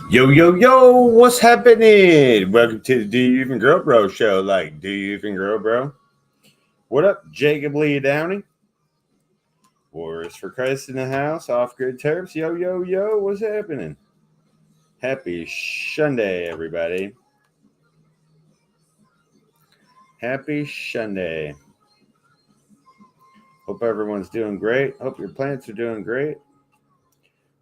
Yo, yo, yo, what's happening? Welcome to the Do You Even Grow Bro show. Like, do you even grow, bro? What up, Jacob Lee Downey? Wars for Christ in the house, off grid terps. Yo, yo, yo, what's happening? Happy Sunday, everybody. Happy Sunday. Hope everyone's doing great. Hope your plants are doing great.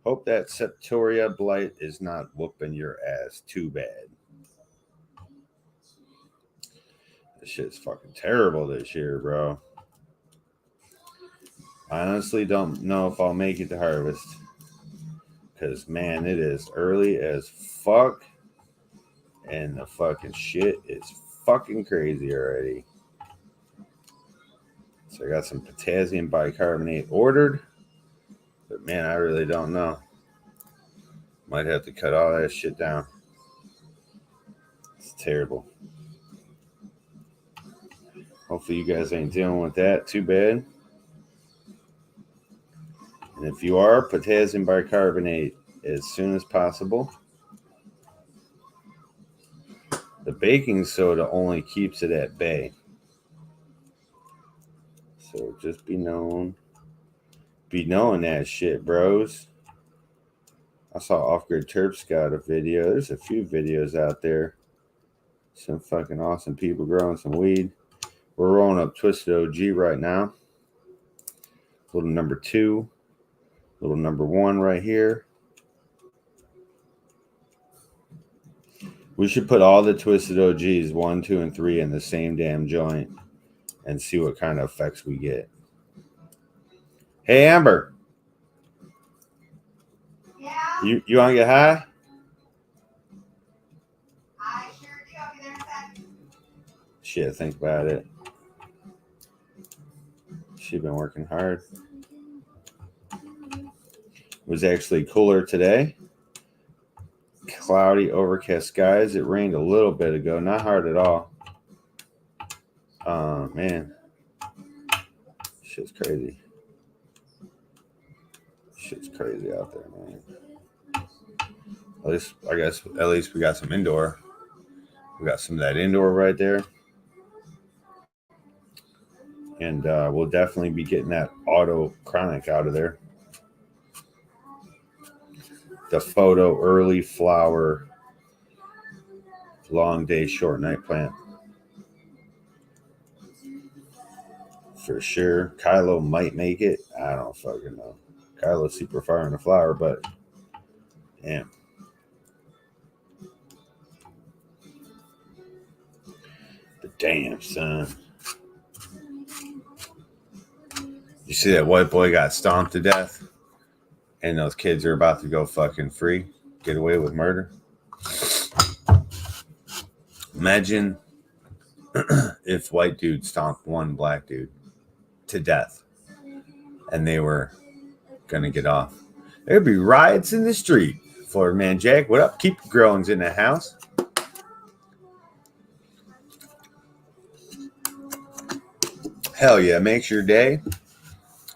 Hope that Septoria blight is not whooping your ass too bad. This shit's fucking terrible this year, bro. I honestly don't know if I'll make it to harvest. Because, man, it is early as fuck. And the fucking shit is fucking crazy already. So I got some potassium bicarbonate ordered. But, man, I really don't know. Might have to cut all that shit down. It's terrible. Hopefully you guys ain't dealing with that too bad. And if you are, potassium bicarbonate as soon as possible. The baking soda only keeps it at bay. So just be knowing that shit, bros. I saw Off Grid Terps got a video. There's a few videos out there. Some fucking awesome people growing some weed. We're rolling up Twisted OG right now. Little number 2. Little number 1 right here. We should put all the Twisted OGs 1, 2, and 3 in the same damn joint and see what kind of effects we get. Hey, Amber. Yeah? You want to get high? I sure do. I'll be there in a second. Shit, think about it. She's been working hard. It was actually cooler today. Cloudy, overcast skies. It rained a little bit ago. Not hard at all. Man. Shit's crazy. Shit's crazy out there, man. At least we got some indoor. We got some of that indoor right there. And we'll definitely be getting that auto chronic out of there. The photo early flower, long day, short night plant. For sure. Kylo might make it. I don't fucking know. Kylo's super fire in the flower, but damn. But damn, son. You see that white boy got stomped to death? And those kids are about to go fucking free, get away with murder. Imagine if white dude stomped one black dude to death and they were going to get off. There'd be riots in the street. Florida Man Jack, what up? Keep your growings in the house. Hell yeah, makes your day.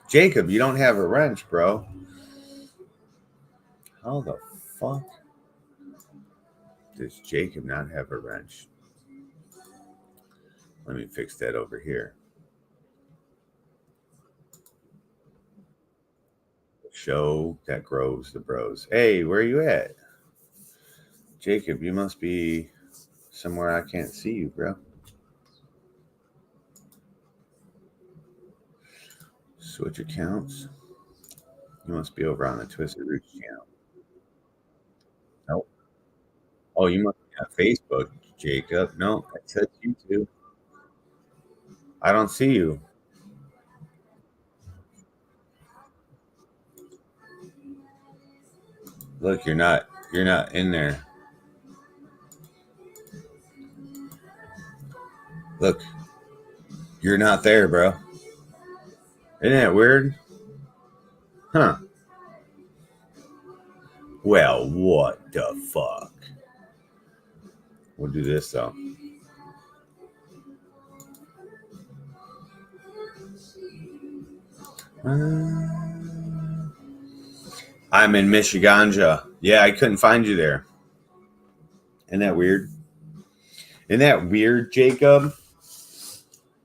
Jacob, you don't have a wrench, bro. How the fuck does Jacob not have a wrench? Let me fix that over here. Show that grows the bros. Hey, where are you at? Jacob, you must be somewhere I can't see you, bro. Switch accounts. You must be over on the Twisted Roots channel. Nope. Oh, you must be on Facebook, Jacob. No, it says YouTube. I don't see you. Look, you're not in there. Look, you're not there, bro. Isn't that weird? Huh. Well, what the fuck? We'll do this, though. I'm in Michiganja. Yeah, I couldn't find you there. Isn't that weird? Isn't that weird, Jacob?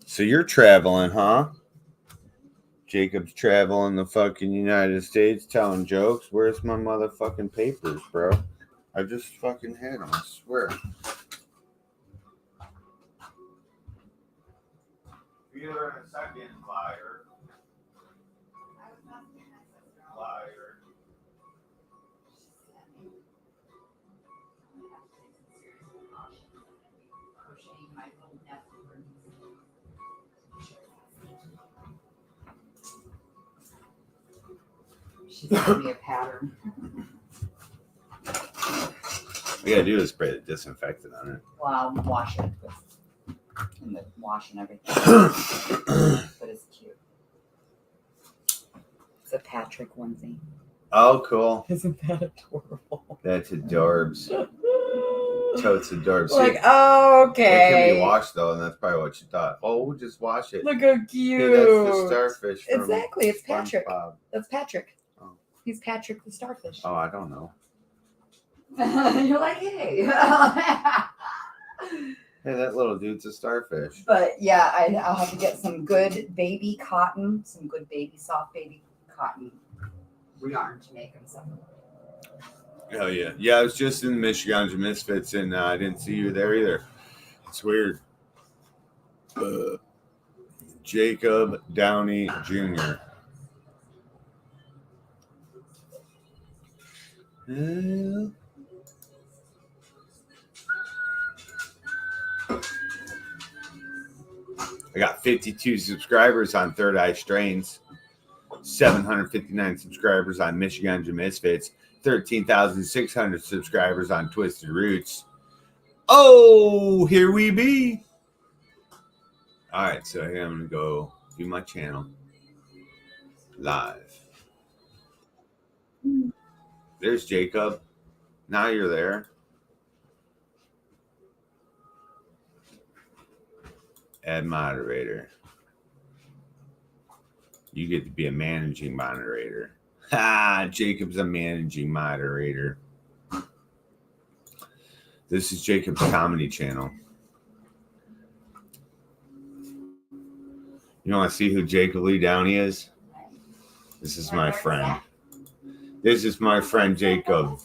So you're traveling, huh? Jacob's traveling the fucking United States telling jokes. Where's my motherfucking papers, bro? I just fucking had them, I swear. Be there in a second, liar. Liar. She's giving me a pattern. We gotta do is spray the disinfectant on it. Well, I'll wash it with in the wash and everything. But it's cute. It's a Patrick onesie. Oh, cool. Isn't that adorable? That's adorbs. Totes adorbs. Like, oh, It can okay. be washed though, and that's probably what you thought. Oh, we'll just wash it. Look how Hey, cute. that's the starfish. From Exactly, it's Patrick. SpongeBob. That's Patrick. Oh. He's Patrick the starfish. Oh, I don't know. You're like, hey. Hey, that little dude's a starfish. But yeah, I'll have to get some good baby cotton, some good baby, soft baby cotton yarn to make them some. Hell yeah. Yeah, I was just in Michigan's Misfits, and I didn't see you there either. It's weird. Jacob Downey Jr. I got 52 subscribers on Third Eye Strains, 759 subscribers on Michigan's Misfits, 13,600 subscribers on Twisted Roots. Oh, here we be. All right, so here I'm going to go do my channel live. There's Jacob. Now you're there. Add moderator. You get to be a managing moderator. Ha! Jacob's a managing moderator. This is Jacob's comedy channel. You want to see who Jacob Lee Downey is? This is my friend. This is my friend Jacob.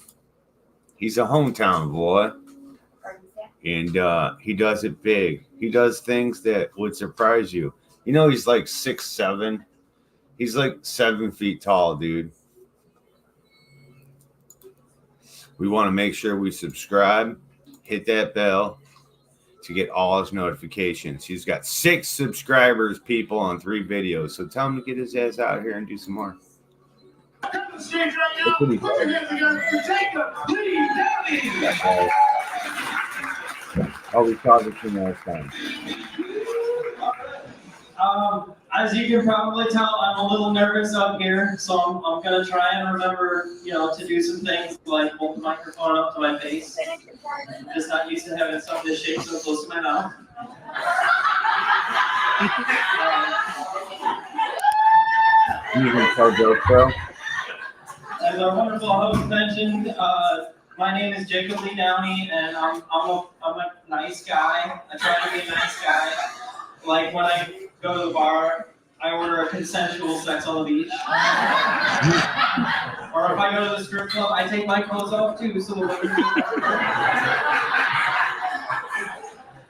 He's a hometown boy. And he does it big. He does things that would surprise you. You know, he's like 6'7". He's like 7 feet tall, dude. We want to make sure we subscribe, hit that bell to get all his notifications. He's got 6 subscribers, people, on 3 videos. So tell him to get his ass out here and do some more. Oh, we saw this thing last time. As you can probably tell, I'm a little nervous up here, so I'm gonna try and remember, to do some things like hold the microphone up to my face. I'm just not used to having something this shape so close to my mouth. You can tell jokes, bro. As our wonderful host mentioned, my name is Jacob Lee Downey, and I'm a nice guy. I try to be a nice guy. Like when I go to the bar, I order a consensual sex on the beach. Or if I go to the strip club, I take my clothes off too, so the women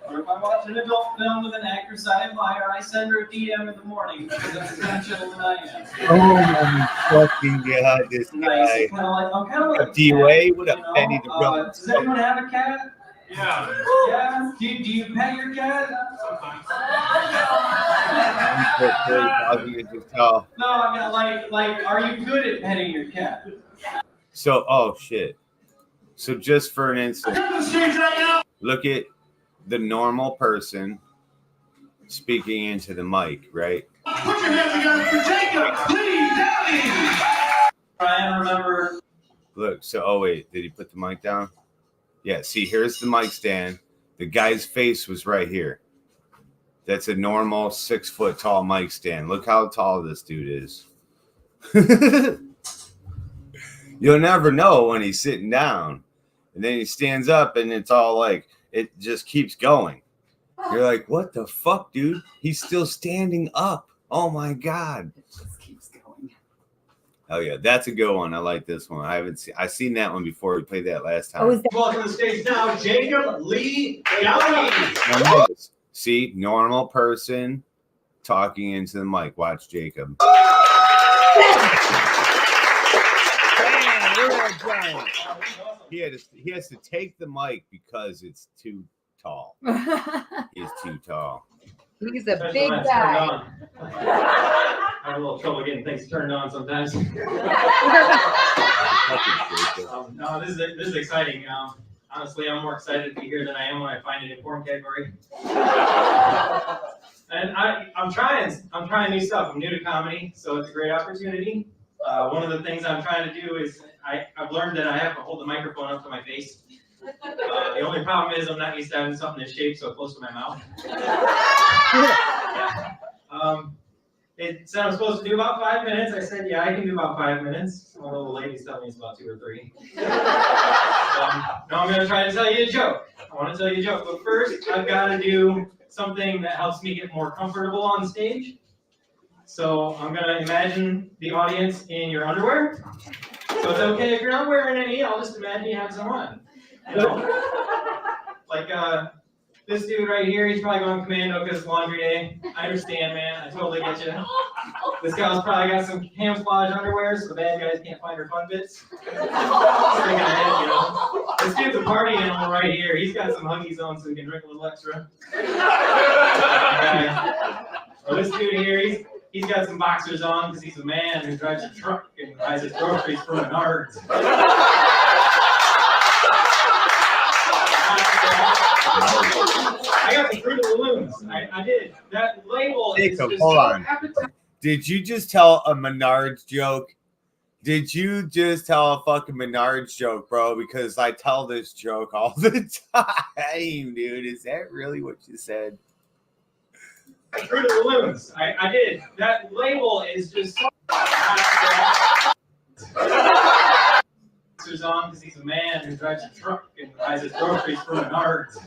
Or if I watch an adult film with an actress I admire, I send her a DM in the morning because that's the kind of gentleman I am. Oh my fucking god, this Nice. guy. I'm kind of like A D-Way with a penny to rub. does anyone have a cat? Yeah. Yeah. Do you pet your cat? Sometimes. You can just tell. No, I mean like, are you good at petting your cat? So, oh shit. So just for an instant, look at the normal person speaking into the mic, right? Put your hands together for Jacob Lee Downey. Try and remember. Look, so, oh wait, did he put the mic down? Yeah, see, here's the mic stand. The guy's face was right here. That's a normal 6 foot tall mic stand. Look how tall this dude is. You'll never know when he's sitting down. And then he stands up and it's all like, it just keeps going. You're like, what the fuck, dude? He's still standing up. Oh my God. It just keeps going. Oh yeah, that's a good one. I like this one. I've seen that one before. We played that last time. Oh, is that? Welcome to the stage now, Jacob Lee Downey. Now notice, see, normal person talking into the mic. Watch Jacob. He has to take the mic because it's too tall. He's too tall. He's a Especially big when it's guy. turned on. I have a little trouble getting things turned on sometimes. No, this is exciting. Honestly, I'm more excited to be here than I am when I find an important category. And I'm trying new stuff. I'm new to comedy, so it's a great opportunity. One of the things I'm trying to do is I've learned that I have to hold the microphone up to my face. The only problem is I'm not used to having something this shape so close to my mouth. It said I'm supposed to do about 5 minutes. I said, yeah, I can do about 5 minutes. Although the ladies tell me it's about 2 or 3. Now I'm going to try to tell you a joke. I want to tell you a joke, but first I've got to do something that helps me get more comfortable on stage. So I'm going to imagine the audience in your underwear. So it's okay if you're not wearing any, I'll just imagine you have some on. You know? Like this dude right here, he's probably going commando because it's laundry day. I understand, man. I totally get you. This gal's probably got some camouflage underwear so the bad guys can't find her fun bits. Sticking ahead, you know. This dude's a party animal right here. He's got some Huggies on so he can drink a little extra. Or this dude here, he's got some boxers on because he's a man who drives a truck and buys his groceries from Menards. I got the Fruit of the Looms. I did. That label Jacob, is just hold so on. appetizing. Did you just tell a Menards joke? Did you just tell a fucking Menards joke, bro? Because I tell this joke all the time, dude. Is that really what you said? Fruit of the Looms. I did. That label is just so on because he's a man who drives a truck and buys his groceries from Menards.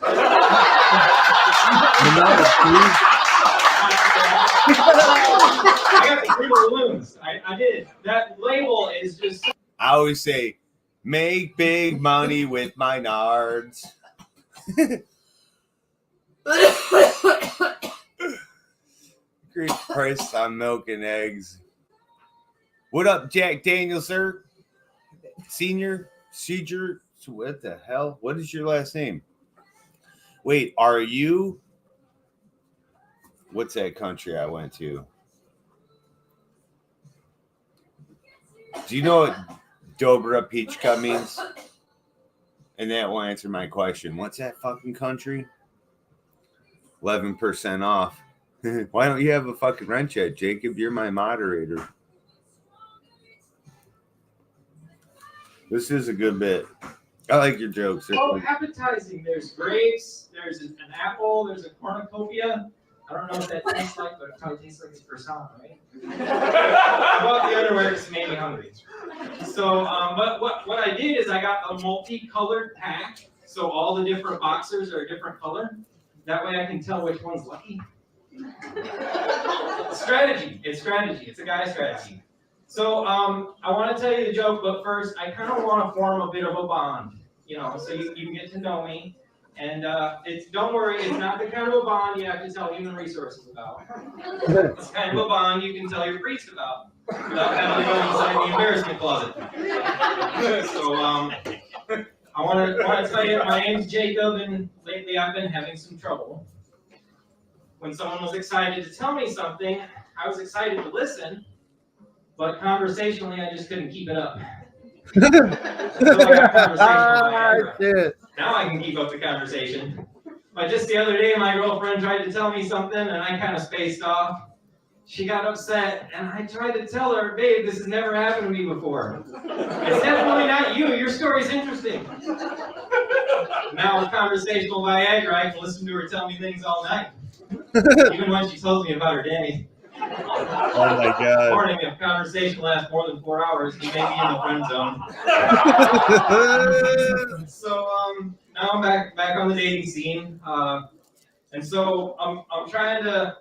I got the Fruit of the Looms. I did. That label is just so I always say, make big money with my nards. Great price on milk and eggs. What up, Jack Daniels, sir? Senior? What the hell? What is your last name? Wait, are you? What's that country I went to? Do you know what Dobra Peachka means? And that will answer my question. What's that fucking country? 11% off. Why don't you have a fucking rent yet, Jacob? You're my moderator. This is a good bit. I like your jokes. so appetizing. There's grapes, there's an apple, there's a cornucopia. I don't know what that tastes like, but it probably tastes like it's croissant, right? I bought the underwear because it made me hungry. So, but what I did is I got a multicolored pack, so all the different boxers are a different color. That way I can tell which one's lucky. Strategy. It's strategy. It's a guy strategy. So I want to tell you the joke, but first I kind of want to form a bit of a bond, you know, so you can get to know me. And don't worry, it's not the kind of a bond you have to tell human resources about. It's kind of a bond you can tell your priest about without having to go inside the embarrassment closet. So I want to tell you, my name's Jacob, and lately I've been having some trouble. When someone was excited to tell me something, I was excited to listen, but conversationally I just couldn't keep it up. So I got conversational. Now I can keep up the conversation. But just the other day, my girlfriend tried to tell me something, and I kind of spaced off. She got upset, and I tried to tell her, babe, this has never happened to me before. It's definitely not you. Your story's interesting. Now with conversational Viagra, I can listen to her tell me things all night. Even when she tells me about her day. Oh my God. Warning, if conversation lasts more than 4 hours, you may be in the friend zone. So, the dating scene, and so I'm trying to.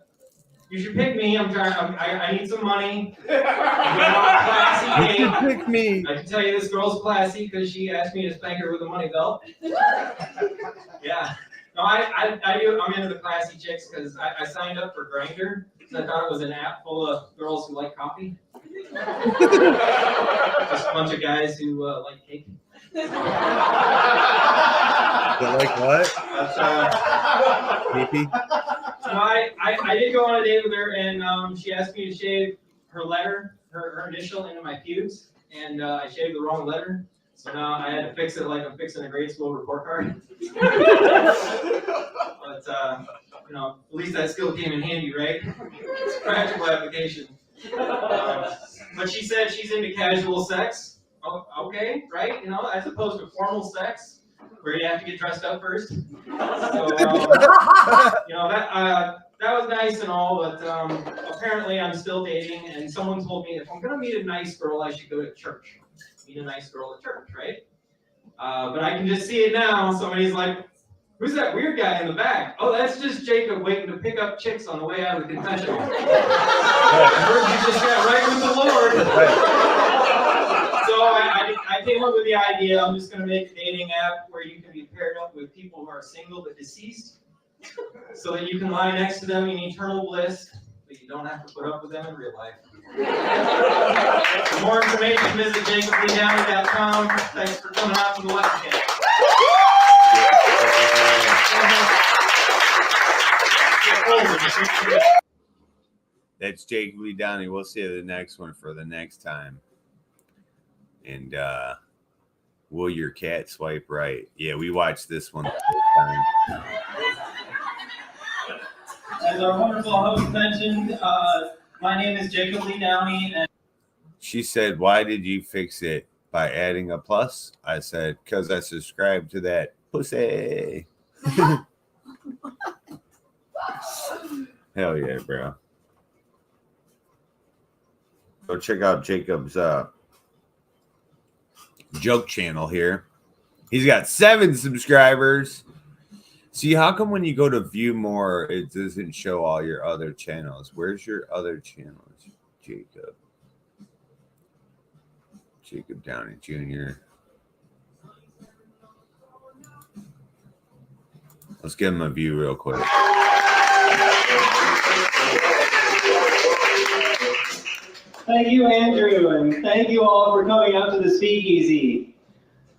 You should pick me. I need some money. Classy date. Pick me. I can tell you this girl's classy because she asked me to spank her with a money belt. Yeah. No, I do. I'm into the classy chicks because I signed up for Grindr because I thought it was an app full of girls who like coffee. Just a bunch of guys who like cake. You like what? Pee-pee? So I did go on a date with her, and she asked me to shave her letter, her initial into my pubes, and I shaved the wrong letter. So now I had to fix it like I'm fixing a grade school report card. But at least that skill came in handy, right? It's a practical application. But she said she's into casual sex. Oh, okay, right? As opposed to formal sex, where you have to get dressed up first. So, that was nice and all, but apparently I'm still dating, and someone told me if I'm gonna meet a nice girl, I should go to church. Meet a nice girl at church, right? But I can just see it now. Somebody's like, "Who's that weird guy in the back?" Oh, that's just Jacob waiting to pick up chicks on the way out of the confessional. I heard you just got right with the Lord. So I came up with the idea. I'm just going to make a dating app where you can be paired up with people who are single but deceased, so that you can lie next to them in eternal bliss, but you don't have to put up with them in real life. For more information, visit jacobleedowney.com. Thanks for coming out to the live cast. That's Jacob Lee Downey. We'll see you the next one for the next time. And will your cat swipe right? Yeah, we watched this one the first time. As our wonderful host mentioned, my name is Jacob Lee Downey. And She said, "Why did you fix it by adding a plus?" I said, "Because I subscribed to that pussy." Hell yeah, bro. Go check out Jacob's joke channel here. He's got 7 subscribers. See, how come when you go to view more, it doesn't show all your other channels? Where's your other channels, Jacob? Jacob Downey Jr. Let's give him a view real quick. thank you, Andrew, and thank you all for coming out to the speakeasy.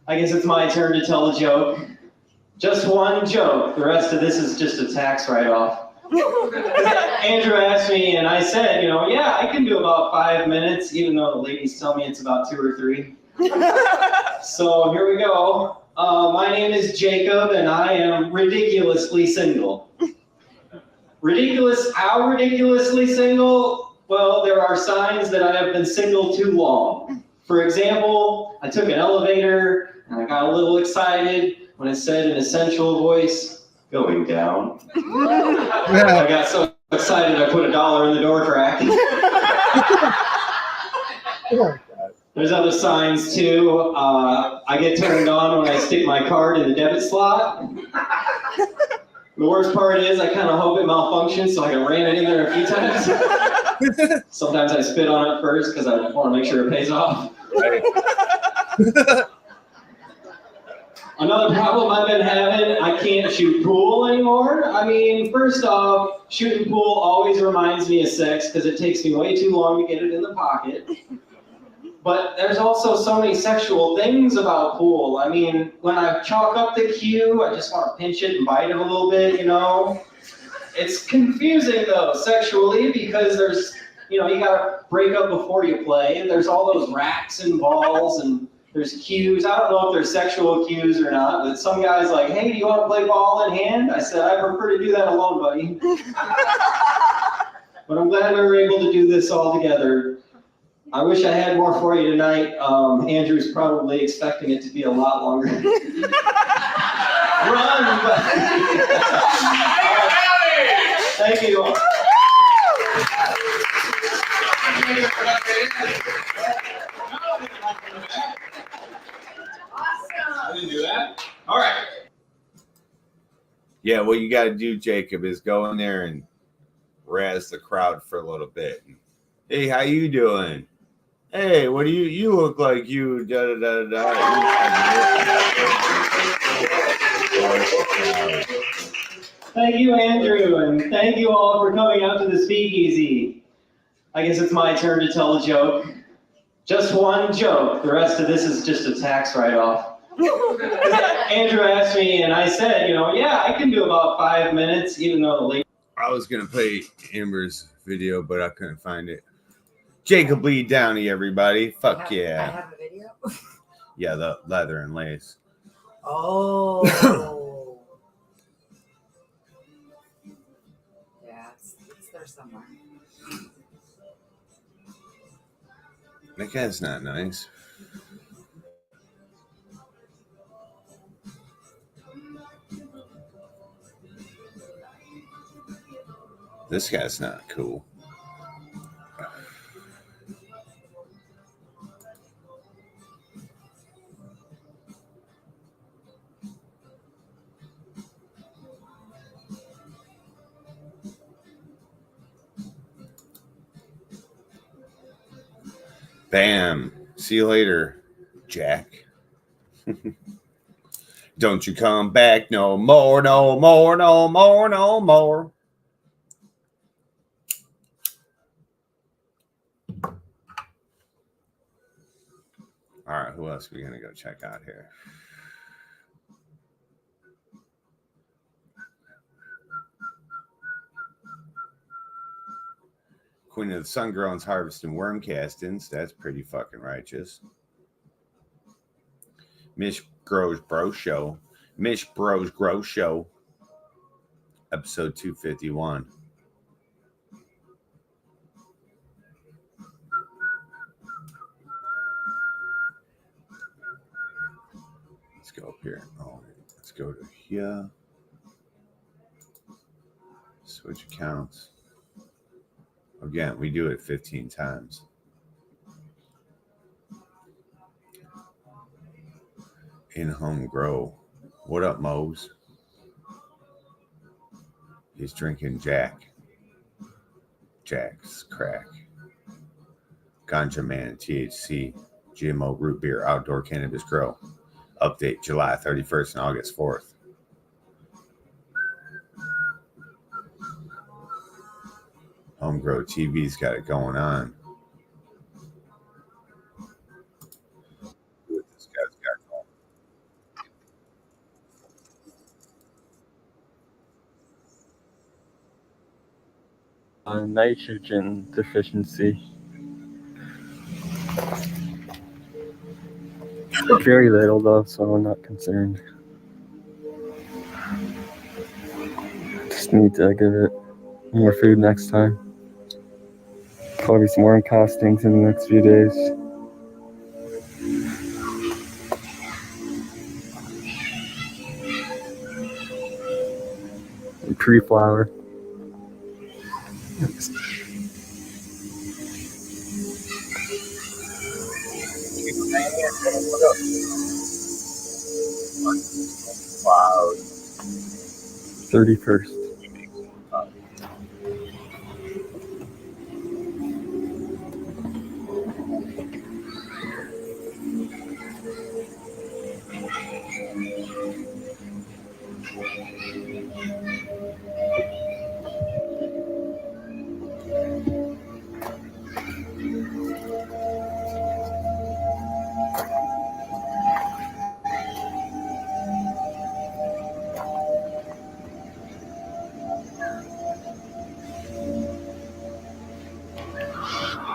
I guess it's my turn to tell a joke. Just one joke. The rest of this is just a tax write-off. Andrew asked me, and I said, yeah, I can do about 5 minutes, even though the ladies tell me it's about 2 or 3. So here we go. My name is Jacob, and I am ridiculously single. How ridiculously single? Well, there are signs that I have been single too long. For example, I took an elevator, and I got a little excited when it said in a sensual voice, "Going down." I got so excited I put $1 in the door crack. There's other signs too. I get turned on when I stick my card in the debit slot. The worst part is I kind of hope it malfunctions so I can ram it in there a few times. Sometimes I spit on it first because I want to make sure it pays off. Right. Another problem I've been having, I can't shoot pool anymore. I mean, first off, shooting pool always reminds me of sex because it takes me way too long to get it in the pocket. But there's also so many sexual things about pool. I mean, when I chalk up the cue, I just want to pinch it and bite it a little bit, It's confusing though, sexually, because there's, you gotta break up before you play, and there's all those racks and balls, and there's cues. I don't know if they're sexual cues or not, but some guy's like, "Hey, do you want to play ball in hand?" I said, "I prefer to do that alone, buddy." But I'm glad we were able to do this all together. I wish I had more for you tonight. Andrew's probably expecting it to be a lot longer. Run, but... Thank you. Awesome. I didn't do that. All right. Yeah, what you got to do, Jacob, is go in there and razz the crowd for a little bit. Hey, how you doing? Hey, what do you look like you da da da da. Thank you, Andrew, and thank you all for coming out to the speakeasy. I guess it's my turn to tell a joke. Just one joke. The rest of this is just a tax write-off. Andrew asked me, and I said, yeah, I can do about 5 minutes, even though the late. I was gonna play Amber's video, but I couldn't find it. Jacob Lee Downey, everybody. Fuck yeah. I have a video. Yeah, the leather and lace. Oh. Yeah, it's there somewhere. That guy's not nice. This guy's not cool. Bam. See you later, Jack. Don't you come back no more, no more, no more, no more. All right, who else are we going to go check out here? Queen of the Sun Grown's harvesting worm castings. That's pretty fucking righteous. Mish Bros Bro Show. Mish Bros Grow Show. Episode 251. Let's go up here. Oh, let's go to here. Switch accounts. Again, we do it 15 times. In-home grow. What up, Mose? He's drinking Jack. Jack's crack. Ganja Man, THC, GMO root beer, outdoor cannabis grow. Update July 31st and August 4th. Homegrow TV's got it going on. What this guy's got going. Nitrogen deficiency. Very little though, so I'm not concerned. Just need to give it more food next time. Probably some worm castings in the next few days. And pre-flower. Wow. 31st.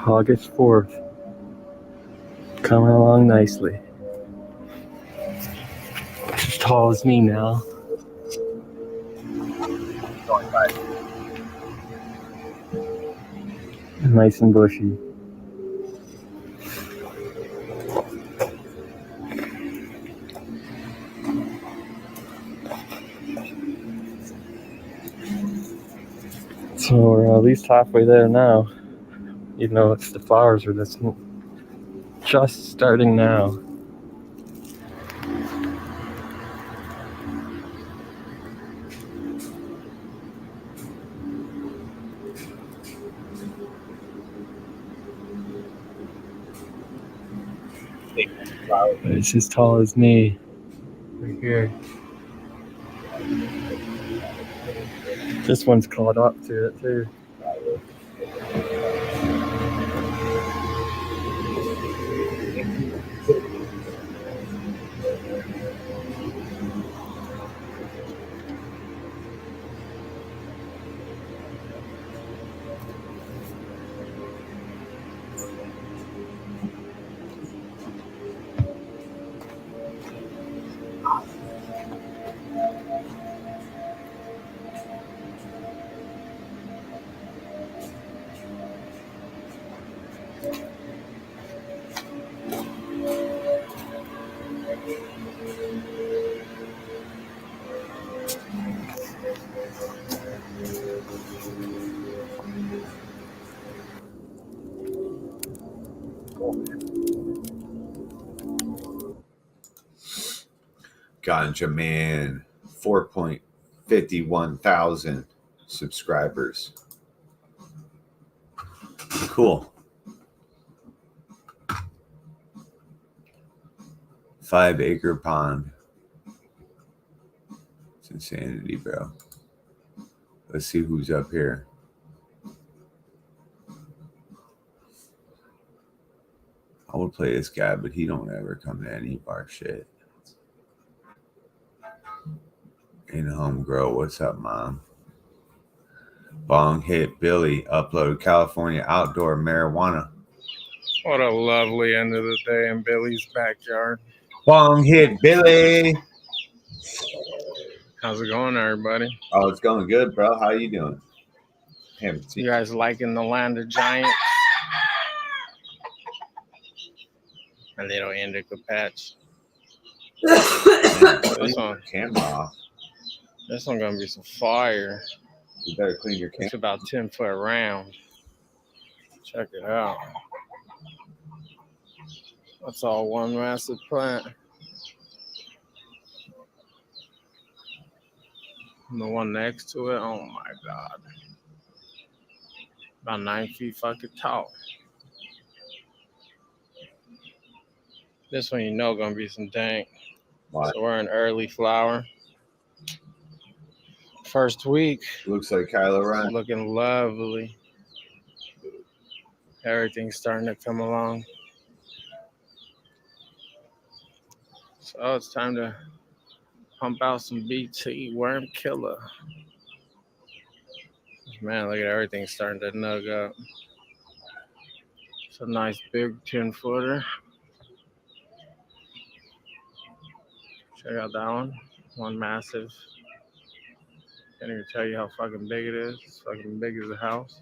August 4th. Coming along nicely. As tall as me now. Nice and bushy. So we're at least halfway there now. Even though it's the flowers are just starting now. It's as tall as me. Right here. This one's caught up to it too. Ganja Man, 4.51 thousand subscribers. Cool. 5 Acre Pond. It's insanity, bro. Let's see who's up here. I would play this guy, but he don't ever come to any of our shit. In home grow, what's up, Mom? Bong Hit Billy uploaded California outdoor marijuana. What a lovely end of the day in Billy's backyard. Bong Hit Billy. How's it going, everybody? Oh, it's going good, bro. How you doing? Haven't seen You guys liking the land of giants? A little indica patch. This one, camera off. this one gonna be some fire. You better clean your camera. It's about 10 foot round. Check it out. That's all one massive plant. And the one next to it, oh my god. About 9 feet fucking tall. This one you know gonna be some dank. Why? So we're in early flower. First week, Looks like Kylo Ren. looking lovely. Everything's starting to come along. So it's time to pump out some BT worm killer. Man, look at everything starting to nug up. It's a nice big 10-footer. Check out that one. One massive. Can't even tell you how fucking big it is. It's fucking big as a house.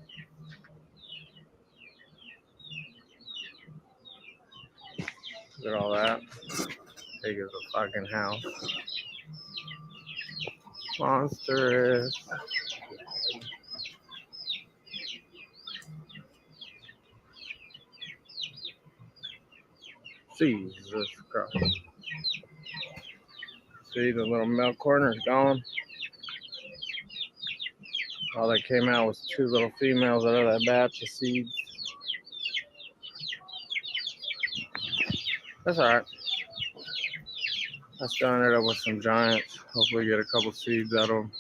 Look at all that. Big as a fucking house. Monstrous. Jesus Christ. See, the little milk corner is gone. All that came out was 2 little females out of that batch of seeds. That's alright. Let's done it up with some giants. Hopefully get a couple seeds out of them.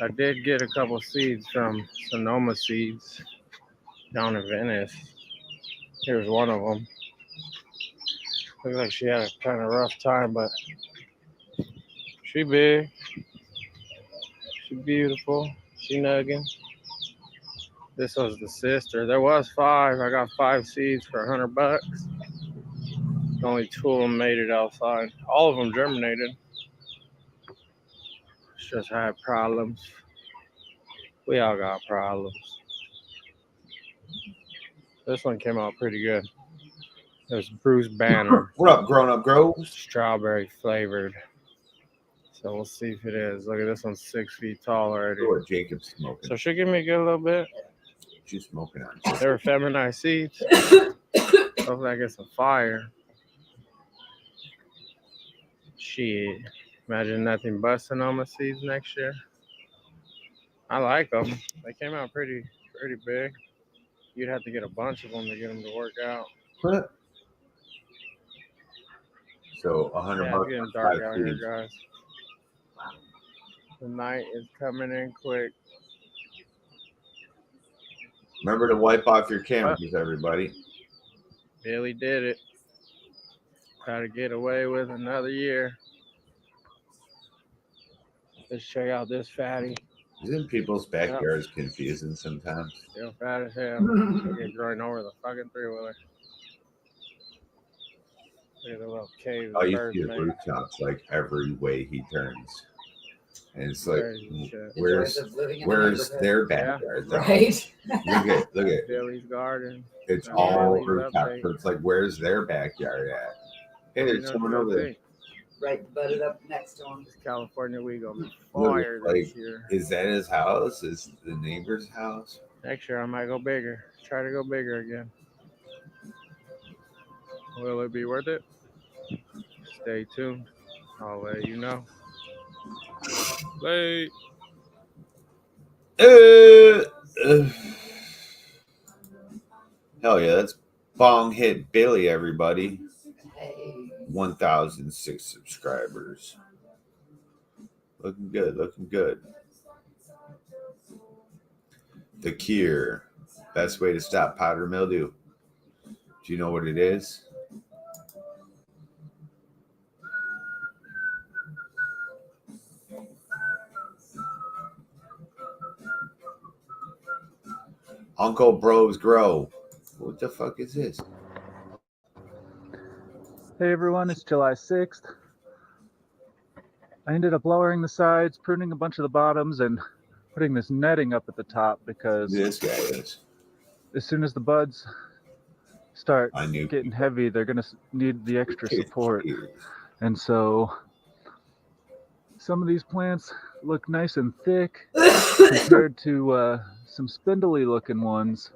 I did get a couple seeds from Sonoma Seeds down in Venice. Here's one of them. Looks like she had a kind of rough time, but she big. She beautiful. She nugging. This was the sister. There was 5. I got 5 seeds for $100. Only 2 of them made it outside. All of them germinated. It's just had problems. We all got problems. This one came out pretty good. It was Bruce Banner. What up, Grown Up Grows? Strawberry flavored. So we'll see if it is. Look at this one's 6 feet tall already. Or Jacob's smoking. So she'll give me a good little bit. She's smoking on. They were feminized seeds. Hopefully I get some fire. Shit. Imagine nothing but Sonoma seeds next year. I like them. They came out pretty big. You'd have to get a bunch of them to get them to work out. What? So $100 Yeah, it's getting for dark 5 out here, seeds. guys. The night is coming in quick. Remember to wipe off your cameras, everybody. Billy did it. Try to get away with another year. Let's check out this fatty. Isn't people's backyards confusing sometimes? Still fat as hell. She'll get growing over the fucking 3-wheeler. Look at the little cave All the you birds see is make. rooftops like every way he turns. And it's like, Crazy shit. where's Joys of living in the where's neighborhood. their backyard? though? Right. Look at Billy's garden. it's That's all Billy's rooftop. update. So it's like, where's their backyard at? Hey, You there's know someone what over you there. think? Right, butted up next to him. This California weed gonna be Look, fire like, this year. is that his house? Is the neighbor's house? Next year I might go bigger. Try to go bigger again. Will it be worth it? Stay tuned. I'll let you know. Late. Hell yeah, that's Bong Hit Billy, everybody. Hey. 1,006 subscribers. Looking good, looking good. The Cure. Best way to stop powder mildew. Do you know what it is? Uncle Bros Grow. What the fuck is this? Hey everyone, it's July 6th. I ended up lowering the sides, pruning a bunch of the bottoms, and putting this netting up at the top because This guy is. as soon as the buds start I knew. getting heavy, they're going to need the extra support. And so some of these plants look nice and thick compared to some spindly looking ones.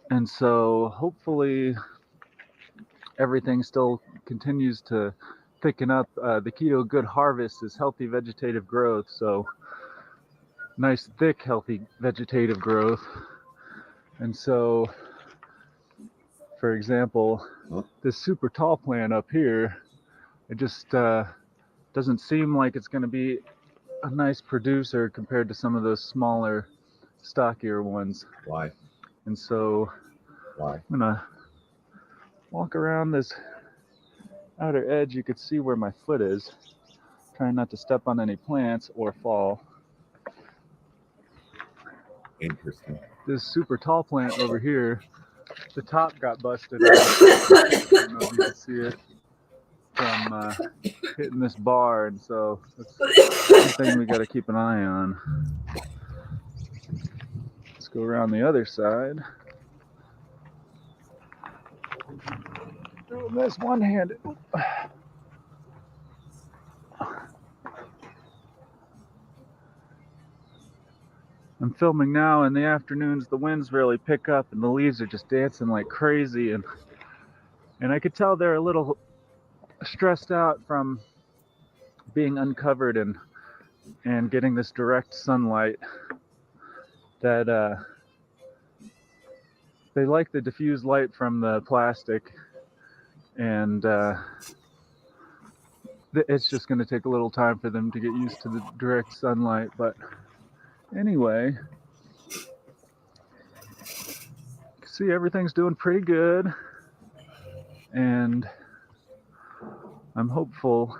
And so hopefully everything still continues to thicken up. The key to a good harvest is healthy vegetative growth. So nice, thick, healthy vegetative growth. And so, for example, this super tall plant up here, it just doesn't seem like it's going to be a nice producer compared to some of those smaller, stockier ones. Why? And so Why? I'm going to walk around this outer edge. You could see where my foot is. Trying not to step on any plants or fall. Interesting. This super tall plant over here, the top got busted out. I don't know if you can see it from hitting this bar, and so that's the thing we got to keep an eye on. Let's go around the other side. Doing this one-handed. I'm filming now. In the afternoons, the winds really pick up and the leaves are just dancing like crazy, and I could tell they're a little stressed out from being uncovered and getting this direct sunlight. That they like the diffused light from the plastic, and it's just going to take a little time for them to get used to the direct sunlight. But anyway, see, everything's doing pretty good, and I'm hopeful.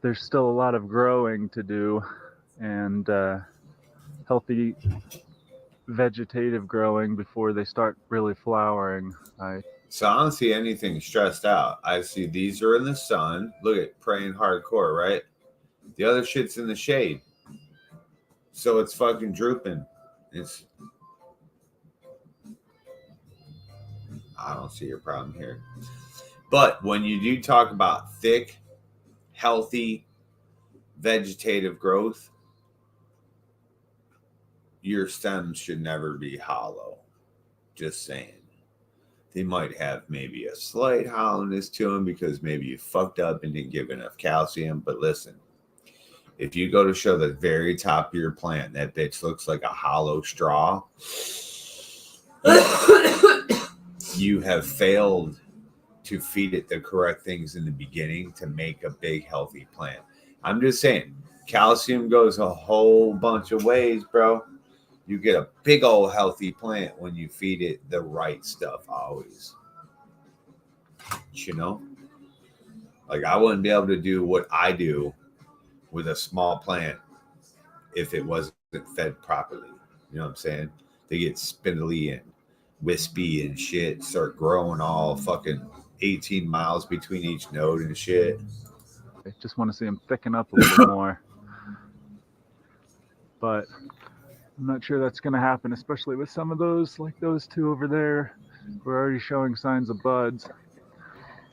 There's still a lot of growing to do, and healthy vegetative growing before they start really flowering. So I don't see anything stressed out. I see these are in the sun. Look at praying hardcore, right? The other shit's in the shade. So it's fucking drooping. I don't see your problem here. But when you do talk about thick, healthy, vegetative growth, your stems should never be hollow. Just saying. They might have maybe a slight hollowness to them because maybe you fucked up and didn't give enough calcium. But listen, if you go to show the very top of your plant, that bitch looks like a hollow straw. you have failed to feed it the correct things in the beginning to make a big healthy plant. I'm just saying, calcium goes a whole bunch of ways, bro. You get a big old healthy plant when you feed it the right stuff always. You know? Like, I wouldn't be able to do what I do with a small plant if it wasn't fed properly. You know what I'm saying? They get spindly and wispy and shit, start growing all fucking 18 miles between each node and shit. I just want to see them thicken up a little more. But I'm not sure that's going to happen, especially with some of those, like those two over there. We're already showing signs of buds.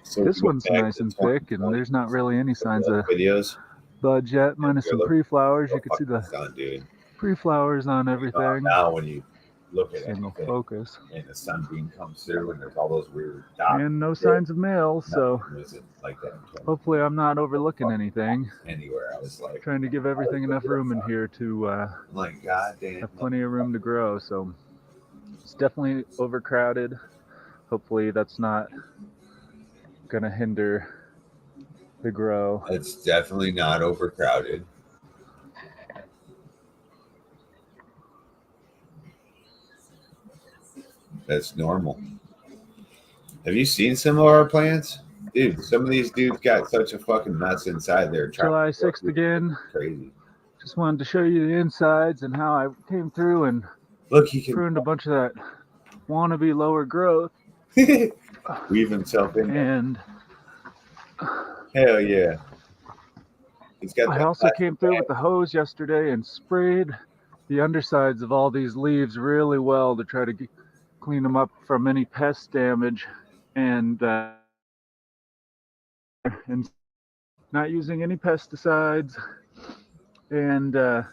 So This one's nice and thick, and there's not really any signs of videos. buds yet, minus some pre-flowers. You can see the dude. pre-flowers on everything. Now when you look at Single anything focus. and the sunbeam comes through and there's all those weird dots. And no signs of male, so Nothing was like that hopefully I'm not overlooking anything. anywhere. I was like, Trying to give everything enough room in here to I'm like, God damn. have plenty of room to grow. So it's definitely overcrowded. Hopefully that's not gonna hinder the grow. It's definitely not overcrowded. That's normal. Have you seen some of our plants? Dude, some of these dudes got such a fucking mess inside there. July 6th again. Crazy. Just wanted to show you the insides and how I came through and Look, he can pruned a bunch of that wannabe lower growth. weave himself in there. And Hell yeah. He's got I that also came through with the hose yesterday and sprayed the undersides of all these leaves really well to try to clean them up from any pest damage, and not using any pesticides, and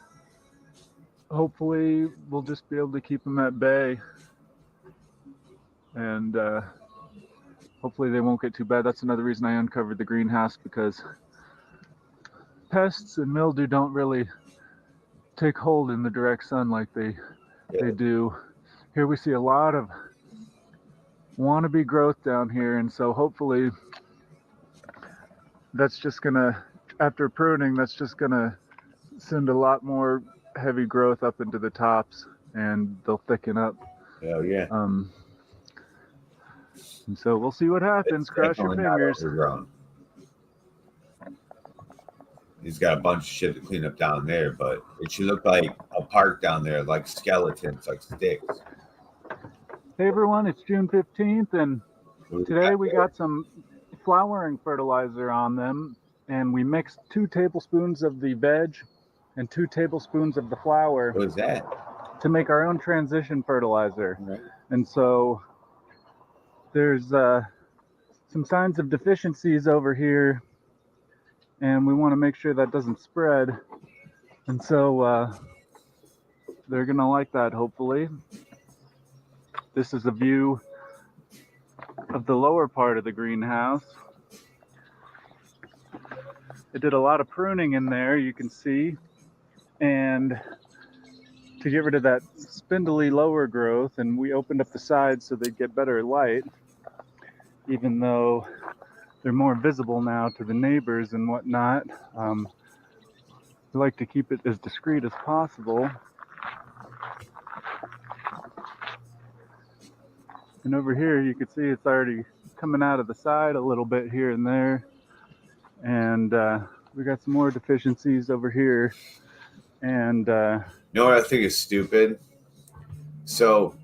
hopefully we'll just be able to keep them at bay, and hopefully they won't get too bad. That's another reason I uncovered the greenhouse, because pests and mildew don't really take hold in the direct sun like they do. Here we see a lot of wannabe growth down here, and so hopefully that's just gonna, after pruning, that's just gonna send a lot more heavy growth up into the tops, and they'll thicken up. Hell yeah. And so we'll see what happens. Cross your Definitely not fingers. overgrown. He's got a bunch of shit to clean up down there, but it should look like a park down there, like skeletons, like sticks. Hey everyone, it's June 15th, and today we got some flowering fertilizer on them, and we mixed 2 tablespoons of the veg and 2 tablespoons of the flower. What is that? To make our own transition fertilizer. Right. And so there's some signs of deficiencies over here, and we want to make sure that doesn't spread. And so they're gonna like that, hopefully. This is a view of the lower part of the greenhouse. I did a lot of pruning in there, you can see, and to get rid of that spindly lower growth, and we opened up the sides so they'd get better light, even though they're more visible now to the neighbors and whatnot. We like to keep it as discreet as possible. And over here, you can see it's already coming out of the side a little bit here and there. And we got some more deficiencies over here. And You know what I think is stupid? So,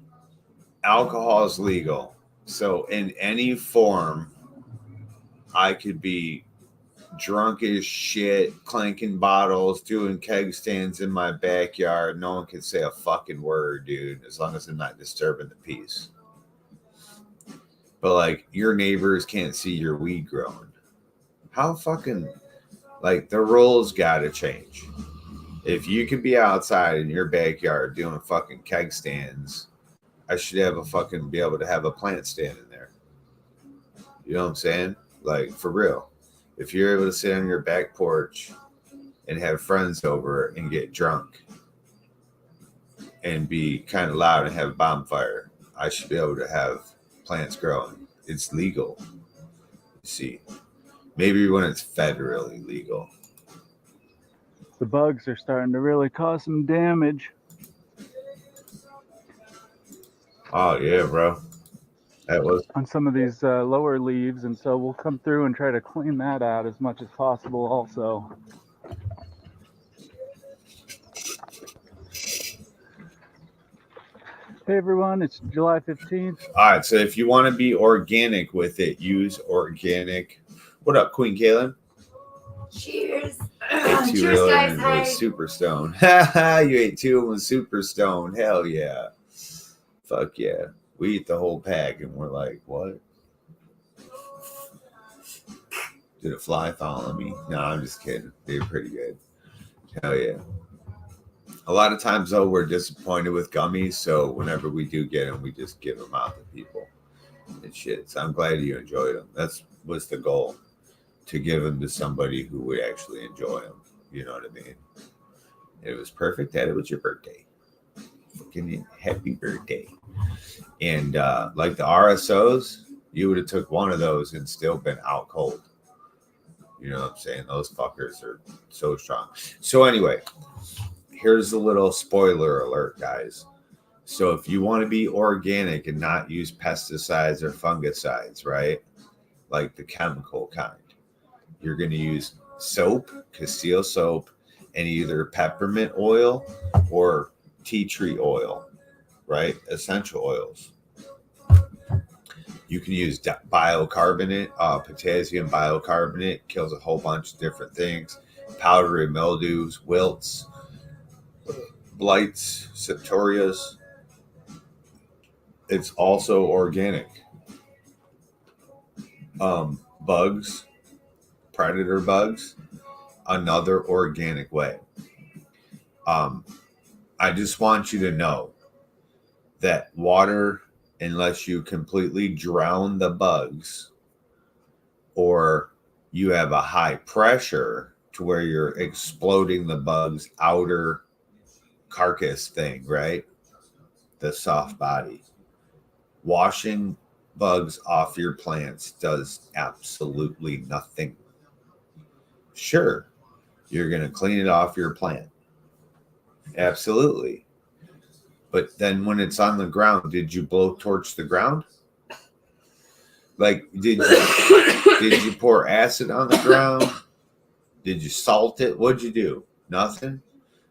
alcohol is legal. So, in any form, I could be drunk as shit, clanking bottles, doing keg stands in my backyard. No one can say a fucking word, dude, as long as I'm not disturbing the peace. But, like, your neighbors can't see your weed growing. How fucking, like, the rules gotta change. If you can be outside in your backyard doing fucking keg stands, I should have be able to have a plant stand in there. You know what I'm saying? Like, for real. If you're able to sit on your back porch and have friends over and get drunk and be kind of loud and have a bonfire, I should be able to have plants growing. It's legal. See, maybe when it's federally legal. The bugs are starting to really cause some damage. Oh yeah, bro. That was On some of these lower leaves, and so we'll come through and try to clean that out as much as possible also. Hey everyone, it's July 15th. all right. So if you want to be organic with it, use organic. What up, Queen Kaylin? Cheers. Ate two Cheers, earlier guys. and Hi. was super stoned. You ate two and was super stoned. Hell yeah. Fuck yeah. We eat the whole pack and we're like, what? Did a fly follow me? No, I'm just kidding. They're pretty good. Hell yeah. A lot of times, though, we're disappointed with gummies. So whenever we do get them, we just give them out to people and shit. So I'm glad you enjoyed them. That's was the goal, to give them to somebody who would actually enjoy them. You know what I mean? It was perfect that it was your birthday. Fucking happy birthday. And like the RSOs, you would have took one of those and still been out cold. You know what I'm saying? Those fuckers are so strong. So anyway, here's a little spoiler alert, guys. So if you want to be organic and not use pesticides or fungicides, right? Like the chemical kind, you're going to use soap, Castile soap, and either peppermint oil or tea tree oil, right? Essential oils. You can use biocarbonate, potassium biocarbonate, kills a whole bunch of different things. Powdery mildews, wilts, blights, septorias. It's also organic. Bugs, predator bugs, another organic way. I just want you to know that water, unless you completely drown the bugs or you have a high pressure to where you're exploding the bug's outer carcass thing, right? The soft body. Washing bugs off your plants does absolutely nothing. Sure, you're going to clean it off your plant. Absolutely. But then when it's on the ground, did you blowtorch the ground? Like, did you pour acid on the ground? Did you salt it? What'd you do? Nothing.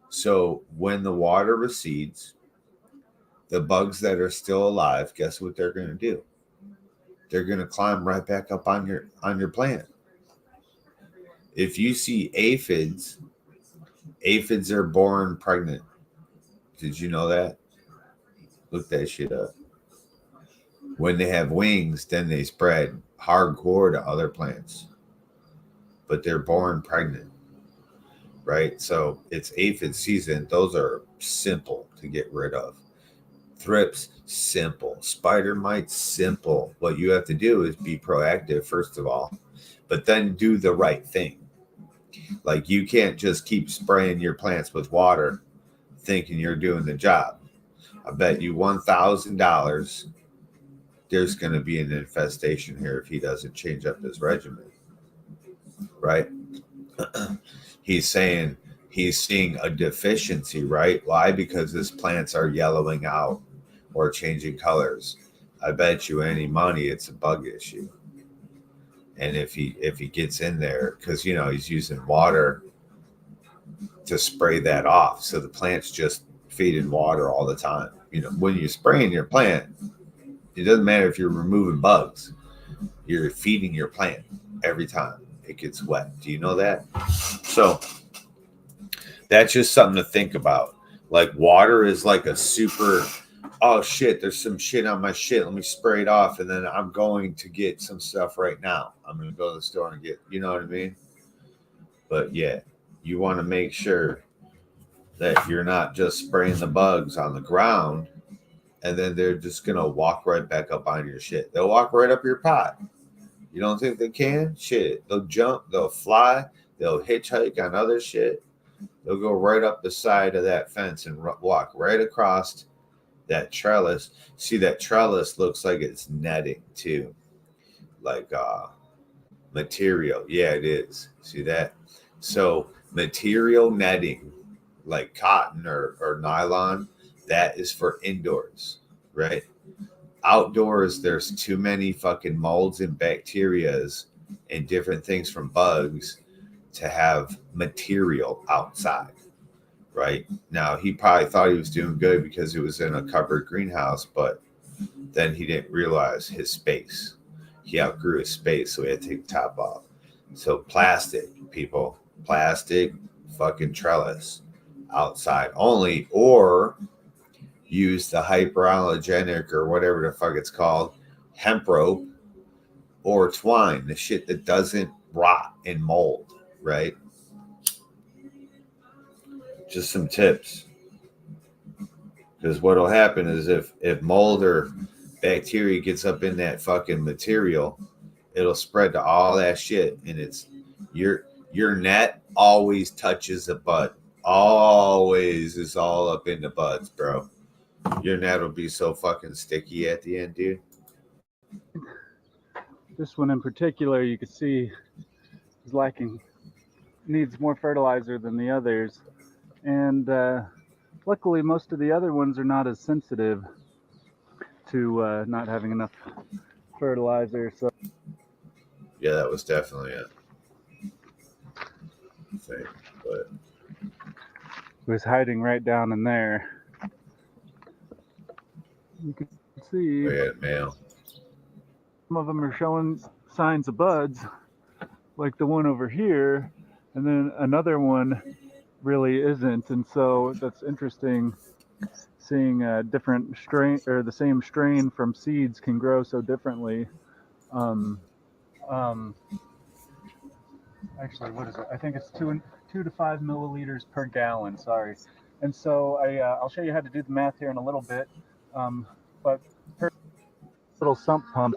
So when the water recedes, the bugs that are still alive, guess what they're going to do? They're going to climb right back up on your plant. If you see aphids are born pregnant. Did you know that? Look that shit up. When they have wings, then they spread hardcore to other plants. But they're born pregnant, right? So it's aphid season. Those are simple to get rid of. Thrips, simple. Spider mites, simple. What you have to do is be proactive, first of all, but then do the right thing. Like, you can't just keep spraying your plants with water thinking you're doing the job. I bet you $1,000 there's going to be an infestation here if he doesn't change up his regimen, right? He's saying he's seeing a deficiency, right? Why? Because his plants are yellowing out or changing colors. I bet you any money it's a bug issue. And if he gets in there, because, you know, he's using water to spray that off. So the plant's just feeding water all the time. You know, when you're spraying your plant, it doesn't matter if you're removing bugs. You're feeding your plant every time it gets wet. Do you know that? So that's just something to think about. Like, water is like a super, oh shit, there's some shit on my shit. Let me spray it off. And then I'm going to get some stuff right now. I'm going to go to the store and get, you know what I mean? But yeah, you want to make sure that you're not just spraying the bugs on the ground and then they're just going to walk right back up on your shit. They'll walk right up your pot. You don't think they can? Shit. They'll jump, they'll fly, they'll hitchhike on other shit. They'll go right up the side of that fence and walk right across that trellis. See, that trellis looks like it's netting too, like material. Yeah, it is. See that? So material netting, like cotton or nylon, that is for indoors, right? Outdoors, there's too many fucking molds and bacterias and different things from bugs to have material outside, right? Now, he probably thought he was doing good because it was in a covered greenhouse, but then he didn't realize his space. He outgrew his space, so he had to take the top off. So plastic, people, plastic fucking trellis outside only, or use the hyperallergenic or whatever the fuck it's called, hemp rope or twine, the shit that doesn't rot and mold, right? Just some tips. Because what'll happen is if mold or bacteria gets up in that fucking material, it'll spread to all that shit, and it's your net always touches a bud. Always is all up in the buds, bro. Your net will be so fucking sticky at the end, dude. This one in particular, you could see is needs more fertilizer than the others. And luckily, most of the other ones are not as sensitive to not having enough fertilizer. So Yeah, that was definitely a thing, but it was hiding right down in there. You can see we had mail. some of them are showing signs of buds, like the one over here, and then another one really isn't. And so that's interesting, seeing a different strain, or the same strain from seeds can grow so differently. Actually, what is it? I think it's 2 to 5 milliliters per gallon. Sorry. And so I'll show you how to do the math here in a little bit. But per little sump pump,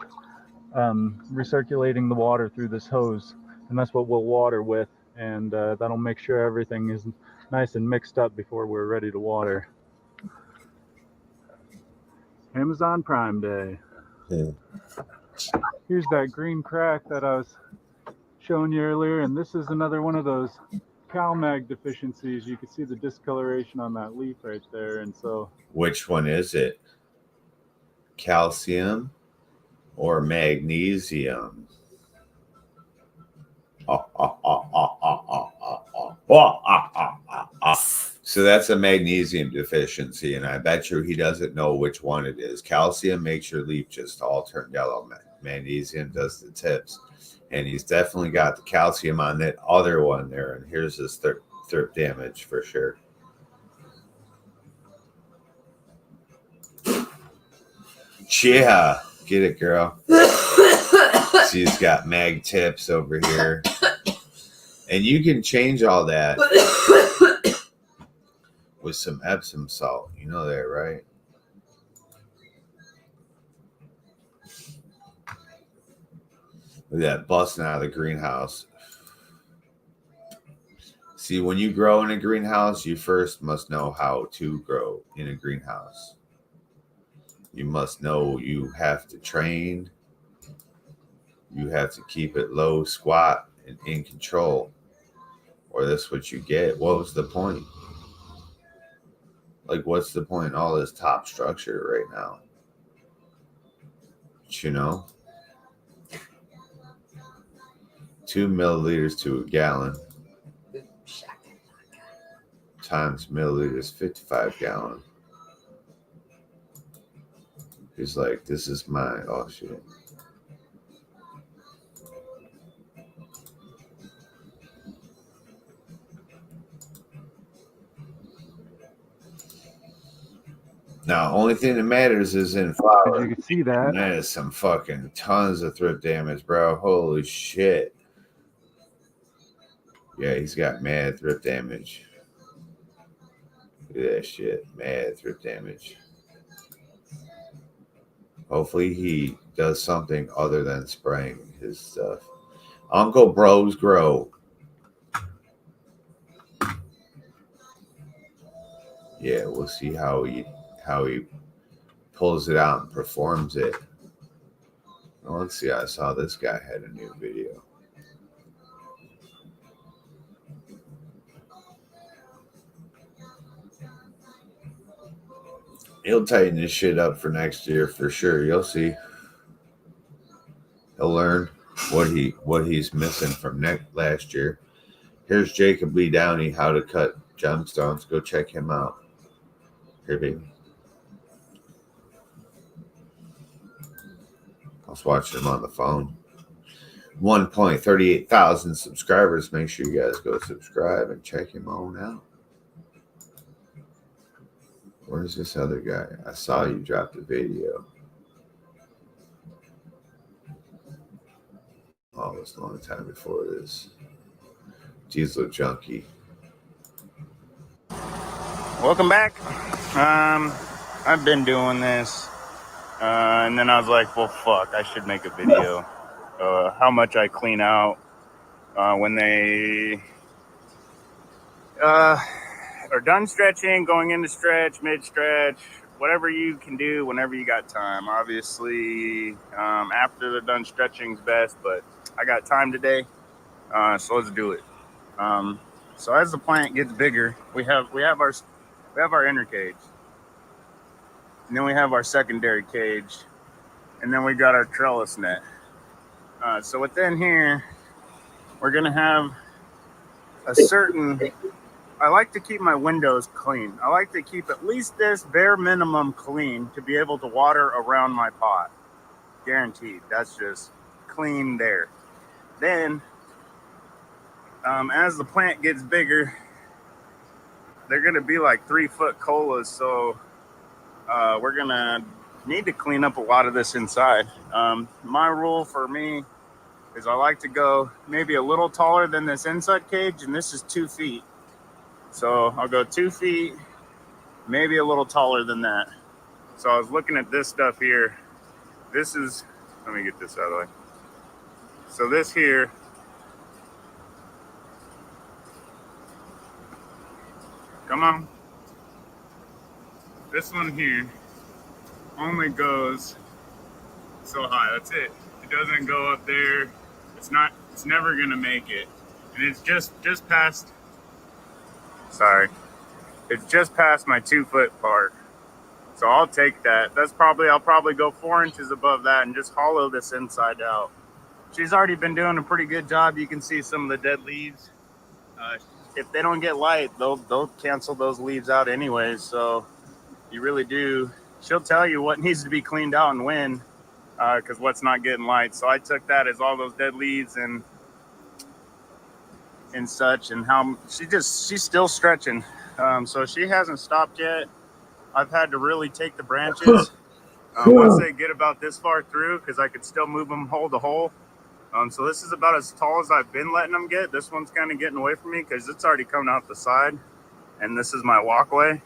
recirculating the water through this hose, and that's what we'll water with, and that'll make sure everything is nice and mixed up before we're ready to water. Amazon Prime Day. Yeah. Here's that green crack that I was showing you earlier, and this is another one of those CalMag deficiencies. You can see the discoloration on that leaf right there, and so. Which one is it? Calcium or magnesium? So that's a magnesium deficiency, and I bet you he doesn't know which one it is. Calcium makes your leaf just all turn yellow. Magnesium does the tips, and he's definitely got the calcium on that other one there. And here's his third damage for sure. Yeah, get it, girl. She's got mag tips over here. And you can change all that with some Epsom salt. You know that, right? Look at that busting out of the greenhouse. See, when you grow in a greenhouse, you first must know how to grow in a greenhouse. You must know you have to train. You have to keep it low, squat, and in control. Or that's what you get. What was the point? Like, what's the point in all this top structure right now? But, you know? 2 milliliters to a gallon times milliliters, 55 gallon. He's like, this is mine. Oh, shit. Now, only thing that matters is in flower. You can see that. That is some fucking tons of thrift damage, bro. Holy shit. Yeah, he's got mad thrift damage. Look at that shit. Mad thrift damage. Hopefully he does something other than spraying his stuff. Uncle Bros Grow. Yeah, we'll see how he pulls it out and performs it. Well, let's see. I saw this guy had a new video. He'll tighten his shit up for next year for sure. You'll see. He'll learn what he's missing from last year. Here's Jacob Lee Downey, how to cut gemstones. Go check him out. Here, baby. I was watching him on the phone. 1.38 subscribers. Make sure you guys go subscribe and check him on out. Where's this other guy? I saw you drop the video. Oh, it was a long time before this. Diesel Junkie. Welcome back. I've been doing this, and then I was like, well, fuck, I should make a video. How much I clean out when they are done stretching, going into stretch, mid-stretch, whatever you can do whenever you got time. Obviously, after they're done stretching is best, but I got time today, so let's do it. So as the plant gets bigger, we have our inner cage, and then we have our secondary cage, and then we got our trellis net. So within here, we're gonna have a certain. I like to keep my windows clean. I like to keep at least this bare minimum clean to be able to water around my pot. Guaranteed. That's just clean there. Then, as the plant gets bigger, they're going to be like 3-foot colas. So we're going to need to clean up a lot of this inside. My rule for me is I like to go maybe a little taller than this inside cage, and this is 2 feet. So I'll go 2 feet, maybe a little taller than that. So I was looking at this stuff here. This is, let me get this out of the way. So this here, come on. This one here only goes so high. That's it. It doesn't go up there. It's never gonna make it. And it's just past. Sorry, it's just past my 2-foot part. So I'll take that. I'll probably go 4 inches above that and just hollow this inside out. She's already been doing a pretty good job. You can see some of the dead leaves. If they don't get light, they'll cancel those leaves out anyways. So you really do. She'll tell you what needs to be cleaned out and when, because what's not getting light. So I took that as all those dead leaves and such, and how she's still stretching. So she hasn't stopped yet. I've had to really take the branches once they get about this far through, because I could still move them hole to hole. So this is about as tall as I've been letting them get. This one's kind of getting away from me because it's already coming out the side, and this is my walkway,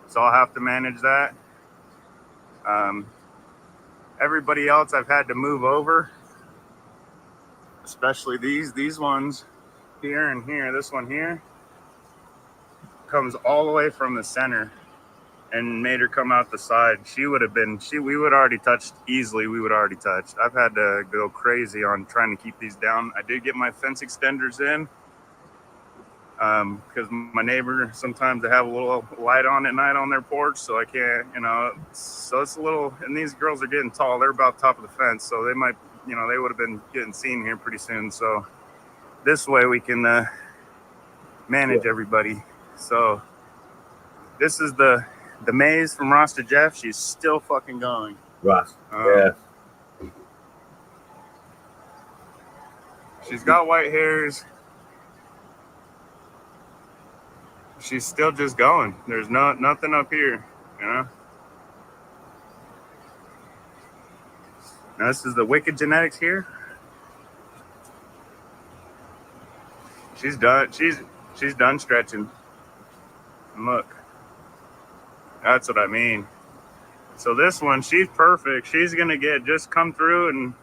so I'll have to manage that. Everybody else I've had to move over, especially these ones here and here. This one here comes all the way from the center and made her come out the side. We would already touched easily. We would already touched. I've had to go crazy on trying to keep these down. I did get my fence extenders in because my neighbor, sometimes they have a little light on at night on their porch, so I can't, so it's a little, and these girls are getting tall. They're about top of the fence, so they might, they would have been getting seen here pretty soon. So this way we can manage everybody. So this is the maze from Ross to Jeff. She's still fucking going. Ross. Yeah. She's got white hairs. She's still just going. There's nothing up here, Now this is the Wicked Genetics here. She's done. She's done stretching. And look, that's what I mean. So this one, she's perfect. She's gonna just come through and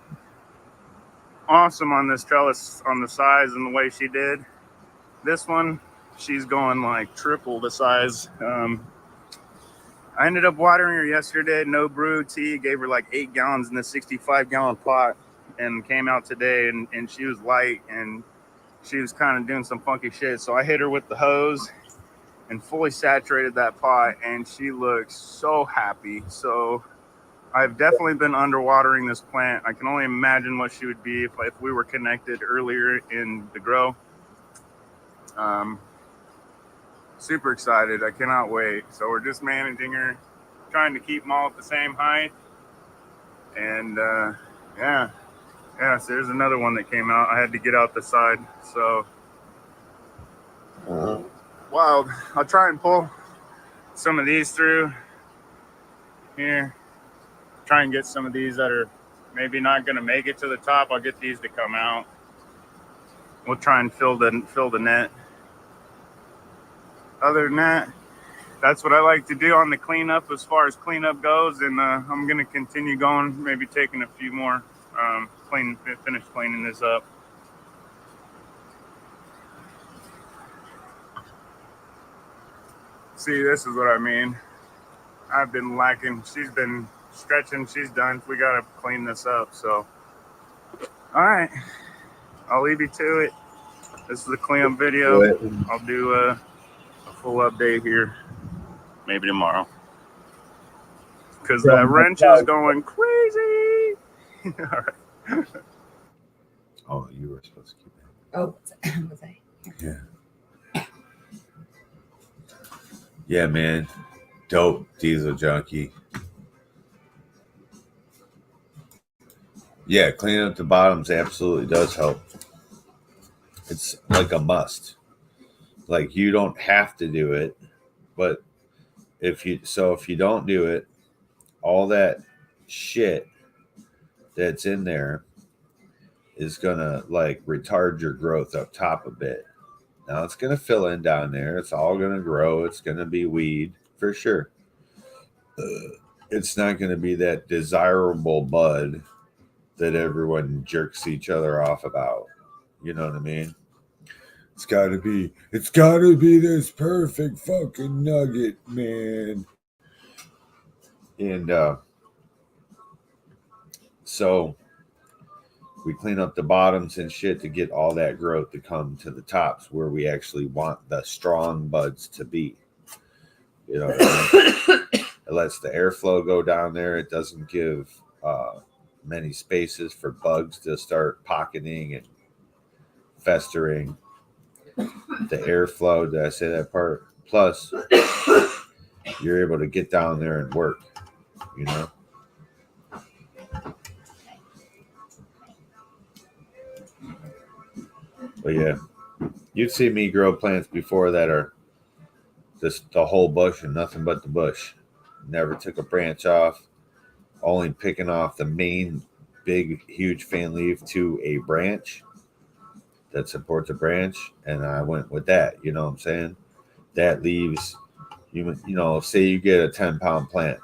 awesome on this trellis on the size and the way she did. This one, she's going like triple the size. I ended up watering her yesterday, no brew tea, gave her like 8 gallons in the 65-gallon pot, and came out today, and she was light, and she was kind of doing some funky shit. So I hit her with the hose and fully saturated that pot, and she looks so happy. So I've definitely been underwatering this plant. I can only imagine what she would be if we were connected earlier in the grow. Super excited. I cannot wait. So we're just managing her, trying to keep them all at the same height. And yeah, so there's another one that came out. I had to get out the side. So wild. I'll try and pull some of these through here. Try and get some of these that are maybe not going to make it to the top. I'll get these to come out. We'll try and fill the net. Other than that, that's what I like to do on the cleanup as far as cleanup goes. And I'm going to continue going, maybe taking a few more, finish cleaning this up. See, this is what I mean. I've been lacking. She's been stretching. She's done. We got to clean this up. So, all right. I'll leave you to it. This is a cleanup video. I'll do a full update here maybe tomorrow. Because that wrench is going crazy. All right. Oh, you were supposed to keep it. Oh, was I? Yeah. Yeah, man. Dope diesel junkie. Yeah, cleaning up the bottoms absolutely does help. It's like a must. Like, you don't have to do it, but if you don't do it, all that shit that's in there is gonna like retard your growth up top a bit. Now it's gonna fill in down there. It's all gonna grow. It's gonna be weed for sure. It's not gonna be that desirable bud that everyone jerks each other off about. You know what I mean? It's gotta be this perfect fucking nugget, man. And so we clean up the bottoms and shit to get all that growth to come to the tops where we actually want the strong buds to be. You know what I mean? It lets the airflow go down there. It doesn't give many spaces for bugs to start pocketing and festering. The airflow, did I say that part? Plus, you're able to get down there and work, you know? But yeah, you'd see me grow plants before that are just the whole bush and nothing but the bush. Never took a branch off, only picking off the main big, huge fan leaf to a branch that supports a branch, and I went with that. You know what I'm saying? That leaves, you know, say you get a 10-pound plant,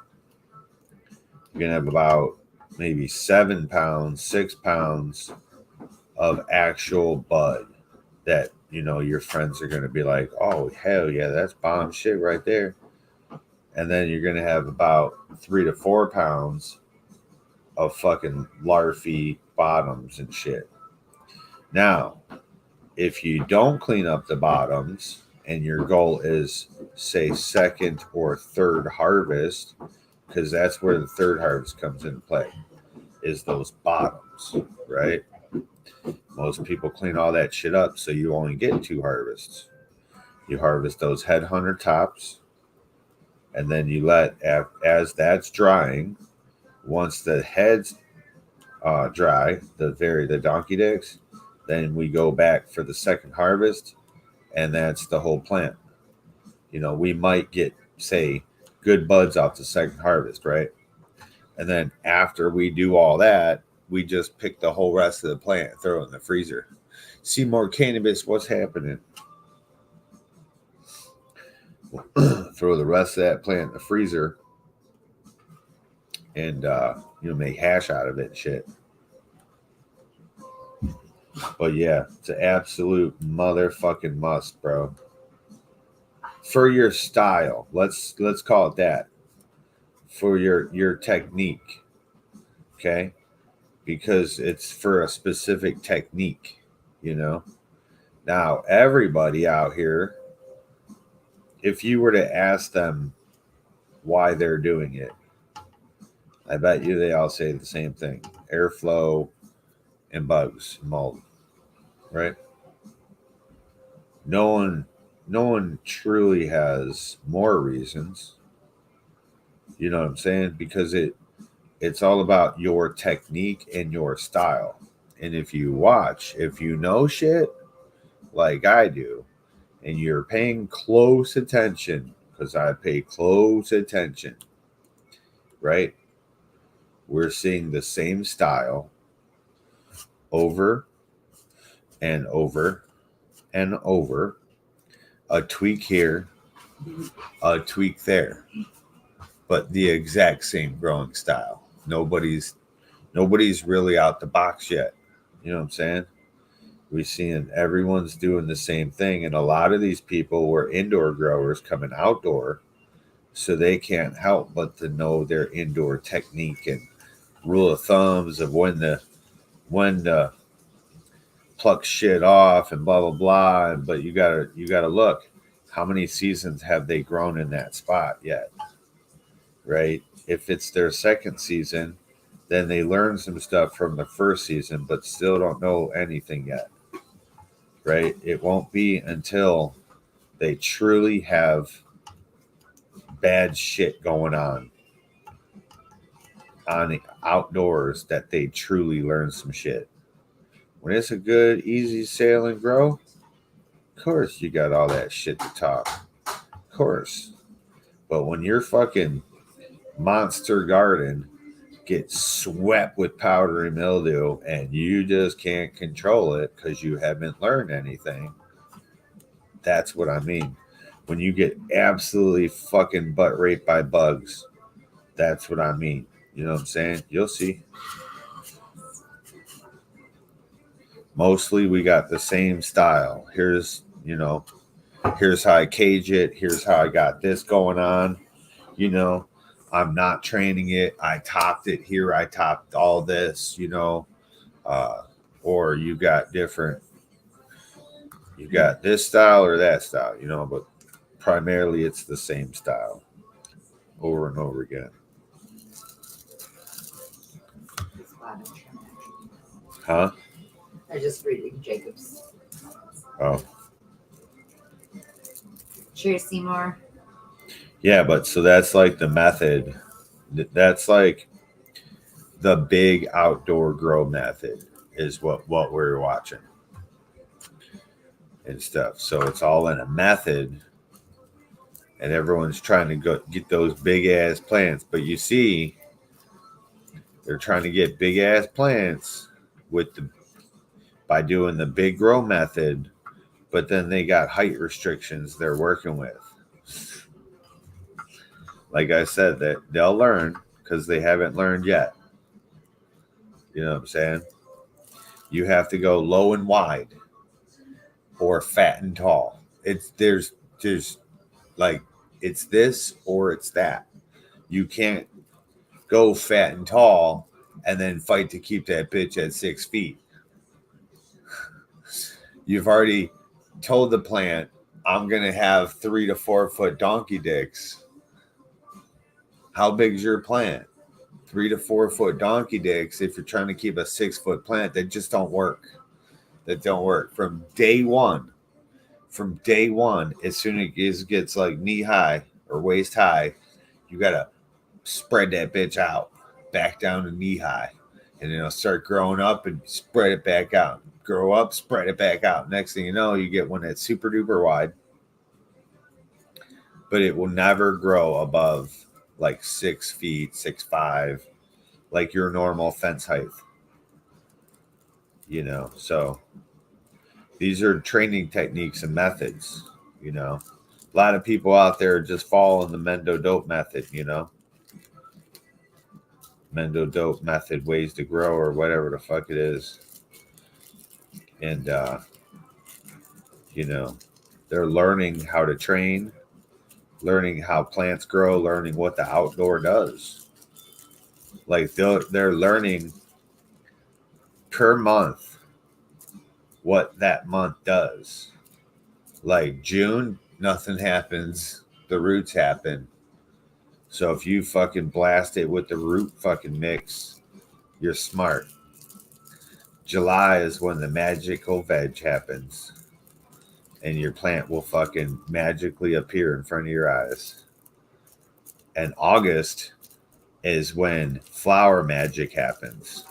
you're gonna have about maybe 7 pounds, 6 pounds of actual bud that, you know, your friends are gonna be like, oh hell yeah, that's bomb shit right there. And then you're gonna have about 3 to 4 pounds of fucking larvae bottoms and shit. Now, if you don't clean up the bottoms and your goal is, say, second or third harvest, because that's where the third harvest comes into play, is those bottoms, right? Most people clean all that shit up, so you only get 2 harvests. You harvest those headhunter tops, and then you let, as that's drying, once the heads dry, the donkey dicks, then we go back for the second harvest, and that's the whole plant. You know, we might get, say, good buds off the second harvest, right? And then after we do all that, we just pick the whole rest of the plant and throw it in the freezer. Seymour Cannabis, what's happening? Throw the rest of that plant in the freezer and, you know, make hash out of it and shit. But yeah, it's an absolute motherfucking must, bro. For your style, let's call it that. for your technique. Okay? Because it's for a specific technique, you know. Now, everybody out here, if you were to ask them why they're doing it, I bet you they all say the same thing: airflow and bugs, mold, right? No one truly has more reasons. You know what I'm saying? Because it's all about your technique and your style. And if you know shit like I do, and you're paying close attention, because I pay close attention, right? We're seeing the same style over and over and over. A tweak here, a tweak there, but the exact same growing style. Nobody's really out the box yet. You know what I'm saying? We're seeing everyone's doing the same thing, and a lot of these people were indoor growers coming outdoor, so they can't help but to know their indoor technique and rule of thumbs of when to pluck shit off and blah blah blah. But you gotta look, how many seasons have they grown in that spot yet, right? If it's their second season, then they learn some stuff from the first season, but still don't know anything yet, right? It won't be until they truly have bad shit going on the outdoors that they truly learn some shit. When it's a good, easy sail and grow, of course you got all that shit to talk. Of course. But when your fucking monster garden gets swept with powdery mildew and you just can't control it because you haven't learned anything, that's what I mean. When you get absolutely fucking butt raped by bugs, that's what I mean. You know what I'm saying? You'll see. Mostly we got the same style. Here's how I cage it. Here's how I got this going on. You know, I'm not training it. I topped it here. I topped all this, or you got this style or that style, but primarily it's the same style over and over again. Huh? I just reading Jacob's. Oh. Cheers, Seymour. Yeah, but so that's like the method. That's like the big outdoor grow method is what we're watching and stuff. So it's all in a method, and everyone's trying to go get those big ass plants. But you see, they're trying to get big ass plants by doing the big grow method, but then they got height restrictions they're working with. Like I said, that they'll learn because they haven't learned yet. You know what I'm saying? You have to go low and wide or fat and tall. There's like it's this or it's that. You can't go fat and tall and then fight to keep that bitch at 6 feet. You've already told the plant, I'm going to have 3 to 4 foot donkey dicks. How big is your plant? 3 to 4 foot donkey dicks. If you're trying to keep a 6 foot plant, that just don't work. That don't work. From day one, as soon as it gets like knee high or waist high, you got to spread that bitch out back down to knee high. And then it'll start growing up and spread it back out. Grow up, spread it back out. Next thing you know, you get one that's super duper wide, but it will never grow above like 6 feet, 6'5", like your normal fence height. So these are training techniques and methods. A lot of people out there just fall in the Mendo Dope method. Mendo Dope method, ways to grow, or whatever the fuck it is. And, they're learning how to train learning how plants grow, learning what the outdoor does. Like they're learning per month what that month does. Like June, nothing happens. The roots happen. So if you fucking blast it with the root fucking mix, you're smart. July is when the magical veg happens. And your plant will fucking magically appear in front of your eyes. And August is when flower magic happens.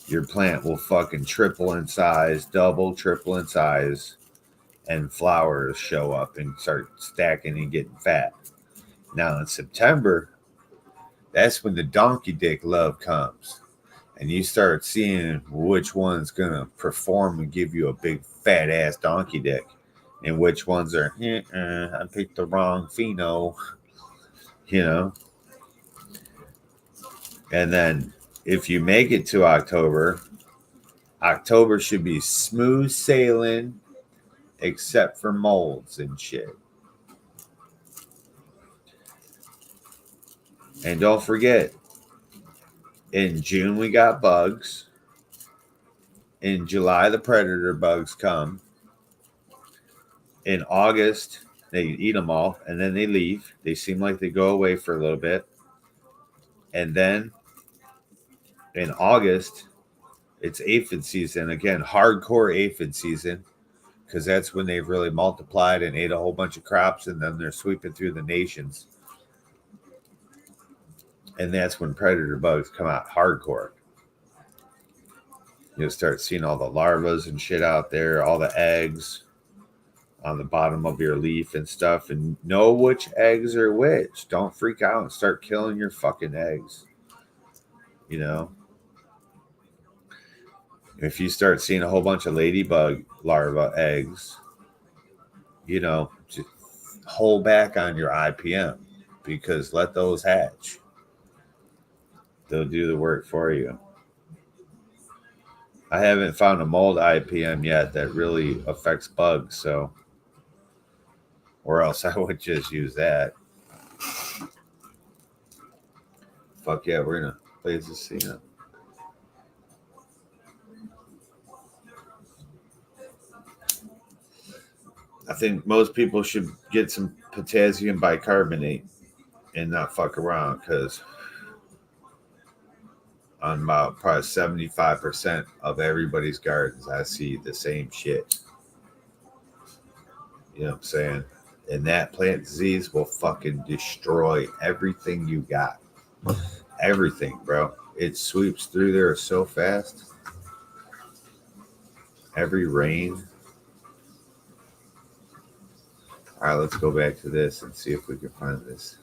Your plant will fucking triple in size, double, triple in size, and flowers show up and start stacking and getting fat. Now in September, that's when the donkey dick love comes. And you start seeing which one's going to perform and give you a big fat ass donkey dick. And which ones are, I picked the wrong pheno, you know. And then if you make it to October, October should be smooth sailing except for molds and shit. And don't forget, in June we got bugs. In July, the predator bugs come. In August, they eat them all, and then they leave. They seem like they go away for a little bit. And then in August, it's aphid season. Again, hardcore aphid season, because that's when they've really multiplied and ate a whole bunch of crops, and then they're sweeping through the nations. And that's when predator bugs come out hardcore. You'll start seeing all the larvas and shit out there, all the eggs on the bottom of your leaf and stuff, and know which eggs are which. Don't freak out and start killing your fucking eggs. You know, if you start seeing a whole bunch of ladybug larva eggs, you know, just hold back on your IPM, because let those hatch. They'll do the work for you. I haven't found a mold IPM yet that really affects bugs, so, or else I would just use that. Fuck yeah, we're gonna play the scene. I think most people should get some potassium bicarbonate and not fuck around, because on about probably 75% of everybody's gardens, I see the same shit. You know what I'm saying? And that plant disease will fucking destroy everything you got. Everything, bro. It sweeps through there so fast. Every rain. All right, let's go back to this and see if we can find this.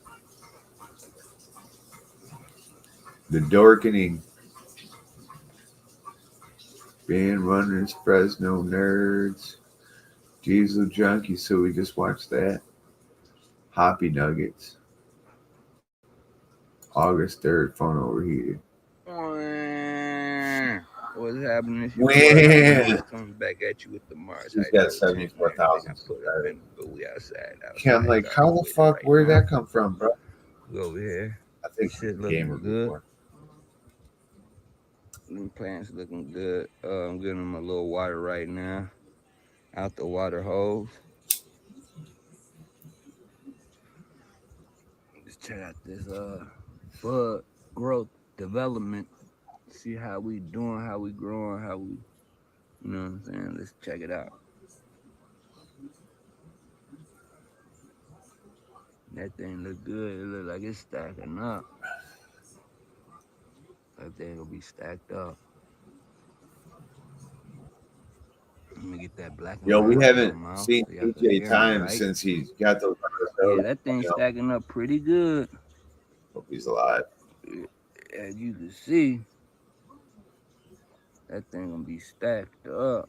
The Dorkening. Band Runners, Fresno Nerds, Diesel Junkie, so we just watched that. Hoppy Nuggets. August 3rd, phone overheated. What's happening? When? Coming back at you with the Mars. She's got 74,000. But we outside. Okay, I'm like, how the fuck, where'd that come from, bro? We over here. I think shit gamer looking good. before. Them plants looking good. I'm giving them a little water right now. Out the water hose. Just check out this bud growth development. See how we doing, how we growing, how we, you know what I'm saying? Let's check it out. That thing look good. It look like it's stacking up. That thing will be stacked up. Let me get that black. Yo, we haven't out, seen so y'all can DJ hear me, Time right? since he got those. Yeah, that thing's stacking up pretty good. Hope he's alive. As you can see, that thing gonna be stacked up.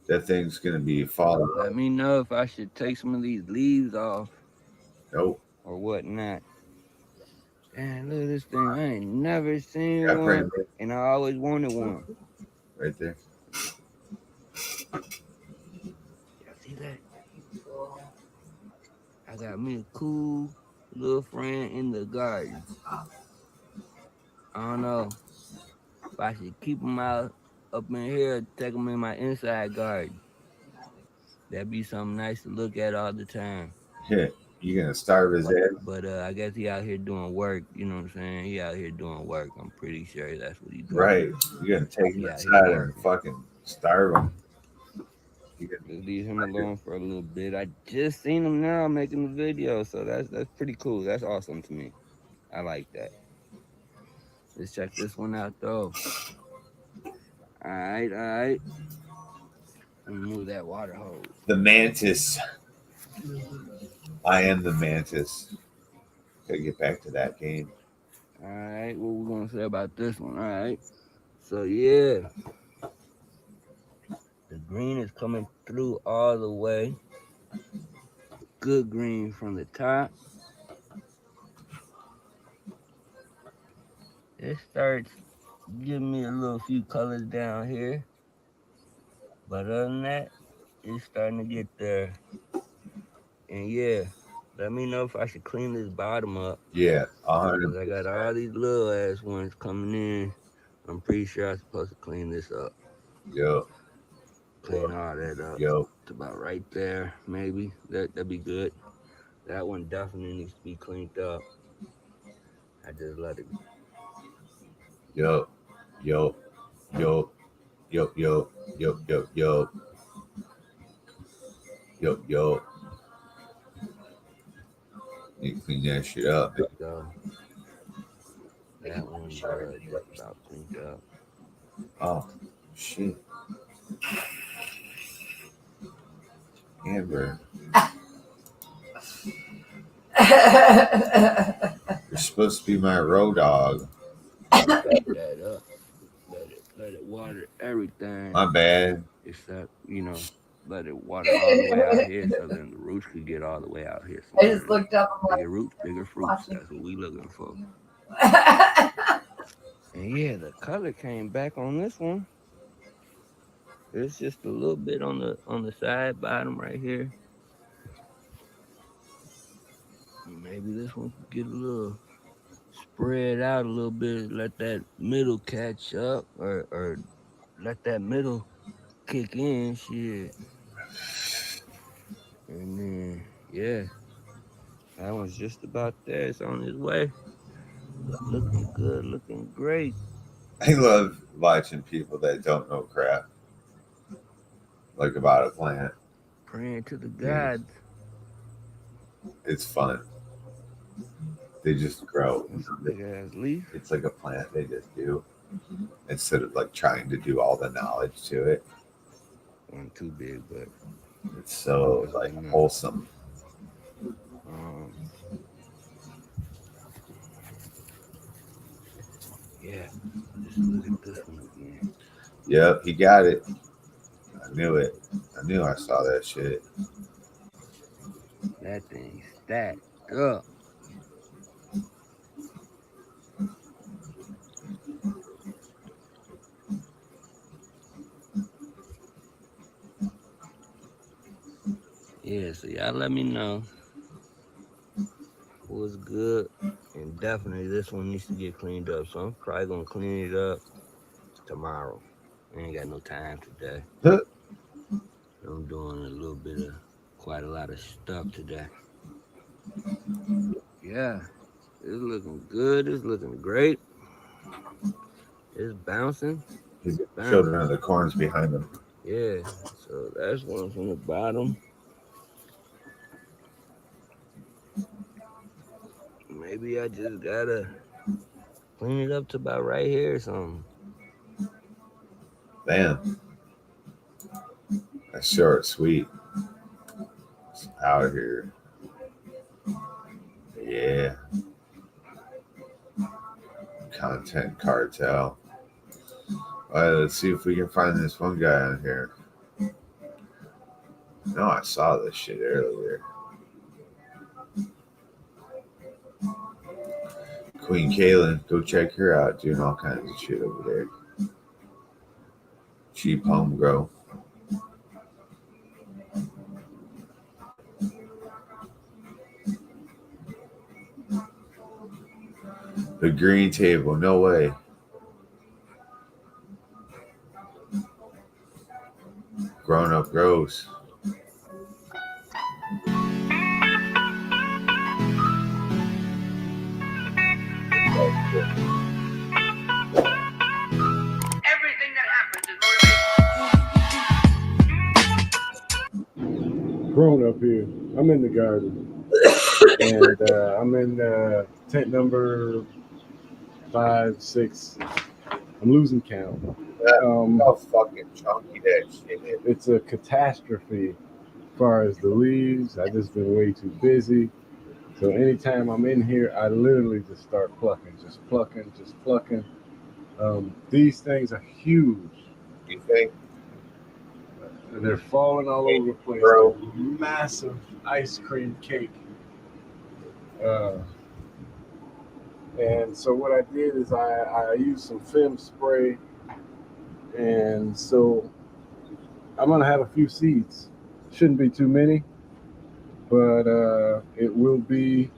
That thing's gonna be falling. Let me know if I should take some of these leaves off. Nope. Or whatnot. And look at this thing. I ain't never seen Yeah, one, and I always wanted one. Right there. Y'all see that? got me a cool little friend in the garden. I don't know if I should keep him out up in here or take him in my inside garden. That'd be something nice to look at all the time. Yeah, you gonna starve his head? But I guess he out here doing work. You know what I'm saying? He out here doing work. I'm pretty sure that's what he doing. Right. You're gonna take him Yeah, inside he and fucking starve him. Just leave him alone for a little bit. I just seen him now making the video, so that's pretty cool. That's awesome to me. I like that. Let's check this one out though. All right. Let me move that water hose. The mantis. I am the mantis. Gotta get back to that game. All right, what we gonna say about this one? All right. So yeah, the green is coming through all the way. Good green from the top. It starts giving me a little few colors down here. But other than that, it's starting to get there. And yeah, let me know if I should clean this bottom up. Yeah, because I got all these little ass ones coming in. I'm pretty sure I'm supposed to clean this up. Yo. Clean all that up. Yo. It's about right there, maybe. That'd be good. That one definitely needs to be cleaned up. I just let it. Yo. Yo. Yo. Yo. Yo. Yo. Yo. Yo. Yo. Yo. You clean that shit up. So, that one's about cleaned up. Oh, shit. Amber. You're supposed to be my road dog. That up. Let it water everything. My bad. Except, let it water all the way out here so then the roots could get all the way out here. I just looked up. I'm Bigger like, roots, bigger fruits. That's what we looking for. And yeah, the color came back on this one. It's just a little bit on the side bottom right here. Maybe this one could get a little spread out a little bit, let that middle catch up or let that middle kick in, shit. And then, yeah, that one's just about there. It's on its way. Looking good, looking great. I love watching people that don't know crap, like about a plant. Praying to the gods. It's fun. They just grow. Big ass leaf. It's like a plant. They just do. Instead of like trying to do all the knowledge to it. One too big, but it's so like wholesome. Yeah, just look at this one again. Yep, he got it. I knew it. I knew I saw that shit. That thing stacked up. Yeah, so y'all let me know what's good. And definitely this one needs to get cleaned up. So I'm probably gonna clean it up tomorrow. I ain't got no time today. I'm doing quite a lot of stuff today. Yeah, it's looking good. It's looking great. It's bouncing. He's showing the corns behind him. Yeah, so that's one from the bottom. Maybe I just gotta clean it up to about right here or something. Damn. That's short, sweet. It's out here. Yeah. Content cartel. All right, let's see if we can find this one guy on here. No, I saw this shit earlier. Queen Kaylin, go check her out, doing all kinds of shit over there. Cheap home grow. The green table, no way. Grown up gross. Everything that happens is motivated. Grown up here. I'm in the garden. And I'm in tent number 5, 6. I'm losing count. How fucking chunky that shit is. It's a catastrophe as far as the leaves. I've just been way too busy. So anytime I'm in here, I literally just start plucking. These things are huge. You think? And they're falling all over the place. Bro. Massive ice cream cake. And so what I did is I used some Fem spray. And so I'm going to have a few seeds. Shouldn't be too many. But it will be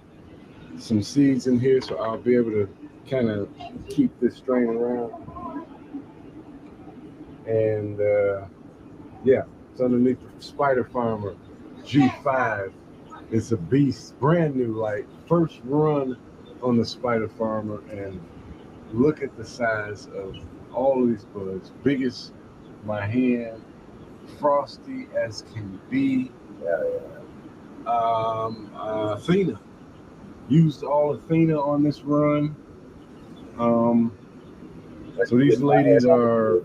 some seeds in here. So I'll be able to kind of keep this strain around. And yeah, it's underneath the Spider Farmer G5. It's a beast, brand new, like first run on the Spider Farmer, and look at the size of all of these buds. Biggest my hand, frosty as can be. Athena. Used all Athena on this run. So these ladies are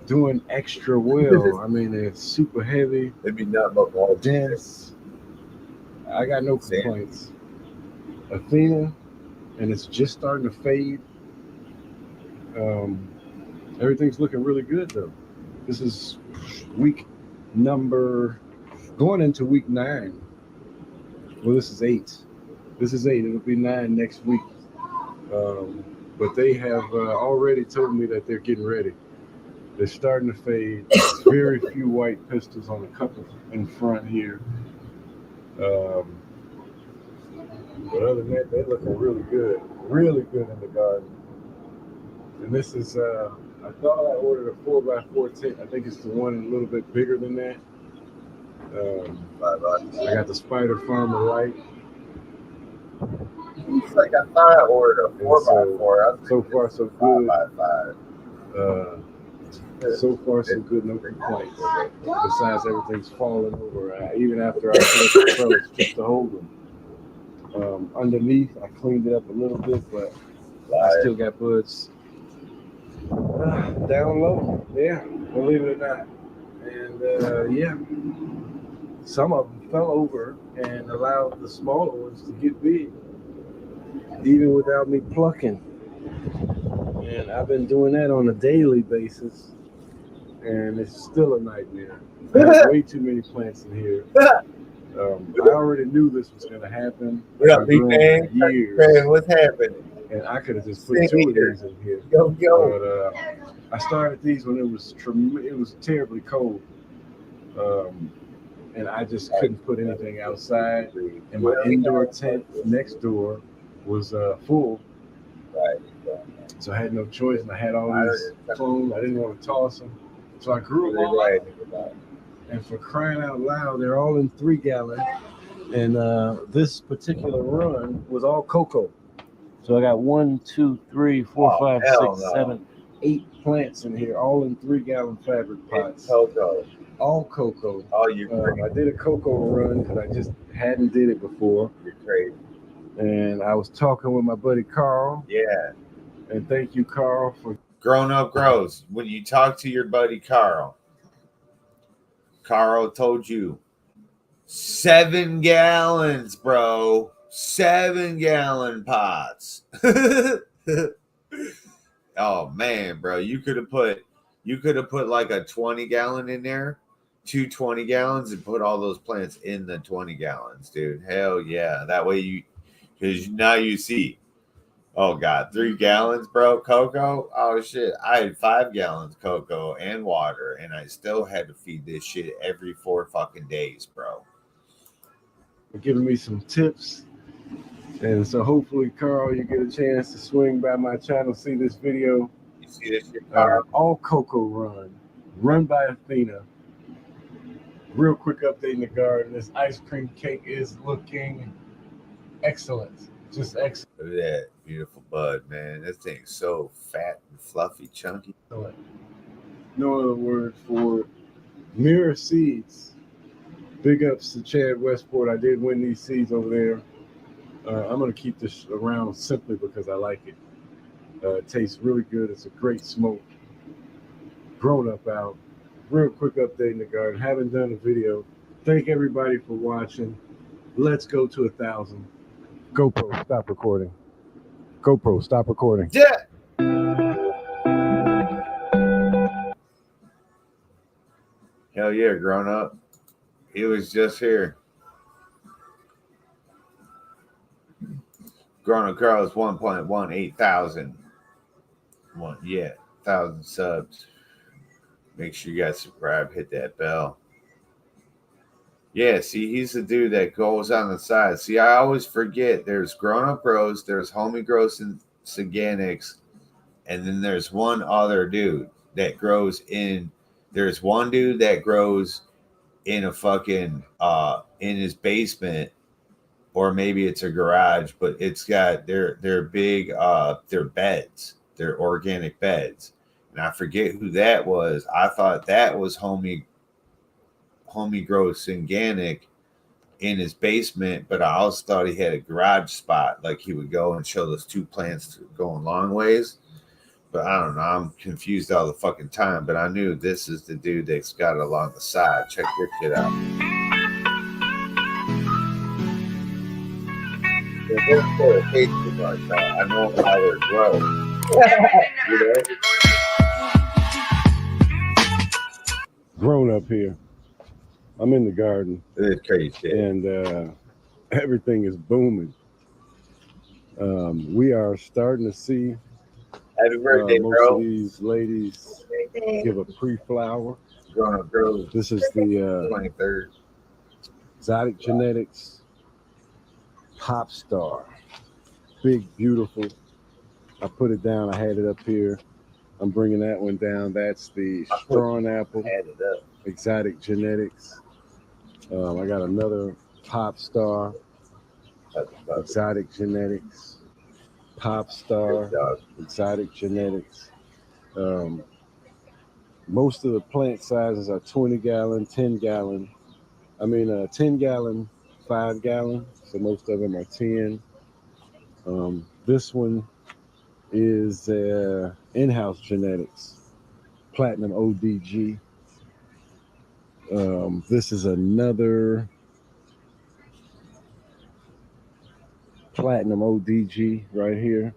doing extra well. I mean, it's super heavy. It'd be nothing but more dense. I got no complaints. Athena, and it's just starting to fade. Everything's looking really good though. This is going into week 9. Well, this is 8. It'll be 9 next week. But they have already told me that they're getting ready. They're starting to fade. Very few white pistils on a couple in front here. But other than that, they're looking really good in the garden. And this is, I thought I ordered a 4x4 tent. I think it's the one a little bit bigger than that. I got the Spider Farmer light. It's like I thought I ordered a 4x4. So far, so good. 5x5. So far, so good. No complaints. Besides, everything's falling over. Even after I put the trellis just to hold them. Underneath, I cleaned it up a little bit, but I still got buds down low. Yeah, believe it or not. And yeah, some of them fell over and allowed the smaller ones to get big, even without me plucking. And I've been doing that on a daily basis, and it's still a nightmare. I have way too many plants in here. I already knew this was going to happen. What up, big man? Years, what's happening? and I could have just put 2 of these in here. Yo. But I started these when it was terribly cold. And I just couldn't put anything outside. And my indoor tent next door was full. So I had no choice, and I had all these clones. I didn't want to toss them. So I grew them all out. And for crying out loud, they're all in 3 gallon. And this particular run was all cocoa. So I got 1, 2, 3, 4, 5, 6, 7, 8 plants in here, all in 3 gallon fabric pots. Cocoa. All cocoa. Oh, you I did a cocoa run because I just hadn't did it before. You're crazy. And I was talking with my buddy Carl. Yeah. And thank you, Carl, for Grown Up Grows. When you talk to your buddy Carl told you 7 gallons, bro. 7 gallon pots. Oh man, bro. You could have put like a 20 gallon in there, 2 20 gallons, and put all those plants in the 20 gallons, dude. Hell yeah. That way because now you see. Oh God, 3 gallons, bro, cocoa. Oh shit, I had 5 gallons cocoa and water, and I still had to feed this shit every 4 fucking days, bro. giving me some tips And so hopefully, Carl, you get a chance to swing by my channel, see this video. You see this shit, Carl? All Cocoa run by Athena. Real quick update in the garden. This ice cream cake is looking excellent. Just excellent. Look at that beautiful bud, man. That thing's so fat and fluffy, chunky. No other word for it. Mirror Seeds. Big ups to Chad Westport. I did win these seeds over there. I'm going to keep this around simply because I like it. It tastes really good. It's a great smoke. Grown up out. Real quick update in the garden. Haven't done a video. Thank everybody for watching. Let's go to 1,000. GoPro, stop recording. GoPro, stop recording. Yeah. Hell yeah, grown up. He was just here. Grown up Carl is 1.18,000. 1,000 subs. Make sure you guys subscribe, hit that bell. Yeah, see, he's the dude that goes on the side. See, I always forget there's Grown Up Grows, there's Homie Grows and Organics, and then there's one other dude that grows in. There's one dude that grows in a fucking in his basement, or maybe it's a garage, but it's got their big their beds, their organic beds. And I forget who that was. I thought that was Homie Grows Organic in his basement, but I also thought he had a garage spot, like he would go and show those two plants going long ways. But I don't know. I'm confused all the fucking time. But I knew this is the dude that's got it along the side. Check this shit out. I know how they grow. You know? Grown up here. I'm in the garden. It's crazy. And everything is booming. We are starting to see Happy birthday, most bro. of these ladies give a pre-flower. Grown Up Grows. This is the 23rd. Exotic Genetics Pop Star. Big, beautiful. I put it down. I had it up here. I'm bringing that one down. That's the Strawn Apple. Exotic Genetics. I got another Pop Star. Exotic Genetics. Pop Star. Exotic Genetics. Most of the plant sizes are 20 gallon, 10 gallon. 10 gallon, 5 gallon. So most of them are 10. This one is in-house genetics, Platinum ODG. This is another Platinum ODG right here.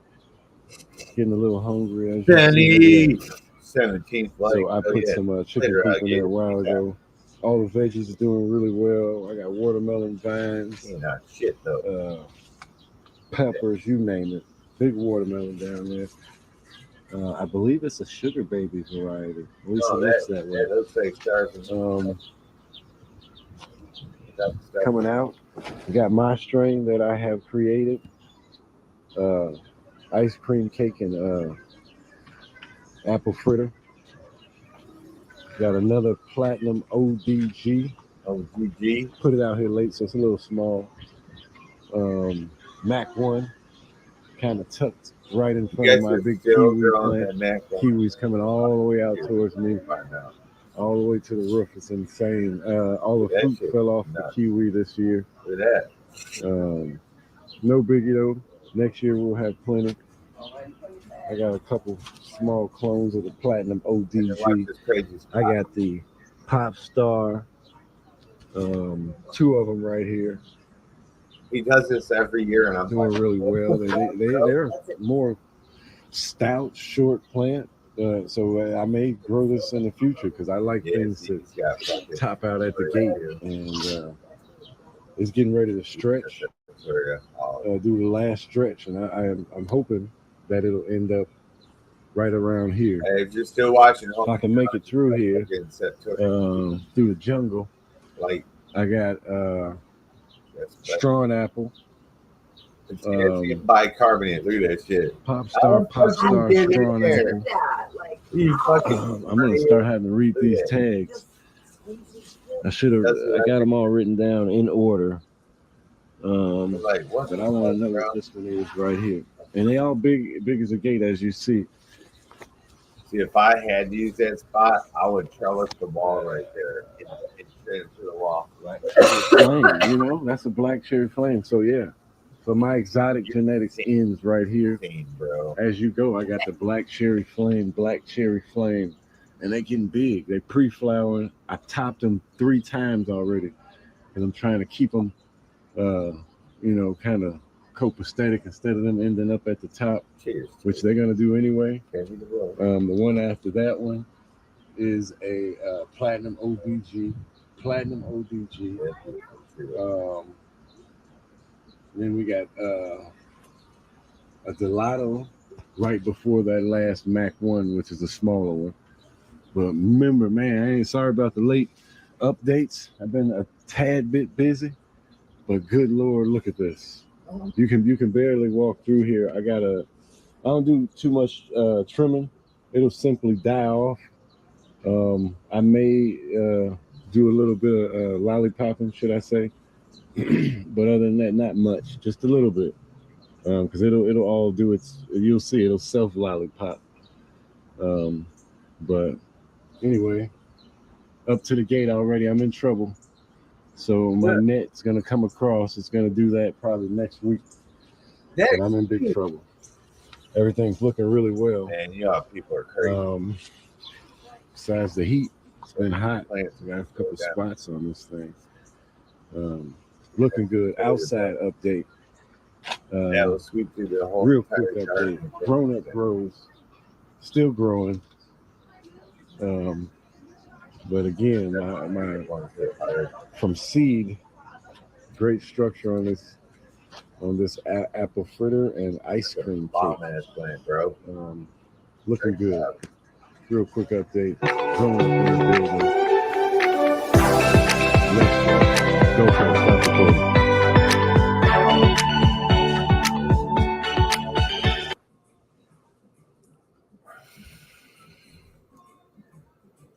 Getting a little hungry. As you see. 17th. So I put some chicken coop in there a while ago. All the veggies are doing really well. I got watermelon vines. Not shit though. Peppers, you name it. Big watermelon down there. I believe it's a sugar baby variety. At least it looks that way. Yeah, those like stars. Coming out, I got my strain that I have created. Ice cream cake and apple fritter. Got another Platinum ODG. ODG. Put it out here late, so it's a little small. Mac 1, kind of tucked right in front of my big kiwi plant. Kiwi's coming all the way out towards me, all the way to the roof. It's insane. All the fruit fell off the kiwi this year. Look at that. No biggie though. Next year we'll have plenty. I got a couple small clones of the Platinum ODG. I got the Pop Star. 2 of them right here. He does this every year, and I'm doing really well. They're more stout, short plant. So I may grow this in the future because I like things to top out at the gate. And it's getting ready to stretch. Do the last stretch, and I'm hoping that it'll end up right around here. Hey, if you're still watching, if I can make it through here, through the jungle. Like I got Strawn Apple, Bicarbonate. Look at that shit. Pop Star get in Strong there. Apple. that. Like, You fucking. I'm gonna start having to read these tags. I should have. I got them all written down in order. Like what? But I want to know what this one is right here, and they all big as a gate, as you see. See, if I had used that spot, I would trellis the ball right there. It's straight into the wall. Black cherry flame, you know, that's a black cherry flame. So yeah. So my exotic genetics ends right here. Bro. As you go, I got the black cherry flame, and they getting big. They pre-flowering. I topped them 3 times already, and I'm trying to keep them, kind of copacetic instead of them ending up at the top. Cheers. Which they're gonna do anyway. The one after that one is a platinum ODG. Then we got a Gelato right before that last Mac 1, which is a smaller one. But remember, man, I ain't sorry about the late updates. I've been a tad bit busy, but good Lord, look at this. You can barely walk through here. I don't do too much trimming. It'll simply die off. I may do a little bit of lollipopping, should I say? But other than that, not much, just a little bit, because it'll all do its. You'll see it'll self lollipop. But anyway, up to the gate already. I'm in trouble, so my net's gonna come across. It's gonna do that probably next week, and I'm in big trouble. Everything's looking really well. Man, y'all people are crazy. Besides the heat, it's been hot. I got a couple spots on this thing. Looking good. Outside update. We'll sweep through the whole real quick update. Grown up grows, still growing. But again, my from seed, great structure on this apple fritter and ice cream cake. Plant, bro. Looking good. Real quick update. Grown up in the building. Go for it. Start recording.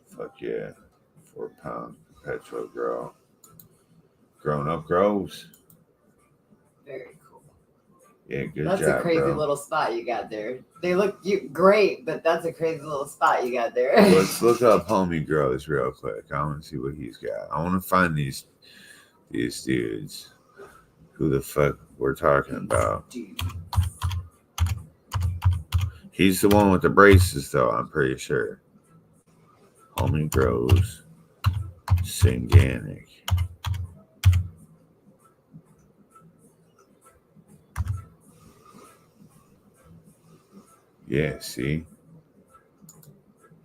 Fuck yeah. 4-pound perpetual grow. Grown up grows. very cool. Yeah, good That's job, a crazy bro. little spot you got there. They look great, but that's a crazy little spot you got there. Let's look up Homie Grows real quick. I want to see what he's got. I want to find these dudes. Who the fuck we're talking about? He's the one with the braces, though, I'm pretty sure. Homie Grows. Singanic. Yeah, see?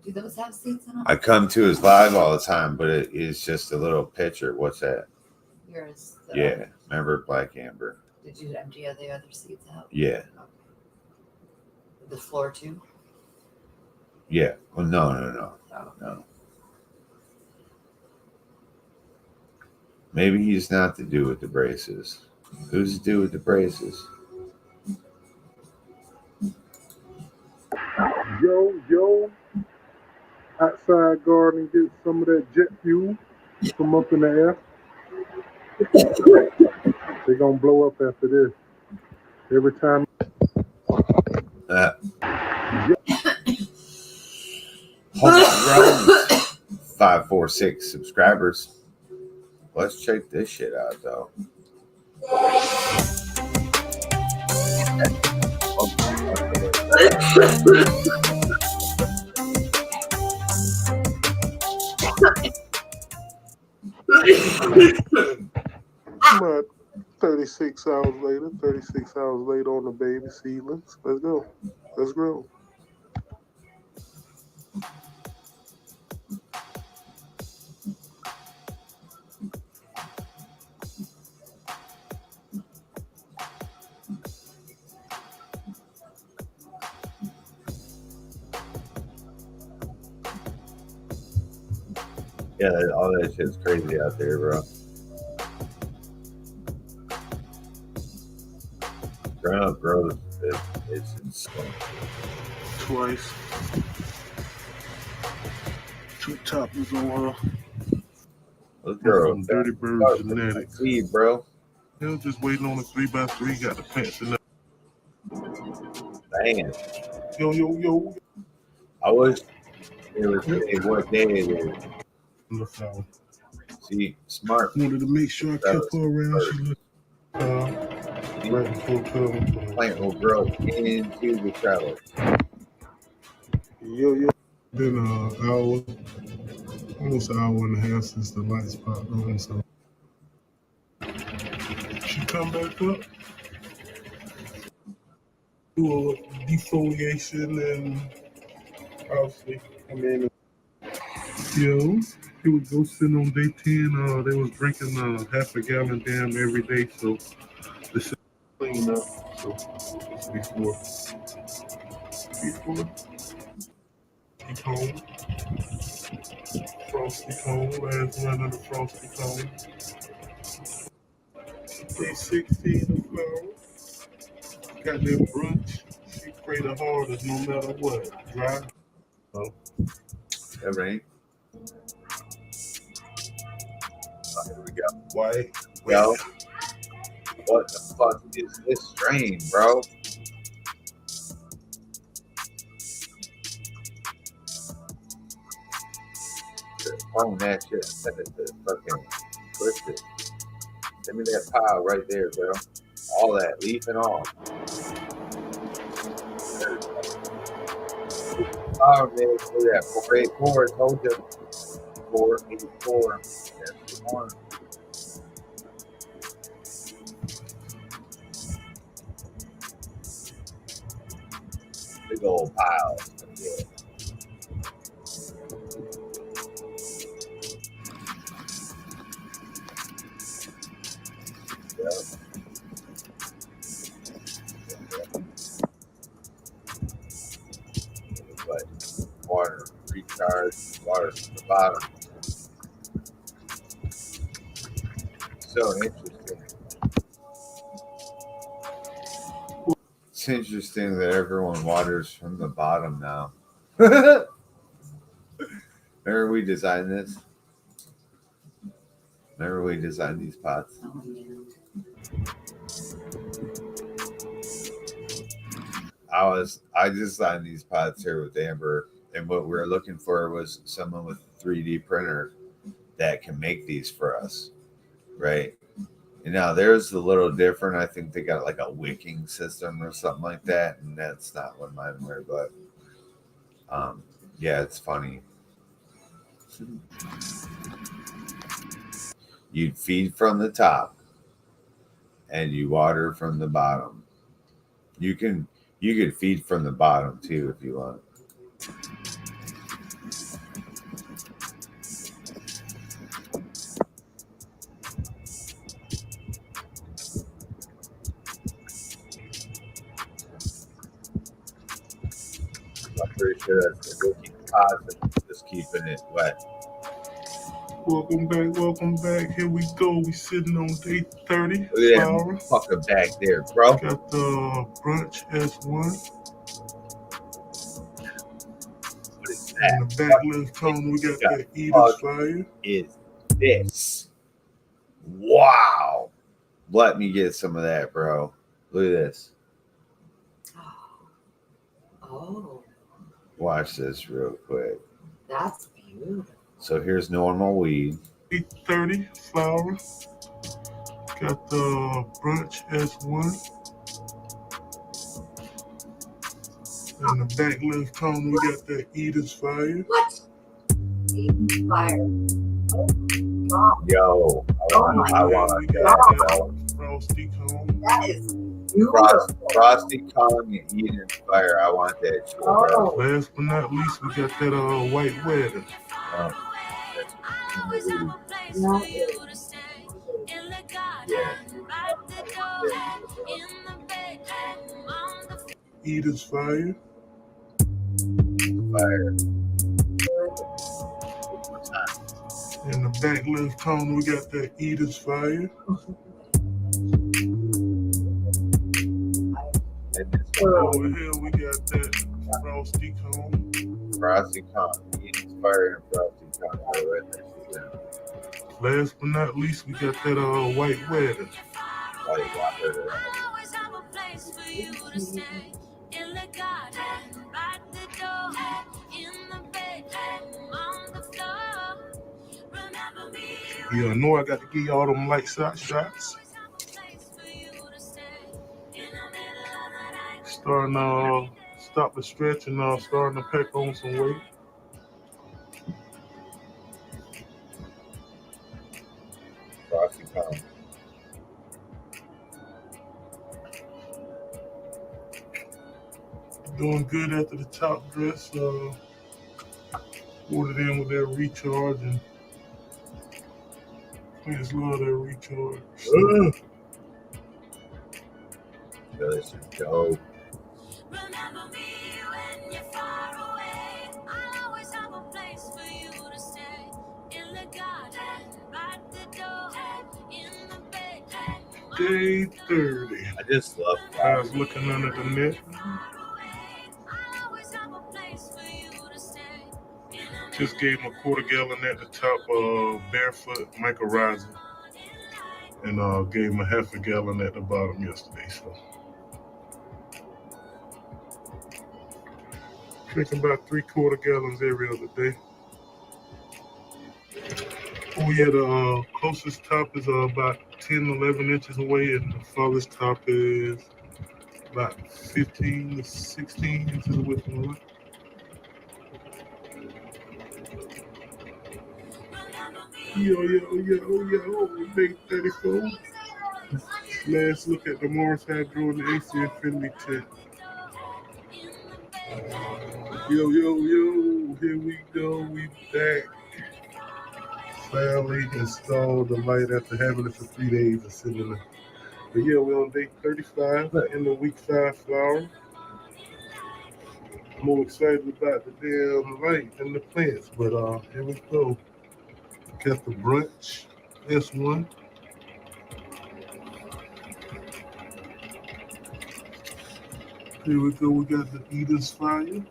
Do those have seats in them? I come to his live all the time, but it is just a little picture. What's that? Yours. Yeah. Remember Black Amber? Did you empty the other seats out? Yeah. The floor too? Yeah. Well, no. Oh. No. Maybe he's not the dude with the braces. Who's the dude with the braces? Yo, outside garden, get some of that jet fuel from up in the air. They're gonna blow up after this. Every time. 546 subscribers. Let's check this shit out, though. But 36 hours later on the baby seedlings. Let's go. Let's grow. Yeah, all that shit's crazy out there, bro. Ground growth is insane. Twice. 2 toppers on her. Let's go. Some Dirty Bird genetics. See, bro. They was just waiting on the 3x3. Got the pants in there. Man, Yo. I wish it was what day it is. Look out. See, smart. Wanted to make sure I kept her around. She looked right before coming. Plant will grow into the trellis. Yo. Been an hour, almost an hour and a half since the lights popped on. So she come back up, do a defoliation, and obviously, here we go sitting on day 10. They was drinking half a gallon damn every day, so the shit clean up. So it's before. Cone. Frosty Cone, last one of the Frosty Cone. 360 the flower. Got that brunch. She pray the hardest no matter what. Dry. Oh. That right. Here we go. White. Yo. What the fuck is this strain, bro? Clone that shit. Send it to fucking twisted. Send me that pile right there, bro. All that, leaf and all. Oh, man, look at that. 484, I told you. 484. That's the one. Big old pile. Yeah. But water, recharge, water from the bottom. So interesting. It's interesting that everyone waters from the bottom now. Remember we designed this? Remember we designed these pots? I designed these pots here with Amber, and what we were looking for was someone with a 3D printer that can make these for us, right? And now theirs is a little different. I think they got like a wicking system or something like that, and that's not what mine were, but yeah, it's funny. You'd feed from the top and you water from the bottom. You could feed from the bottom too if you want. I'm pretty sure that's the wicking pot, just keeping it wet. Welcome back. Here we go. We sitting on day 30. Look at that fucker back there, bro. Got the brunch S1. What is that? And the back left cone, we got the Eater's Fire. Is this? Wow. Let me get some of that, bro. Look at this. Oh, Watch this real quick. that's beautiful. So here's normal weed. 830 flower. Got the brunch S1. And the back left cone, we got the Eater's Fire. What? Eater's Fire. Oh, God. Yo, I want Frosty cone. That is beautiful. Frosty Cone and Eater's Fire. I want that shit, bro. Last but not least, we got that white wedding. Eater's Fire. Fire. In the back left corner, we got that Eater's Fire. I Over here we got that frosty cone. Frosty Cone. He inspired a Frosty Cone. Go right there. Last but not least, we got that white weather. White water. Yeah, I know I got to give y'all them light shot shots. Starting stop the stretch and starting to pack on some weight. Frosty Cone. Doing good after the top dress. Ordered in with that recharge and I just love that recharge. This is dope. Day 30. I just love I was looking under the net. Just gave him a quarter gallon at the top, barefoot mycorrhiza, and gave him a half a gallon at the bottom yesterday. So drinking about 3/4 gallons every other day. Oh yeah, the closest top is about 10, 11 inches away, and the farthest top is about 15 to 16 inches away from the light. Yo, day 34. Last look at the Mars Hydro and the AC Infinity tent. Yo, here we go, we back. Finally installed the light after having it for 3 days and sitting there. But yeah, we're on day 35 in the week 5 flower. More excited about the damn light than the plants, but here we go. Got the brunch, S1. Here we go, we got the Eater's Fire.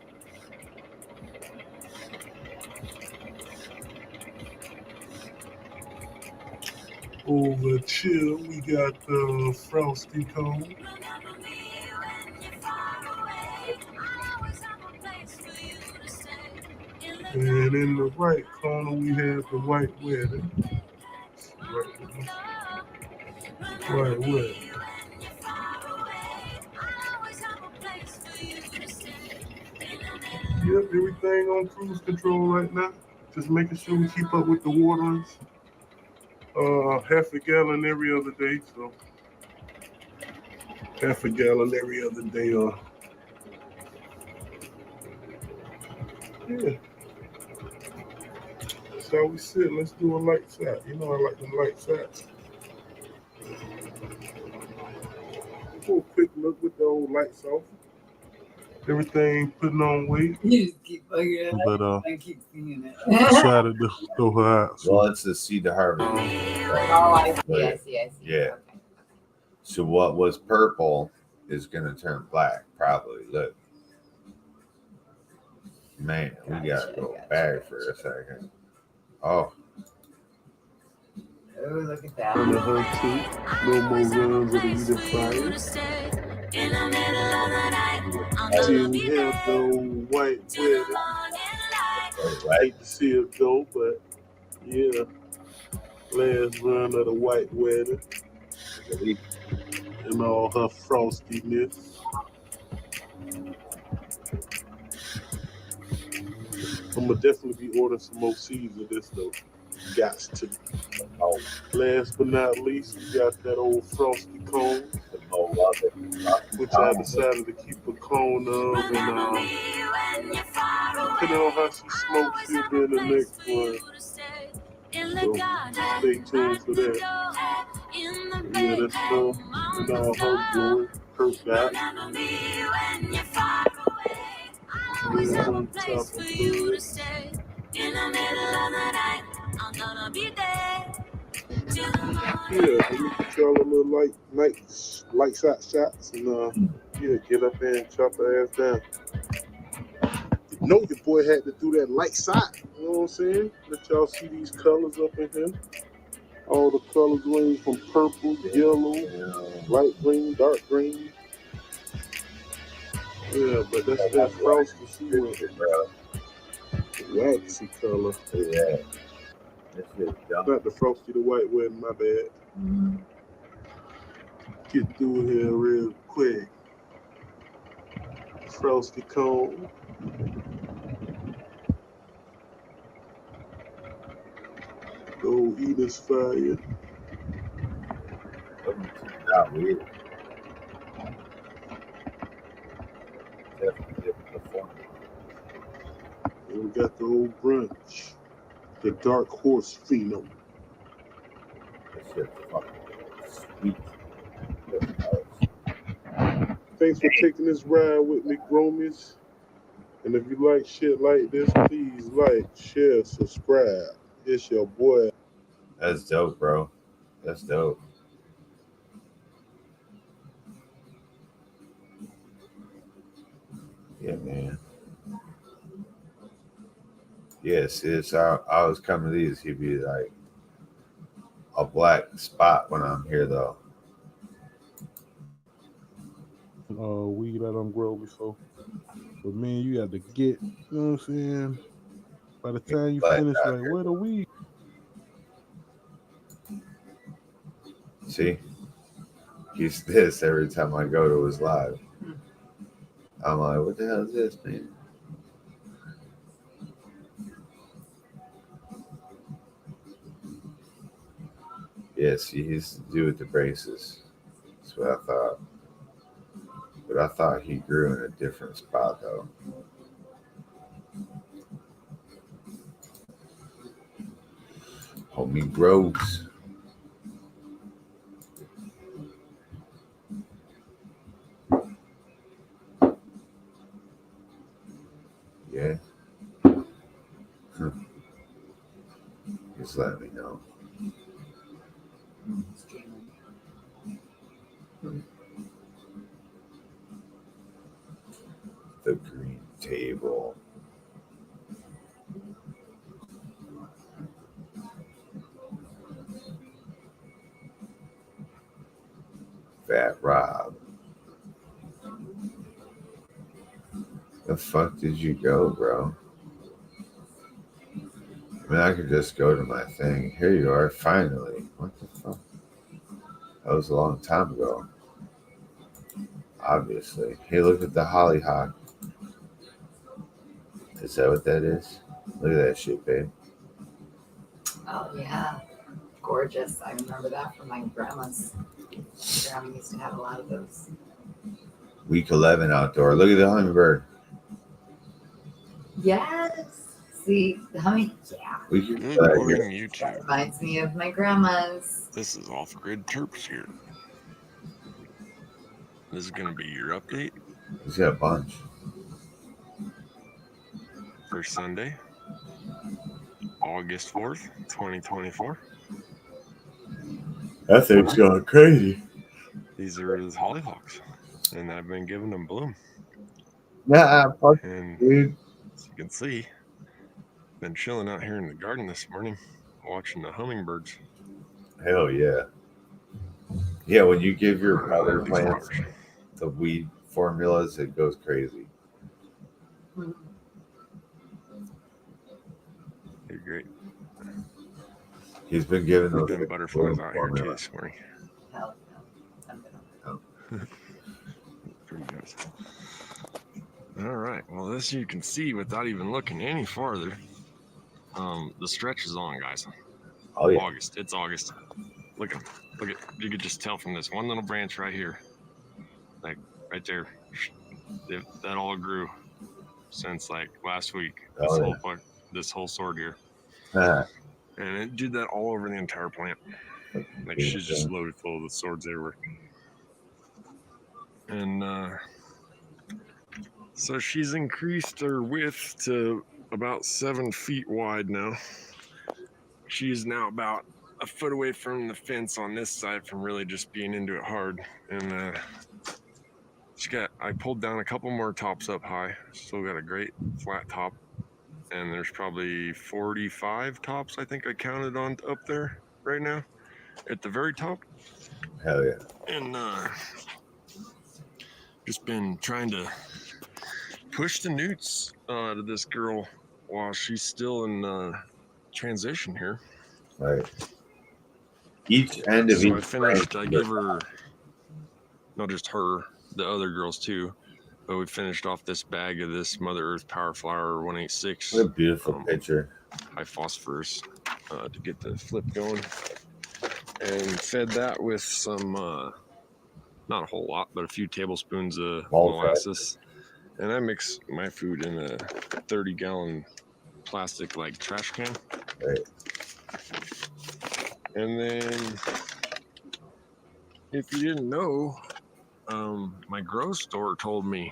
Over chill, we got the Frosty Cone. And in the right corner, we have the white weather. White weather. Yep, everything on cruise control right now. Just making sure we keep up with the waterings. Half a gallon every other day, so half a gallon every other day. Yeah. That's how we sit. Let's do a light shot. You know I like them light shots. Do a quick look with the old lights off. Everything putting on weight. You just keep looking at But it. I keep seeing it. decided to throw her out. Well, it's the seed to harvest. Oh, I see. Yeah. Okay. So what was purple is gonna turn black, probably. Look. Man, we gotta go back for a second. Oh. Oh, look at that. On the hunt too. No more runs of the Eater Fire. Till we have the white weather. I hate to see it go, but yeah. Last run of the white weather. And all her frostiness. I'm gonna definitely be ordering some more seeds of this though. Got to. Last but not least, we got that old Frosty Cone, which I decided to keep a cone of, and depending on how she smokes, she'll be in the next one. So stay tuned for that. Yeah, that's in all her glory. Kirk got. On top of it. Yeah, let me get y'all a little light shot shots and Yeah, get up there and chop her ass down. You know your boy had to do that light side. You know what I'm saying? Let y'all see these colors up in here. All the colors range from purple, yellow, light green, dark green. Yeah, but that's that frosty seaweed. Waxy color. Yeah. Not the frosty the white one, my bad. Get through here real quick. Frosty cone. Go Eater's Fire. Not weird. Definitely different performance. And we got the old brunch. The Dark Horse Phenom. That shit's fucking sweet. Thanks for taking this ride with me, Gromies. And if you like shit like this, please like, share, subscribe. It's your boy. That's dope, bro. That's dope. Yeah, man. Yes, it's I was coming to these. He'd be like a black spot when I'm here, though. Weed that I'm growing, so. But man, you have to get, you know what I'm saying? By the time you finish, like, where the weed? See? He's this every time I go to his live. I'm like, what the hell is this, man? Yes, he used to do with the braces. That's what I thought. But I thought he grew in a different spot, though. Homie grows. Yeah. Just let me know. The green table. Fat Rob. The fuck did you go, bro? I mean, I could just go to my thing. Here you are, finally. What the fuck? That was a long time ago. Obviously. Hey, look at the hollyhock. Is that what that is? Look at that shit, babe. Oh yeah, gorgeous. I remember that from my grandma's. My grandma used to have a lot of those. Week 11 outdoor. Look at the hummingbird. Yes. See, the humming. Yeah. Good morning, YouTube. That reminds me of my grandma's. This is Off Grid Terps here. This is going to be your update. He's got a bunch. For Sunday, August 4th, 2024. That thing's going crazy. These are his hollyhocks, and I've been giving them bloom. And dude. as you can see, been chilling out here in the garden this morning, watching the hummingbirds. Hell yeah. Yeah, when you give your other plants the weed formulas, it goes crazy. You're great. He's been giving There's those been butterflies out here too this morning. Pretty nice. All right. Well, this you can see without even looking any farther. The stretch is on, guys. Oh yeah. August. It's August. Look at. You could just tell from this one little branch right here, like right there. That all grew since like last week. This whole sword here. And it did that all over the entire plant. Like she's just loaded full of the swords everywhere. And so she's increased her width to about 7 feet wide now. She's now about a foot away from the fence on this side from really just being into it hard. And I pulled down a couple more tops up high. Still got a great flat top. And there's probably 45 tops I think I counted on up there right now at the very top. Hell yeah. And just been trying to push the newts to this girl while she's still in transition here. Right. Each end of So each I finished, branch- I gave her, not just her, the other girls too, but we finished off this bag of this Mother Earth Power Flower 186. What a beautiful picture. High phosphorus to get the flip going. And fed that with some, not a whole lot, but a few tablespoons of molasses. And I mix my food in a 30-gallon plastic like trash can. Right. And then, if you didn't know, my grow store told me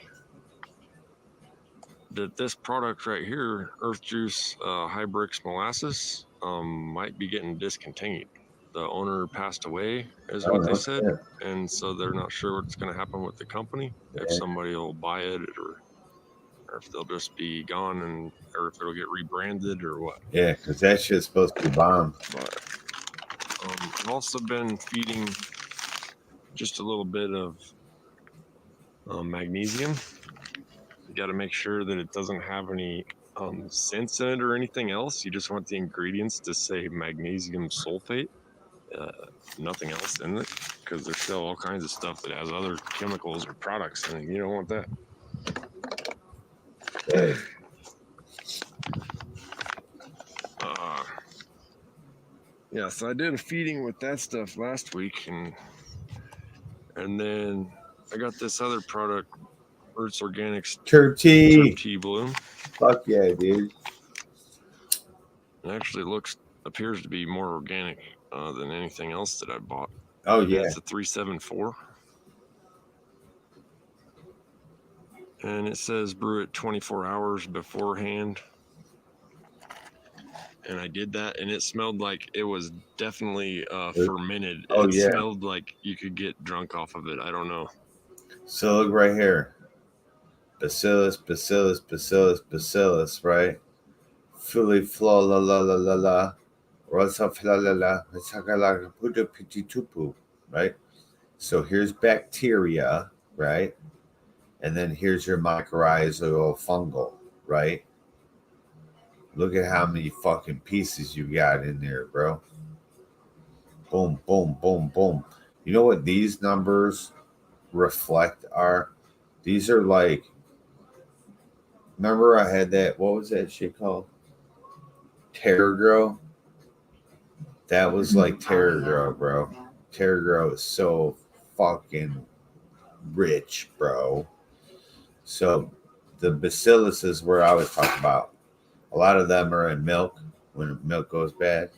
that this product right here, Earth Juice Hybrix Molasses, might be getting discontinued. The owner passed away, is what they said, and so they're not sure what's going to happen with the company. If somebody will buy it, or if they'll just be gone, and or if it'll get rebranded, or what. Yeah, because that shit's supposed to be bomb. But I've also been feeding just a little bit of magnesium. You got to make sure that it doesn't have any scents in it or anything else. You just want the ingredients to say magnesium sulfate, nothing else in it, because there's still all kinds of stuff that has other chemicals or products in it. You don't want that. Right. Yeah, so I did a feeding with that stuff last week, and then I got this other product, Roots Organics Turp tea. Turp Tea Bloom. Fuck yeah, dude. It actually appears to be more organic than anything else that I bought. Oh, yeah. It's a 374. And it says brew it 24 hours beforehand. And I did that, and it smelled like it was definitely fermented. Oh, it yeah. smelled like you could get drunk off of it. I don't know. So look right here. Bacillus, right? Fully fla la la la la la. Rosa fla la la. Puta piti tupu, right? So here's bacteria, right? And then here's your mycorrhizal fungal, right? Look at how many fucking pieces you got in there, bro. Boom, boom, boom, boom. You know what these numbers reflect are? These are like, remember I had that, what was that shit called? TerraGrow? That was like TerraGrow, bro. TerraGrow is so fucking rich, bro. So the bacillus is where I was talking about. A lot of them are in milk. When milk goes bad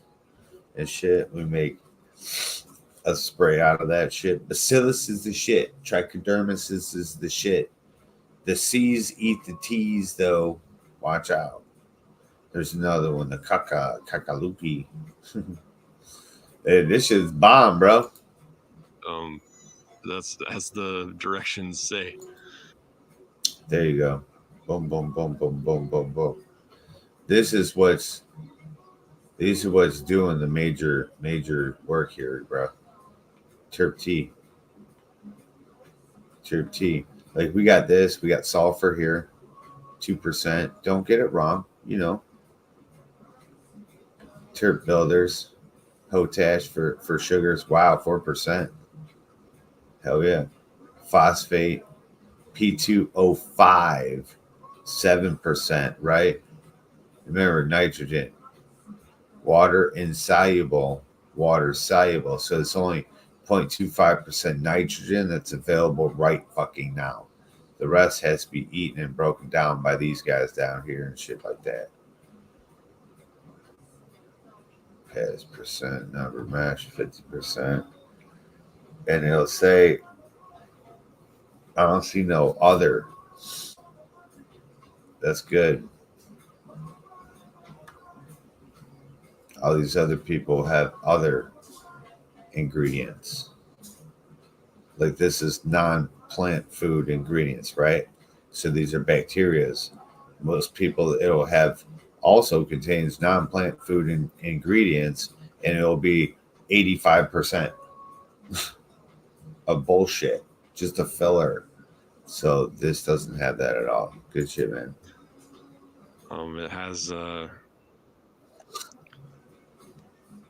and shit, we make a spray out of that shit. Bacillus is the shit. Trichodermis is the shit. The C's eat the T's, though. Watch out. There's another one, the Kakaluki. Hey, this shit's bomb, bro. That's as the directions say. There you go. Boom, boom, boom, boom, boom, boom, boom. These are what's doing the major work here, bro. Terp tea. Like we got this, we got sulfur here, 2%. Don't get it wrong, you know. Terp builders, potash for sugars. Wow, 4%. Hell yeah. Phosphate, P2O5, 7%, right? Remember, nitrogen, water insoluble, water soluble. So it's only 0.25% nitrogen that's available right fucking now. The rest has to be eaten and broken down by these guys down here and shit like that. Has percent, number mash, 50%. And it'll say, I don't see no other. That's good. All these other people have other ingredients. Like this is non-plant food ingredients, right? So these are bacterias. Most people, it'll have also contains non-plant food ingredients, and it'll be 85% of bullshit, just a filler. So this doesn't have that at all. Good shit, man. It has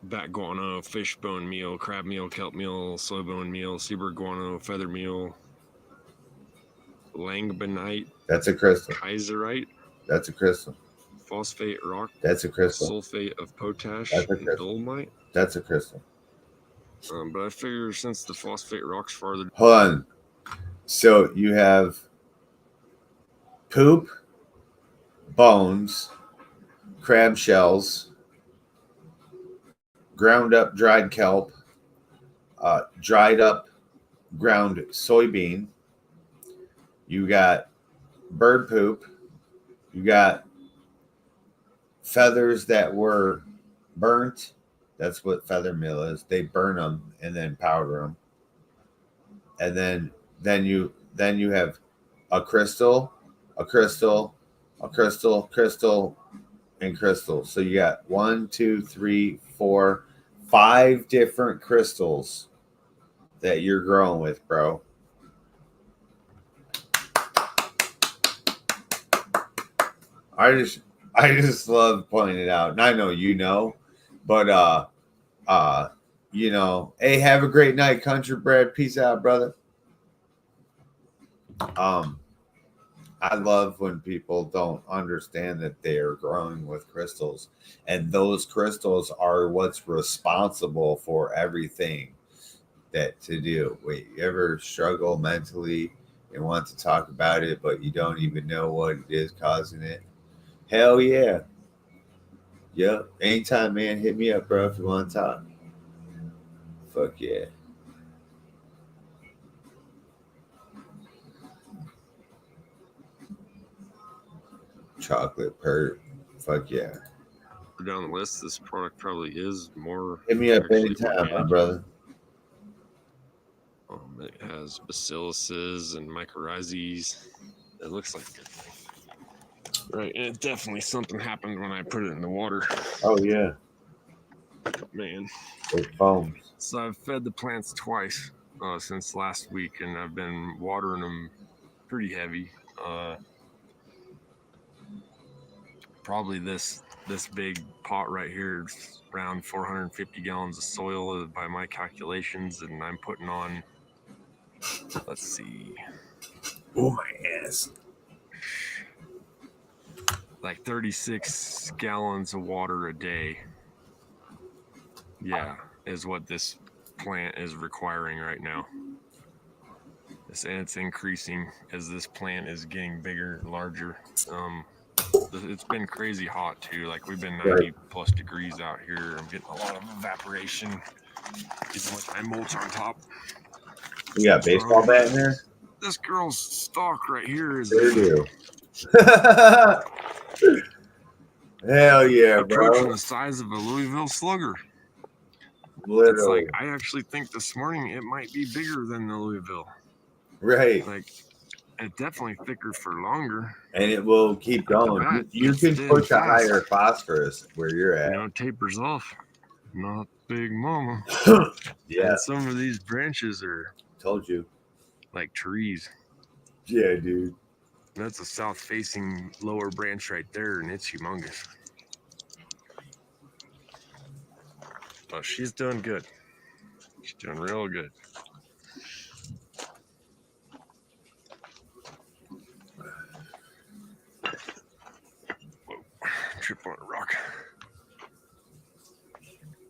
bat guano, fish bone meal, crab meal, kelp meal, soy bone meal, seabird guano, feather meal, langbeinite. That's a crystal. Kaiserite. That's a crystal. Phosphate rock. That's a crystal. Sulfate of potash. That's a and crystal. dolomite. That's a crystal. But I figure since the phosphate rock's farther. Hold on. So you have poop, bones, crab shells, ground up dried kelp, dried up ground soybean. You got bird poop. You got feathers that were burnt. That's what feather meal is. They burn them and then powder them. And then you have a crystal, and crystal. So you got 1, 2, 3, 4, 5 different crystals that you're growing with, bro. I just love pointing it out. And I know you know, but you know, hey, have a great night, Country Bread. Peace out, brother. I love when people don't understand that they are growing with crystals, and those crystals are what's responsible for everything that to do. Wait, you ever struggle mentally and want to talk about it, but you don't even know what it is causing it? Hell yeah. Yep. Anytime, man, hit me up, bro, if you want to talk. Fuck yeah. Chocolate perk. Fuck yeah. Down the list, this product probably is more. Hit me up actually anytime, organic. my brother. It has bacilluses and mycorrhizas. It looks like a good thing. Right, and it definitely something happened when I put it in the water. Oh yeah. Man. It foams. So I've fed the plants twice since last week, and I've been watering them pretty heavy. Probably this big pot right here is around 450 gallons of soil by my calculations, and I'm putting on, let's see. Oh my ass. Like 36 gallons of water a day. Yeah, is what this plant is requiring right now. And it's increasing as this plant is getting bigger and larger. It's been crazy hot too. Like we've been 90 plus degrees out here. I'm getting a lot of evaporation, even with my mulch on top. You got a baseball bat in there? This girl's stalk right here is There you Hell yeah, approaching bro. the size of a Louisville Slugger. Literally. It's like I actually think this morning it might be bigger than the Louisville. Right. Like it's definitely thicker for longer. And it will keep going. You can push a higher phosphorus where you're at. You know, tapers off. Not Big Mama. Yeah. And some of these branches are told you like trees. Yeah, dude. That's a south-facing lower branch right there, and it's humongous. But she's doing good. She's doing real good. Whoa, trip on a rock.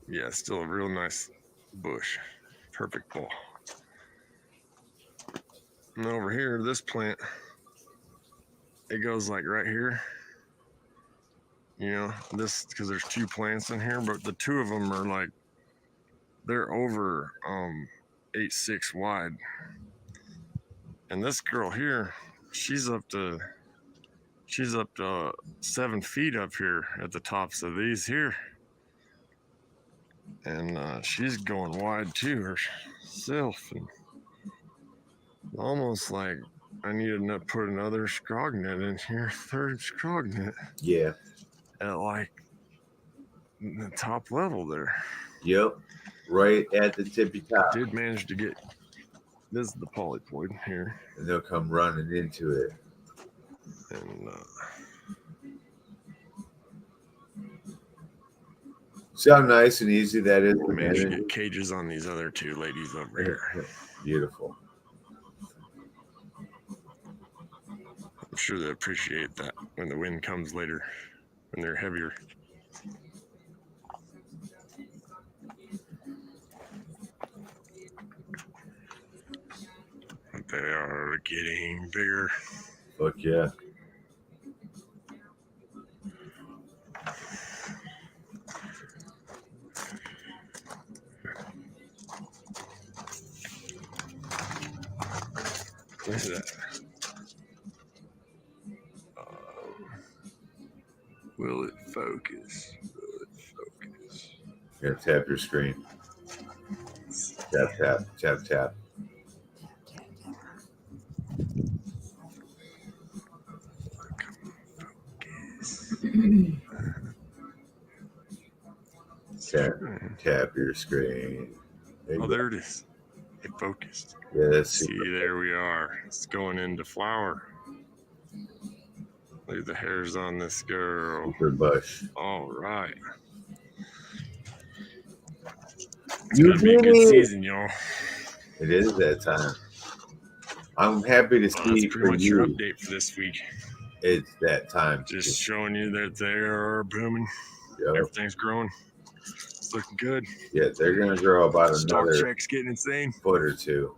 Yeah, still a real nice bush. Perfect ball. And over here, this plant, it goes like right here. You know, this, because there's 2 plants in here, but the 2 of them are like, they're over 8'6" wide. And this girl here, she's up to 7 feet up here at the tops of these here. And she's going wide too herself. And Almost like I need to put another scrog net in here, third scrog net Yeah. at like the top level there. Yep. Right at the tippy top. Did manage to get this is the polyploid here. And they'll come running into it. And see how nice and easy that is? I managed to get cages on these other two ladies over here. Beautiful. I'm sure they appreciate that when the wind comes later, when they're heavier. But they are getting bigger. Fuck yeah. What is that? Will it focus? Will it focus? You gotta tap your screen. Tap, tap, tap, tap. Tap your screen. There it is. It focused. Yeah, that's see, there we are. It's going into flower. Look at the hairs on this girl. Super bush. All right. It's You gonna be a did good it. season, y'all. It is that time. I'm happy to That's see pretty for much your you. update for this week. It's that time. Just showing you that they are booming. Yep. Everything's growing. It's looking good. Yeah, they're gonna grow about Stock another check's getting insane. foot or two.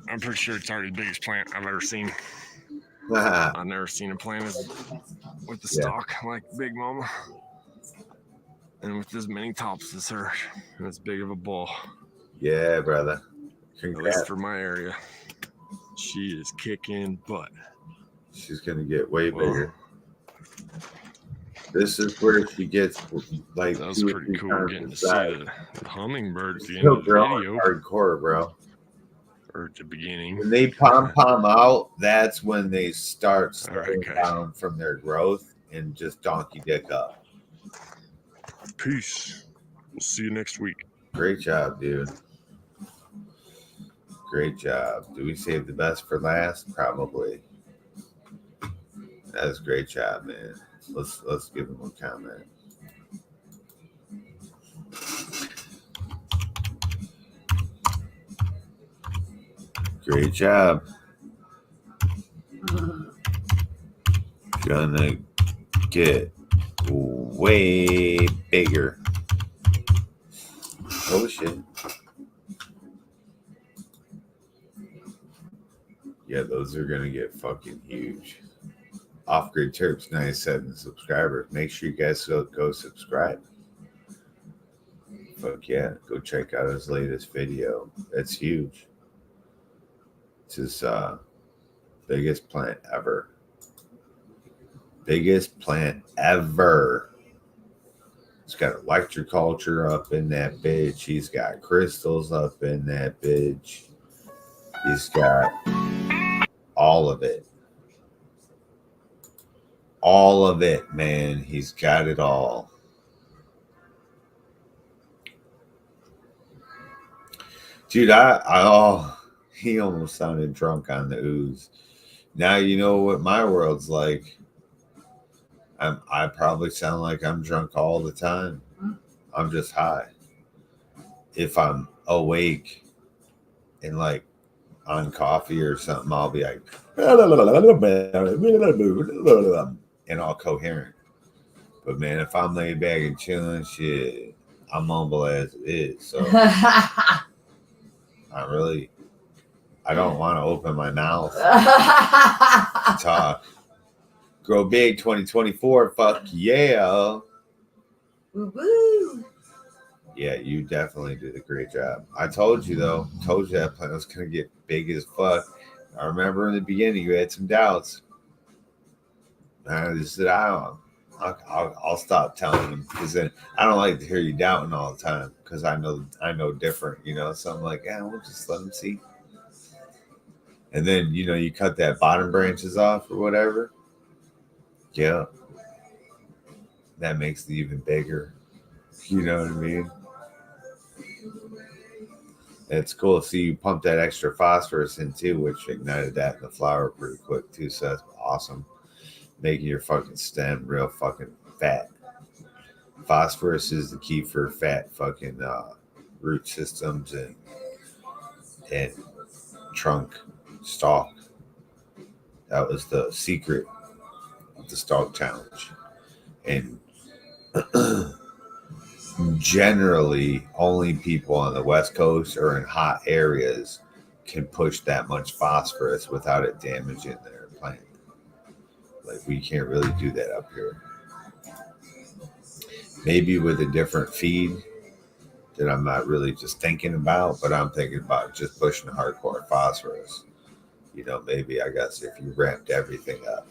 I'm pretty sure it's already the biggest plant I've ever seen. yeah, I've never seen a plant with the stalk like Big Mama. And with as many tops as her. And as big of a ball. brother. At Congrats. least for my area. She is kicking butt. She's gonna get way bigger. This is where she gets like That was 2 or pretty 3 cool times getting the to see size. the hummingbird at the end Still of the growing video. hardcore, bro. Or at the beginning. When they pom out, that's when they start slowing guys. down from their growth and just donkey dick up. Peace. We'll see you next week. Great job, dude. Great job. Do we save the best for last? Probably. That's a great job, man. Let's give him a comment. Great job. Gonna get way bigger. Oh shit. Yeah, those are gonna get fucking huge. Off Grid Terps 97 subscribers. Make sure you guys go subscribe. Fuck yeah, go check out his latest video. That's huge. It's his biggest plant ever. Biggest plant ever. He's got electroculture up in that bitch. He's got crystals up in that bitch. He's got all of it. All of it, man. He's got it all. Dude, he almost sounded drunk on the ooze. Now you know what my world's like. I probably sound like I'm drunk all the time. I'm just high. If I'm awake and like on coffee or something, I'll be like and all coherent. But man, if I'm laid back and chilling, shit, I'm mumble as it is. So I don't want to open my mouth to talk. Grow big 2024. Fuck yeah. Woo-woo. Yeah, you definitely did a great job. I told you though. Told you that plant was gonna get big as fuck. I remember in the beginning you had some doubts. I just said, I'll stop telling them, because then I don't like to hear you doubting all the time, because I know different, you know. So I'm like, yeah, we'll just let them see. And then, you know, you cut that bottom branches off or whatever. Yeah. That makes it even bigger. You know what I mean? It's cool to see you pump that extra phosphorus in too, which ignited that in the flower pretty quick too. So that's awesome. Making your fucking stem real fucking fat. Phosphorus is the key for fat fucking root systems and trunk stalk. That was the secret of the stalk challenge. And generally only people on the West Coast or in hot areas can push that much phosphorus without it damaging their plant. Like, we can't really do that up here. Maybe with a different feed that I'm not really just thinking about, but I'm thinking about just pushing hardcore phosphorus. You know, maybe, I guess, if you ramped everything up.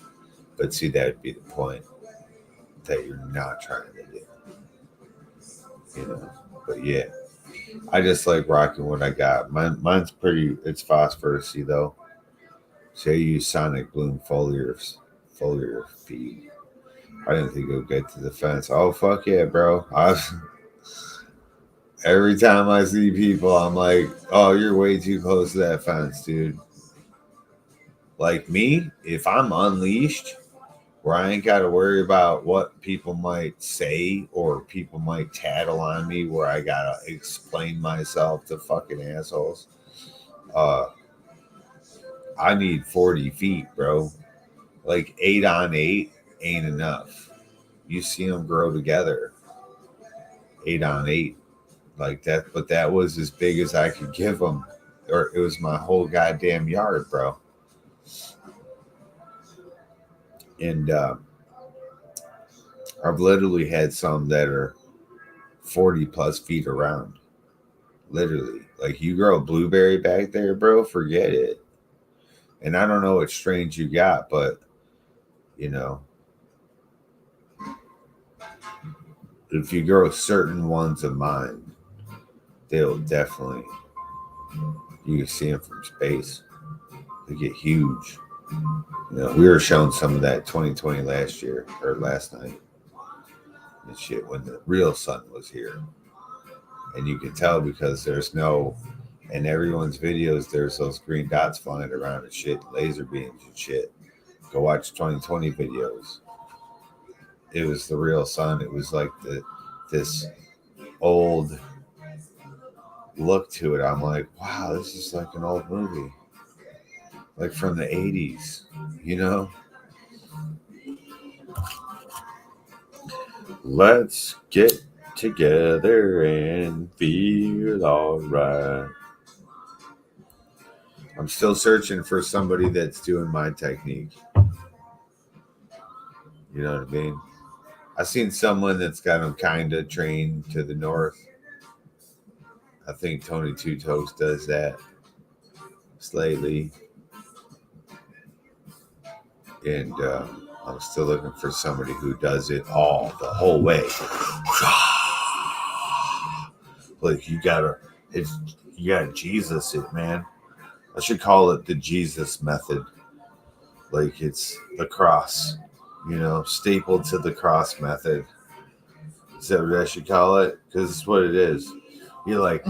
But see, that would be the point that you're not trying to do. You know, but yeah, I just like rocking what I got. Mine's pretty, it's phosphorusy though. So I use Sonic Bloom foliar feed. I didn't think it would get to the fence. Oh, fuck yeah, bro. Every time I see people, I'm like, oh, you're way too close to that fence, dude. Like me, if I'm unleashed, where I ain't got to worry about what people might say or people might tattle on me, where I got to explain myself to fucking assholes. I need 40 feet, bro. Like 8 on 8 ain't enough. You see them grow together. 8 on 8. Like that, but that was as big as I could give them. Or it was my whole goddamn yard, bro. And I've literally had some that are 40 plus feet around. Literally. Like, you grow a blueberry back there, bro, forget it. And I don't know what strains you got, but, you know, if you grow certain ones of mine, they'll definitely, you can see them from space. They get huge. You know, we were shown some of that 2020 last year or last night and shit when the real sun was here. And you can tell because there's no, in everyone's videos, there's those green dots flying around and shit, laser beams and shit. Go watch 2020 videos. It was the real sun. It was like this old look to it. I'm like, wow, this is like an old movie. Like from the 80s, you know? Let's get together and feel all right. I'm still searching for somebody that's doing my technique. You know what I mean? I've seen someone that's got them kind of trained to the north. I think Tony Two Toes does that slightly. And I'm still looking for somebody who does it all the whole way. Like, you gotta Jesus it, man. I should call it the Jesus method. Like, it's the cross, you know, stapled to the cross method. Is that what I should call it? Because it's what it is. You're like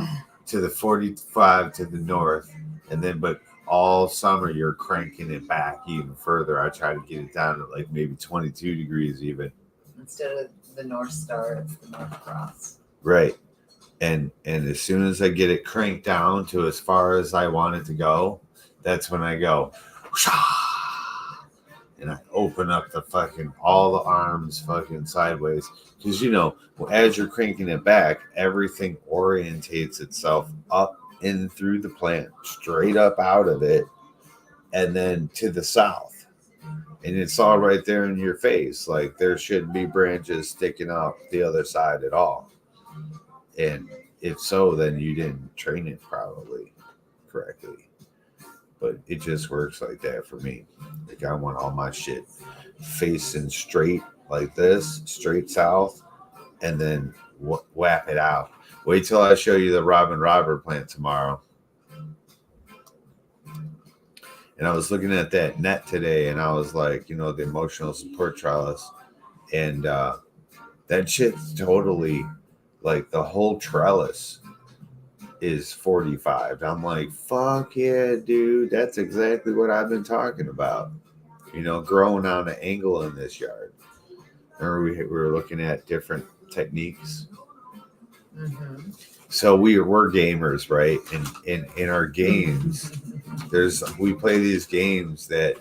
to the 45 to the north, and then but all summer you're cranking it back even further. I try to get it down to like maybe 22 degrees even. Instead of the North Star, it's the North Cross. Right. And as soon as I get it cranked down to as far as I want it to go, that's when I go, and I open up the fucking, all the arms fucking sideways. Because, you know, as you're cranking it back, everything orientates itself up in through the plant, straight up out of it, and then to the south. And it's all right there in your face. Like, there shouldn't be branches sticking out the other side at all. And if so, then you didn't train it probably correctly. But it just works like that for me. Like, I want all my shit facing straight, like this, straight south, and then whap it out. Wait till I show you the Robin Robert plant tomorrow. And I was looking at that net today, and I was like, you know, the emotional support trellis, and that shit's totally like the whole trellis is 45. I'm like, fuck yeah, dude. That's exactly what I've been talking about. You know, growing on an angle in this yard. Remember we were looking at different techniques. Mm-hmm. So we're gamers, right? And in our games, we play these games that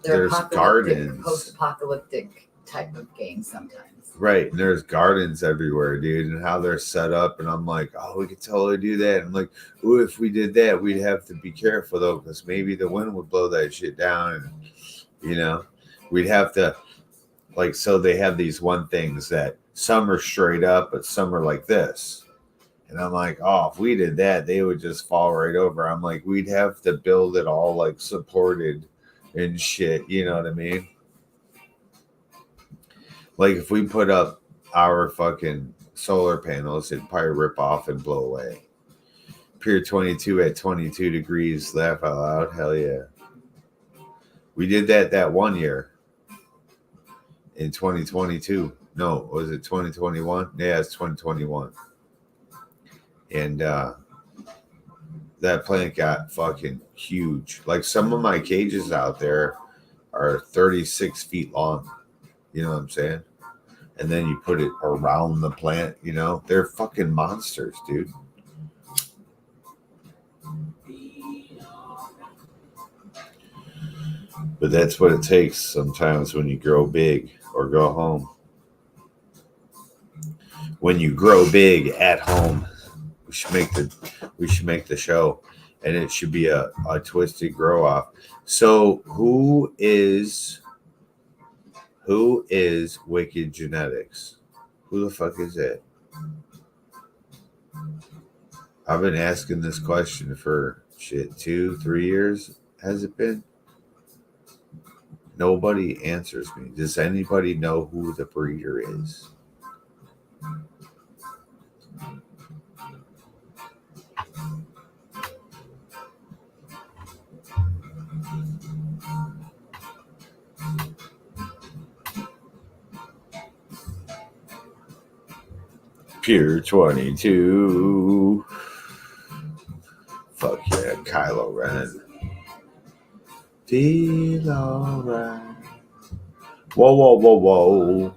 there's gardens, post-apocalyptic type of games sometimes. Right, and there's gardens everywhere, dude, and how they're set up. And I'm like, oh, we could totally do that. I'm like, ooh, if we did that, we'd have to be careful though, because maybe the wind would blow that shit down, and you know, we'd have to like. So they have these one things that some are straight up, but some are like this. And I'm like, oh, if we did that, they would just fall right over. I'm like, we'd have to build it all like supported and shit. You know what I mean? Like if we put up our fucking solar panels, it'd probably rip off and blow away. Pier 22 at 22 degrees, laugh out loud. Hell yeah. We did that one year in 2022. No, was it 2021? Yeah, it's 2021. And that plant got fucking huge. Like some of my cages out there are 36 feet long. You know what I'm saying? And then you put it around the plant, you know? They're fucking monsters, dude. But that's what it takes sometimes when you grow big or go home. When you grow big at home, we should make the show, and it should be a twisted grow off. So who is Wicked Genetics? Who the fuck is that? I've been asking this question for 2-3 years. Has it been? Nobody answers me. Does anybody know who the breeder is? Pier 22. Fuck yeah, Kylo Ren. Feel alright. Whoa, whoa, whoa, whoa.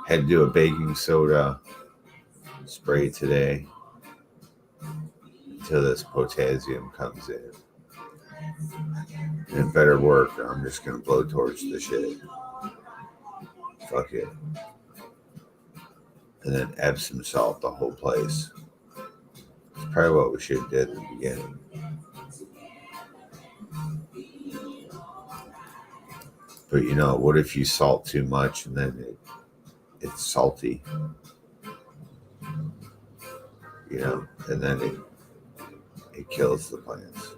Had to do a baking soda spray today until this potassium comes in. And it better work, or I'm just going to blowtorch the shit. Fuck it. And then Epsom salt the whole place. It's probably what we should have did at the beginning. But you know, what if you salt too much and then it's salty? You know, and then it kills the plants.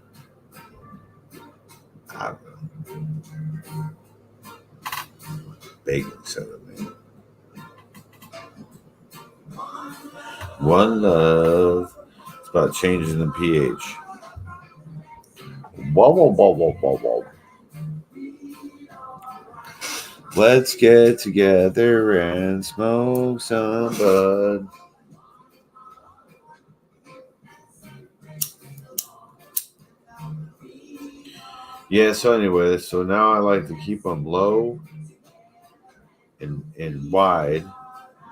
I don't know. Baking soda, man. One love. It's about changing the pH. Whoa, whoa, whoa, whoa, whoa, whoa. Let's get together and smoke some bud. Yeah, so anyway, so now I like to keep them low and wide.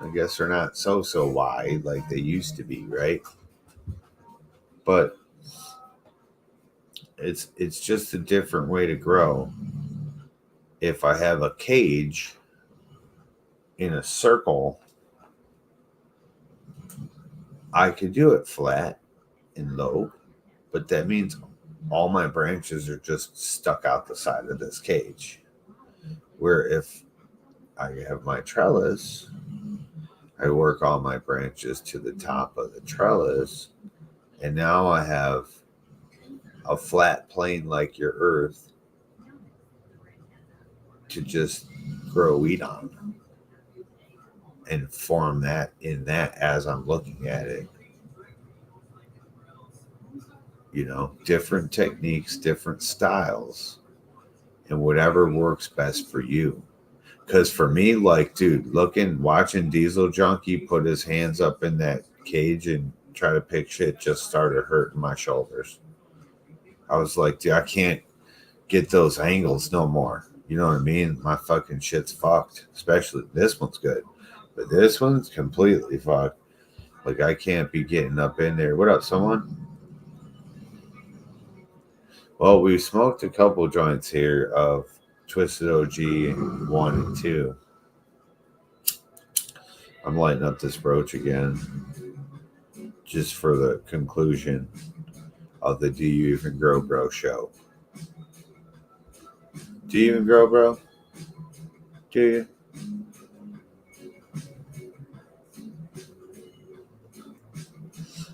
I guess they're not so wide like they used to be, right? But it's just a different way to grow. If I have a cage in a circle, I could do it flat and low, but that means all my branches are just stuck out the side of this cage. Where if I have my trellis, I work all my branches to the top of the trellis, and now I have a flat plane like your earth to just grow weed on and form that in that as I'm looking at it. You know, different techniques, different styles, and whatever works best for you. Because for me, like, dude, watching Diesel Junkie put his hands up in that cage and try to pick shit just started hurting my shoulders. I was like, dude, I can't get those angles no more. You know what I mean? My fucking shit's fucked. Especially this one's good, but this one's completely fucked. Like, I can't be getting up in there. What up, someone? Well, we smoked a couple joints here of Twisted OG 1 and 2. I'm lighting up this roach again just for the conclusion of the Do You Even Grow Bro show. Do you even grow, bro? Do you?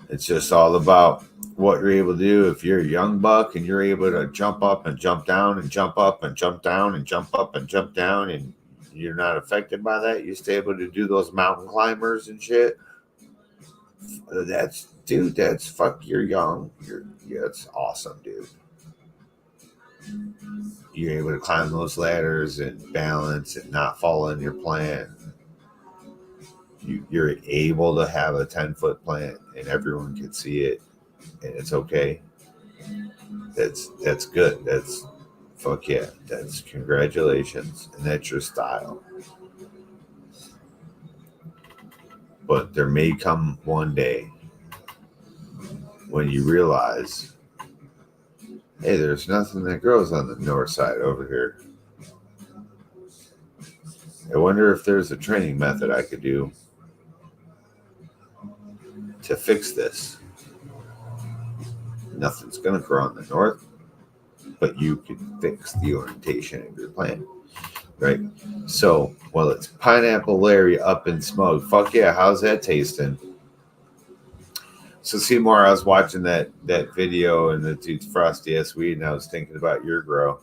It's just all about what you're able to do. If you're a young buck and you're able to jump up and jump down and jump up and jump down and jump up and jump down and you're not affected by that, you stay able to do those mountain climbers and shit. That's fuck, you're young. It's awesome, dude. You're able to climb those ladders and balance and not fall in your plant. You're able to have a 10-foot plant and everyone can see it and it's okay. That's good. That's fuck yeah. That's congratulations. And that's your style. But there may come one day when you realize, hey, there's nothing that grows on the north side over here. I wonder if there's a training method I could do to fix this. Nothing's going to grow on the north, but you can fix the orientation of your plant, right? So, well, it's Pineapple Larry up in smoke. Fuck yeah, how's that tasting? So, Seymour, I was watching that video and the dude's frosty ass weed, and I was thinking about your grow.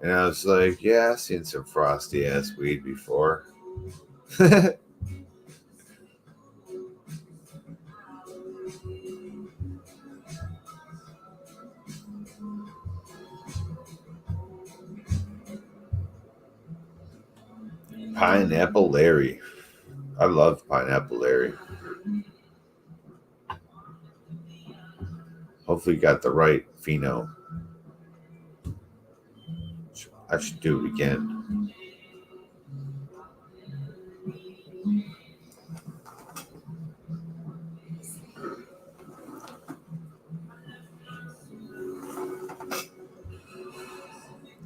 And I was like, yeah, I've seen some frosty ass weed before. Pineapple Larry. I love Pineapple Larry. Hopefully you got the right pheno. I should do it again.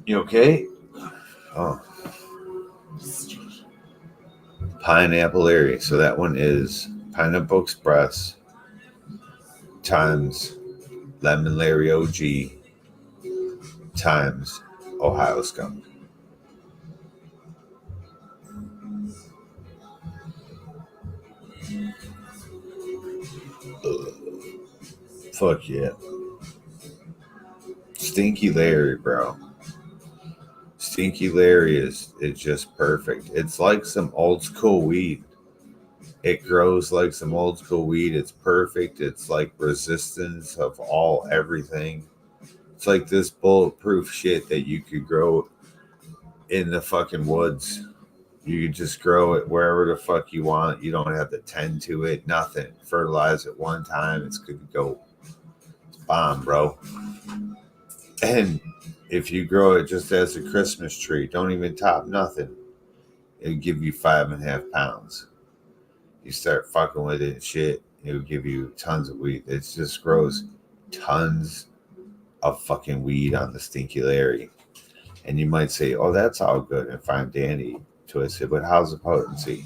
You okay? Oh. Pineapple Larry. So that one is Pineapple Express times Lemon Larry OG times Ohio Skunk. Fuck yeah. Stinky Larry, bro. Stinky Larry is just perfect. It's like some old school weed. It grows like some old school weed. It's perfect. It's like resistance of everything. It's like this bulletproof shit that you could grow in the fucking woods. You could just grow it wherever the fuck you want. You don't have to tend to it. Nothing. Fertilize it one time. It's good to go. It's bomb, bro. And if you grow it just as a Christmas tree, don't even top nothing, it'll give you 5.5 pounds. You start fucking with it and shit, it'll give you tons of weed. It just grows tons of fucking weed on the Stinky Larry. And you might say, oh, that's all good and fine dandy, Twisted, but how's the potency?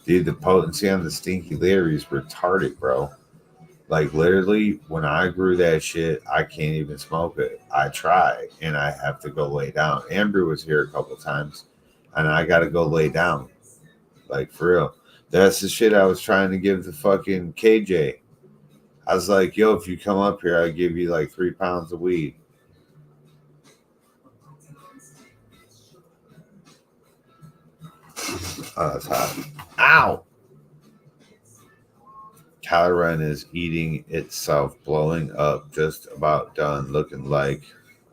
Dude, the potency on the Stinky Larry is retarded, bro. Like, literally, when I grew that shit, I can't even smoke it. I try, and I have to go lay down. Andrew was here a couple times, and I got to go lay down. Like, for real. That's the shit I was trying to give the fucking KJ. I was like, yo, if you come up here, I'll give you like 3 pounds of weed. Oh, that's hot. Ow! Kylo Ren is eating itself, blowing up, just about done, looking like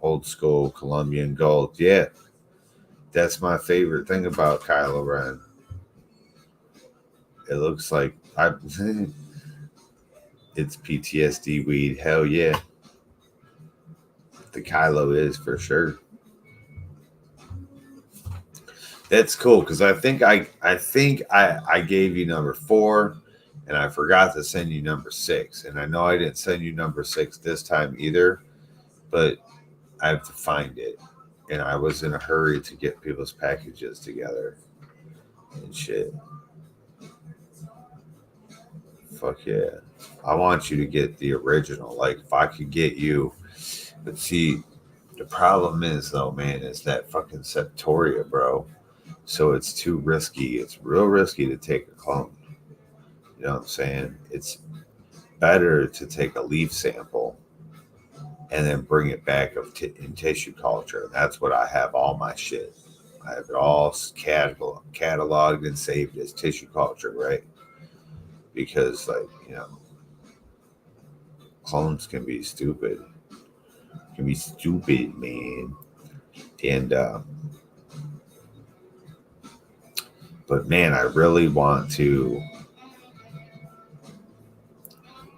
old school Colombian gold. Yeah, that's my favorite thing about Kylo Ren. It looks like it's PTSD weed. Hell yeah. The Kylo is for sure. That's cool because I think I gave you number 4 and I forgot to send you number 6. And I know I didn't send you number 6 this time either, but I have to find it. And I was in a hurry to get people's packages together and shit. Fuck yeah. I want you to get the original. Like if I could get you, but see, the problem is though, man, is that fucking Septoria, bro. So it's too risky. It's real risky to take a clone. You know what I'm saying? It's better to take a leaf sample and then bring it back in tissue culture. And that's what I have all my shit. I have it all cataloged and saved as tissue culture, right? Because, like, you know, clones can be stupid. Can be stupid, man. And, but man, I really want to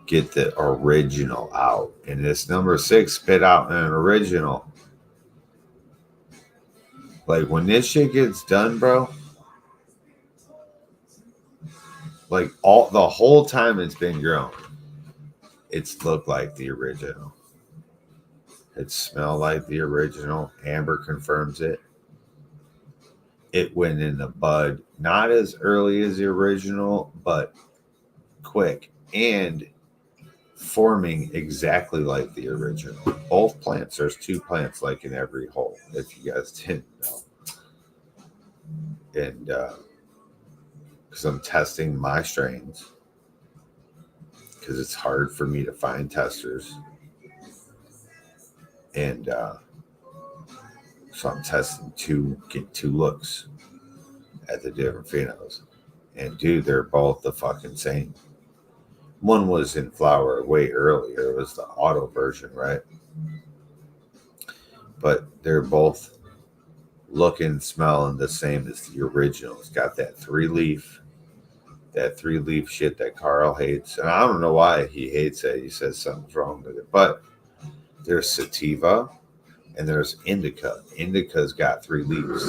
get the original out. And this number 6 spit out an original. Like when this shit gets done, bro, like the whole time it's been grown, it's looked like the original. It smelled like the original. Amber confirms it. It went in the bud, not as early as the original, but quick and forming exactly like the original. Both plants, there's 2 plants like in every hole, if you guys didn't know. And because I'm testing my strains, because it's hard for me to find testers. And so I'm testing get 2 looks at the different phenos. And dude, they're both the fucking same. One was in flower way earlier. It was the auto version, right? But they're both looking, smelling the same as the original. It's got that 3-leaf shit that Carl hates. And I don't know why he hates it. He says something's wrong with it. But there's sativa and there's indica. Indica's got 3 leaves.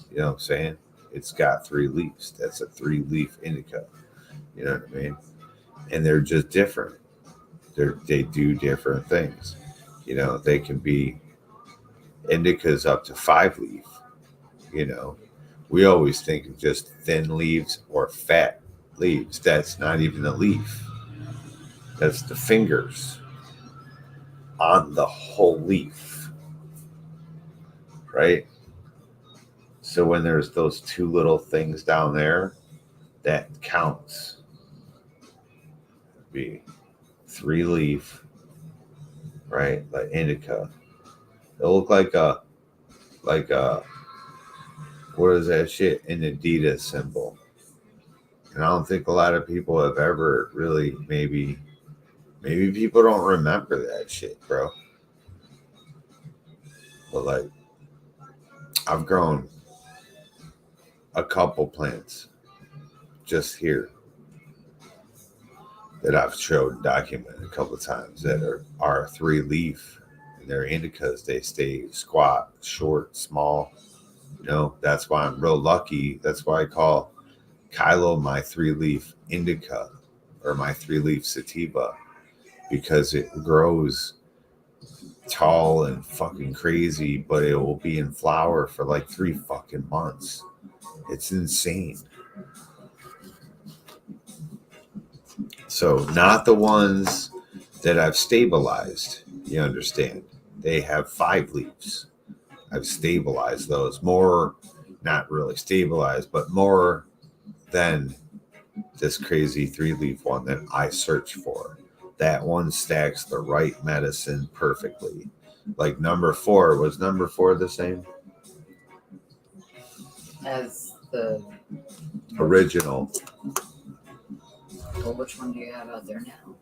You know what I'm saying? It's got 3 leaves. That's a 3-leaf indica. You know what I mean? And they're just different. They do different things. You know, they can be indicas up to 5-leaf. You know, we always think of just thin leaves or fat leaves. That's not even a leaf. That's the fingers on the whole leaf, right? So when there's those 2 little things down there, that counts. Be 3-leaf, right? Like indica. It'll look like a what is that shit? An Adidas symbol. And I don't think a lot of people have ever really maybe people don't remember that shit, bro. But like, I've grown a couple plants just here that I've showed and documented a couple of times that are 3-leaf, and they're indicas. They stay squat, short, small. You know, that's why I'm real lucky. That's why I call Kylo my 3-leaf indica or my 3-leaf sativa, because it grows tall and fucking crazy, but it will be in flower for like 3 fucking months. It's insane. So not the ones that I've stabilized, you understand. They have 5 leaves. I've stabilized those more, not really stabilized, but more than this crazy 3-leaf one that I search for. That one stacks the right medicine perfectly. Like number 4, was number 4 the same? As The original. well, which one do you have out there now?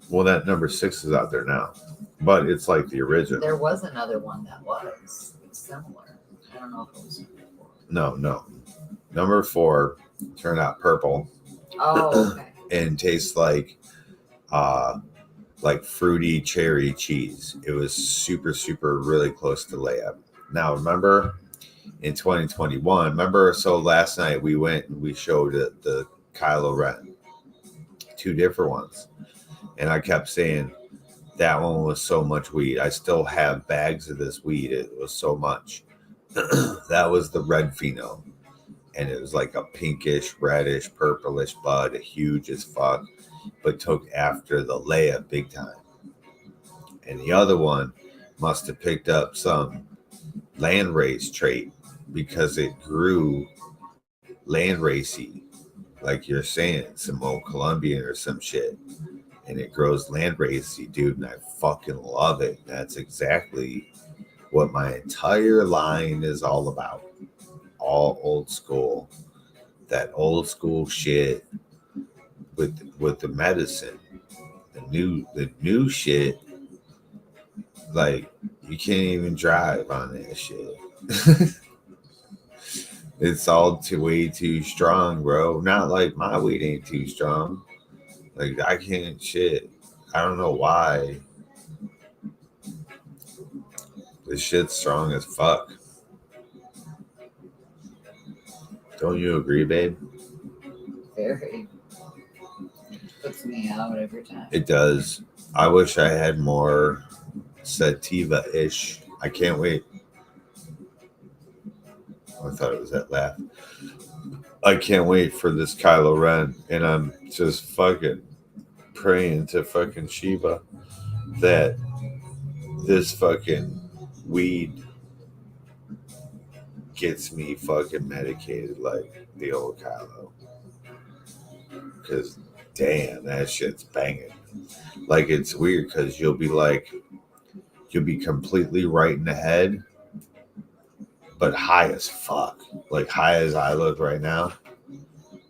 Well, that number 6 is out there now, but it's like the original. There was another one that was similar. I don't know if it was. No. Number 4 turned out purple. Oh, okay. And tastes like fruity cherry cheese. It was super, super really close to layup. Now, remember in 2021, so last night we went and we showed the Kylo Ren, 2 different ones. And I kept saying that one was so much weed. I still have bags of this weed. It was so much. That was the red pheno. And it was like a pinkish, reddish, purplish bud, huge as fuck, but took after the Leia big time. And the other one must have picked up some landrace trait because it grew landracey, like you're saying, some old Colombian or some shit. And it grows landracey, dude, and I fucking love it. That's exactly what my entire line is all about. All old school, that old school shit with the medicine. The new shit, like you can't even drive on that shit. It's all way too strong, bro. Not like my weed ain't too strong. Like I can't shit. I don't know why. This shit's strong as fuck. Don't you agree, babe? Very. Puts me out every time. It does. I wish I had more sativa-ish. I can't wait. I thought it was that laugh. I can't wait for this Kylo Ren, and I'm just fucking praying to fucking Shiva that this fucking weed gets me fucking medicated like the old Kylo. Because damn, that shit's banging. Like it's weird because you'll be completely right in the head, but high as fuck. Like high as I look right now,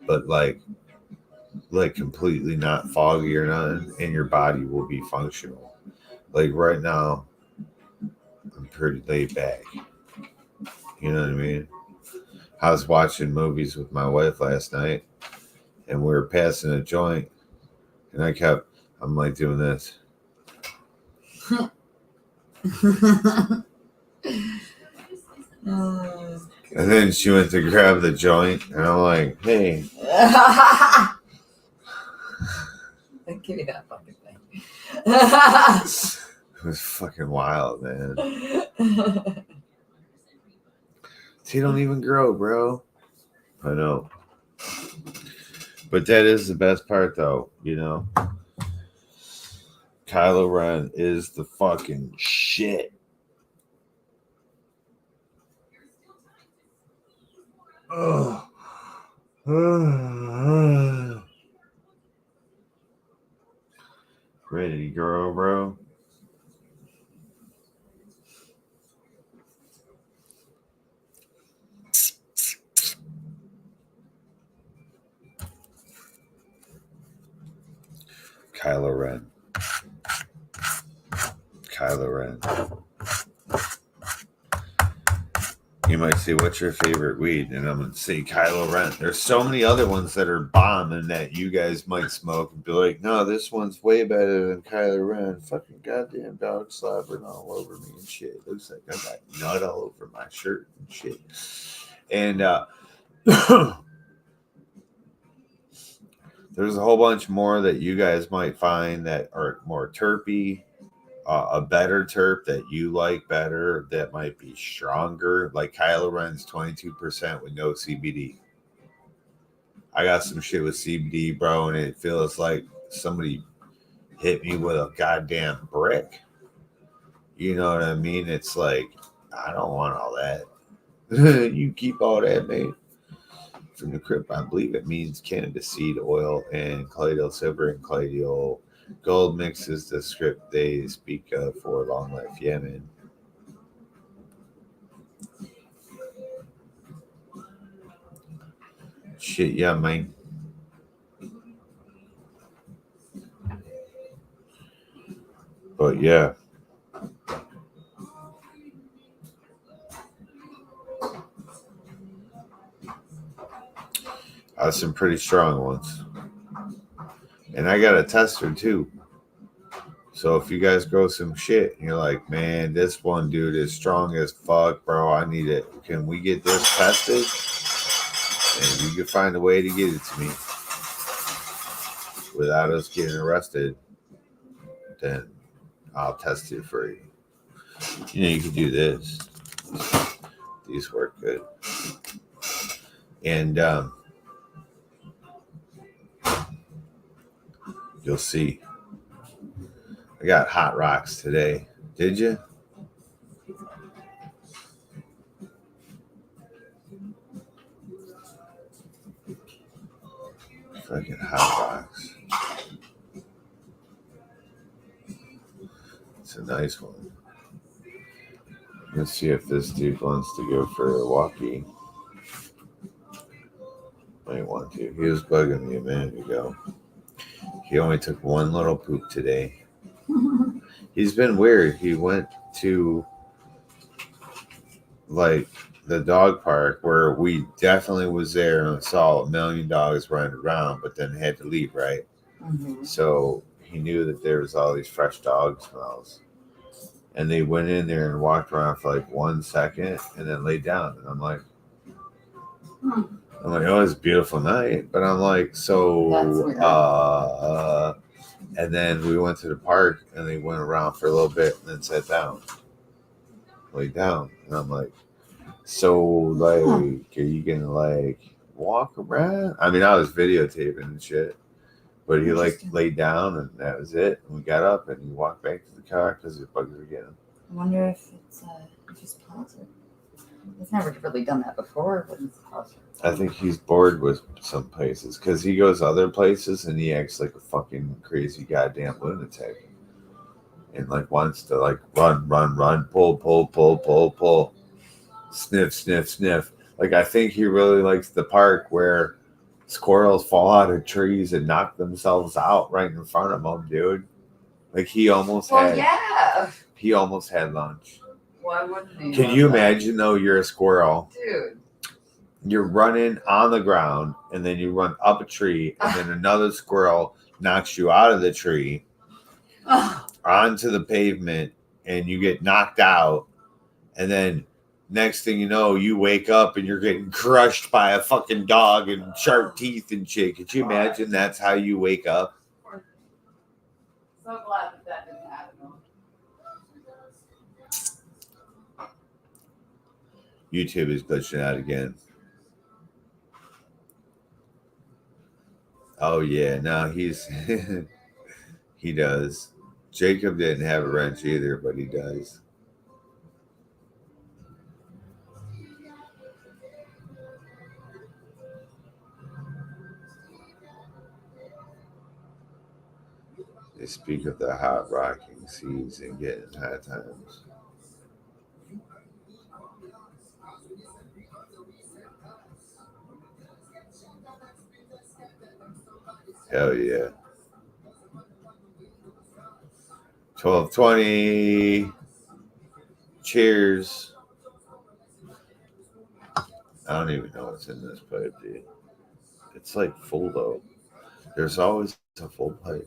but like completely not foggy or nothing, and your body will be functional. Like right now, I'm pretty laid back. You know what I mean? I was watching movies with my wife last night, and we were passing a joint, and I'm like doing this. And then she went to grab the joint, and I'm like, hey. Give me that fucking thing. It was fucking wild, man. She don't even grow, bro. I know. But that is the best part, though, you know? Kylo Ren is the fucking shit. Oh. Ready to grow, bro? Kylo Ren. Kylo Ren. You might say, what's your favorite weed? And I'm going to say Kylo Ren. There's so many other ones that are bombing that you guys might smoke and be like, no, this one's way better than Kylo Ren. Fucking goddamn dog slobbering all over me and shit. Looks like I got nut all over my shirt and shit. And there's a whole bunch more that you guys might find that are more terpy. A better terp that you like better that might be stronger. Like Kylo Ren's 22% with no CBD. I got some shit with CBD, bro, and it feels like somebody hit me with a goddamn brick. You know what I mean? It's like, I don't want all that. You keep all that, mate. From the crypt, I believe it means cannabis seed oil and colloidal silver and colloidal gold mixes the script they speak of for long life. Yeah, man. Shit, yeah, man. But yeah. Some pretty strong ones. And I got a tester too. So if you guys grow some shit and you're like, man, this one dude is strong as fuck, bro, I need it. Can we get this tested? And you can find a way to get it to me without us getting arrested, then I'll test it for you. You know, you can do this. These work good. And you'll see. I got hot rocks today. Did you? Fucking hot rocks. It's a nice one. Let's see if this dude wants to go for a walkie. Might want to. He was bugging me a minute ago. He only took one little poop today. He's been weird. He went to like the dog park where we definitely was there and saw $1 million running around, but then had to leave, right? Mm-hmm. So he knew that there was all these fresh dog smells. And they went in there and walked around for like 1 second and then laid down. And I'm like, oh, it's a beautiful night. But I'm like, so, and then we went to the park and they went around for a little bit and then sat down, laid down. And I'm like, so, like, are you gonna like walk around? I mean, I was videotaping and shit, but he like laid down and that was it. And we got up and he walked back to the car because his bugs were getting him. I wonder if it's just positive. He's never really done that before, but it's positive. I think he's bored with some places because he goes other places and he acts like a fucking crazy goddamn lunatic and like wants to like run, pull, sniff. Like I think he really likes the park where squirrels fall out of trees and knock themselves out right in front of him, dude. Like he almost had lunch. Why wouldn't he? Can you imagine though? You're a squirrel. Dude. You're running on the ground and then you run up a tree and then another squirrel knocks you out of the tree onto the pavement and you get knocked out. And then next thing you know, you wake up and you're getting crushed by a fucking dog and sharp teeth and shit. Could you imagine that's how you wake up? So glad that didn't happen. YouTube is glitching out again. Oh yeah, no, he's he does. Jacob didn't have a wrench either, but he does. They speak of the hot rocking seas and getting high times. Hell yeah. 12:20. Cheers. I don't even know what's in this pipe, dude. It's like full though. There's always a full pipe.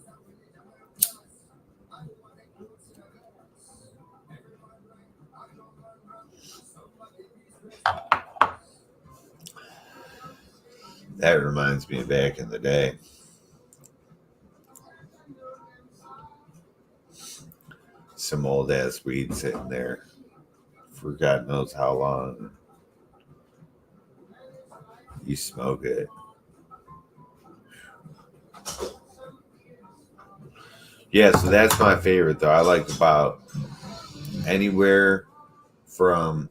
That reminds me of back in the day. Some old ass weed sitting there for God knows how long. You smoke it. Yeah, so that's my favorite though. I like about anywhere from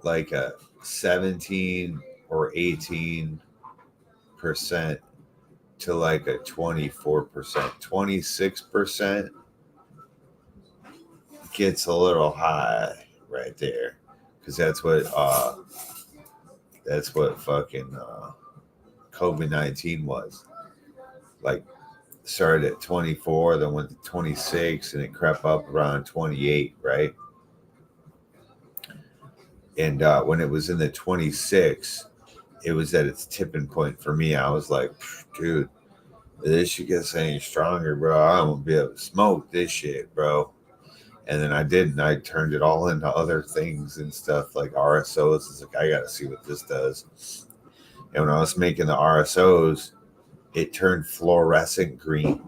like a 17 or 18% to like a 24%. 26% gets a little high right there because that's what fucking COVID-19 was. Like, started at 24, then went to 26, and it crept up around 28, right? And when it was in the 26, it was at its tipping point for me. I was like, dude, this shit gets any stronger, bro. I won't be able to smoke this shit, bro. And then I did, and I turned it all into other things and stuff like RSOs. It's like, I got to see what this does. And when I was making the RSOs, it turned fluorescent green.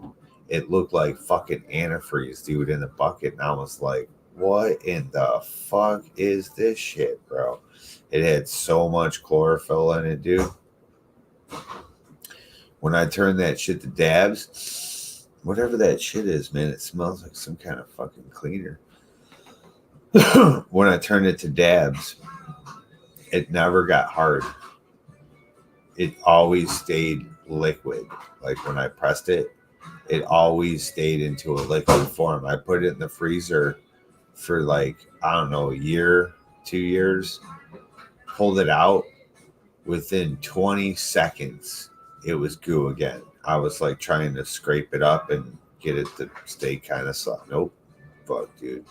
It looked like fucking antifreeze, dude, in the bucket. And I was like, what in the fuck is this shit, bro? It had so much chlorophyll in it, dude. When I turned that shit to dabs, whatever that shit is, man, it smells like some kind of fucking cleaner. When I turned it to dabs, it never got hard. It always stayed liquid. Like when I pressed it, it always stayed into a liquid form. I put it in the freezer for like, I don't know, a year, 2 years, pulled it out. Within 20 seconds, it was goo again. I was like trying to scrape it up and get it to stay kind of soft. Nope. Fuck, dude.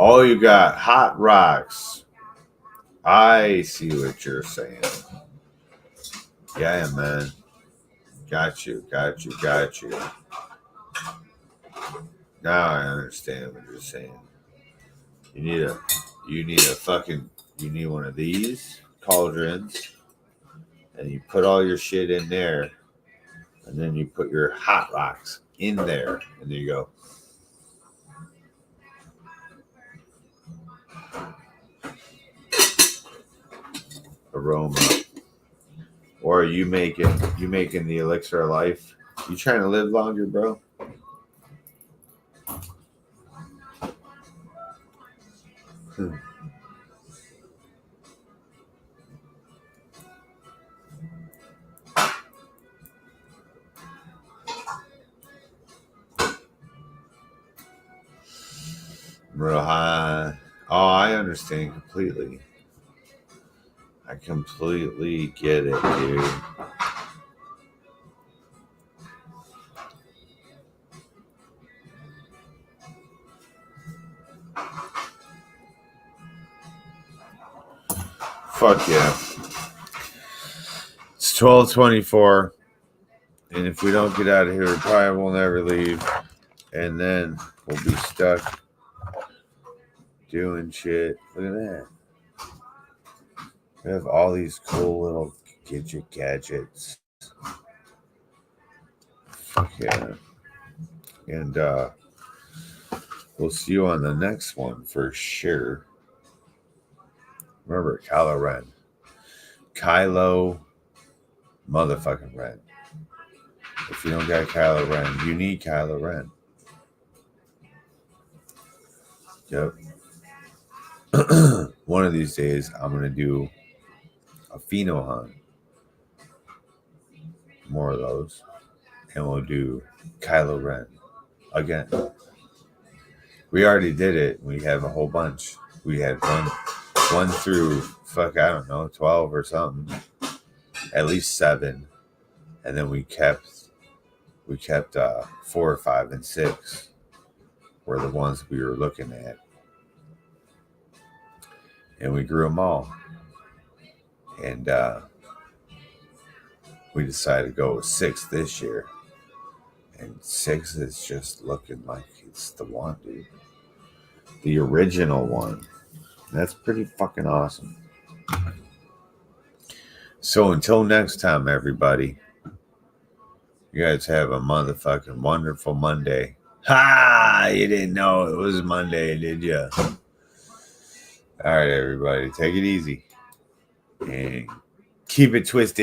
Oh, you got Hot Rocks. I see what you're saying. Yeah, man. Got you. Now I understand what you're saying. You need one of these cauldrons, and you put all your shit in there, and then you put your Hot Rocks in there, and there you go. Aroma. Or are you making the elixir of life? You trying to live longer, bro? Real high. Oh, I understand completely. I completely get it, dude. Fuck yeah. It's 12:24, and if we don't get out of here, we probably will never leave, and then we'll be stuck doing shit. Look at that. We have all these cool little gadgets. Fuck yeah. And we'll see you on the next one for sure. Remember, Kylo Ren. Kylo motherfucking Ren. If you don't got Kylo Ren, you need Kylo Ren. Yep. One of these days, I'm going to do a pheno hunt. More of those. And we'll do Kylo Ren again. We already did it. We have a whole bunch. We had one through, I don't know, 12 or something. At least 7. And then we kept 4 or 5 and 6 were the ones we were looking at. And we grew them all. And we decided to go with 6 this year. And 6 is just looking like it's the one, dude. The original one. That's pretty fucking awesome. So until next time, everybody. You guys have a motherfucking wonderful Monday. Ha! You didn't know it was Monday, did you? All right, everybody. Take it easy. And keep it twisted.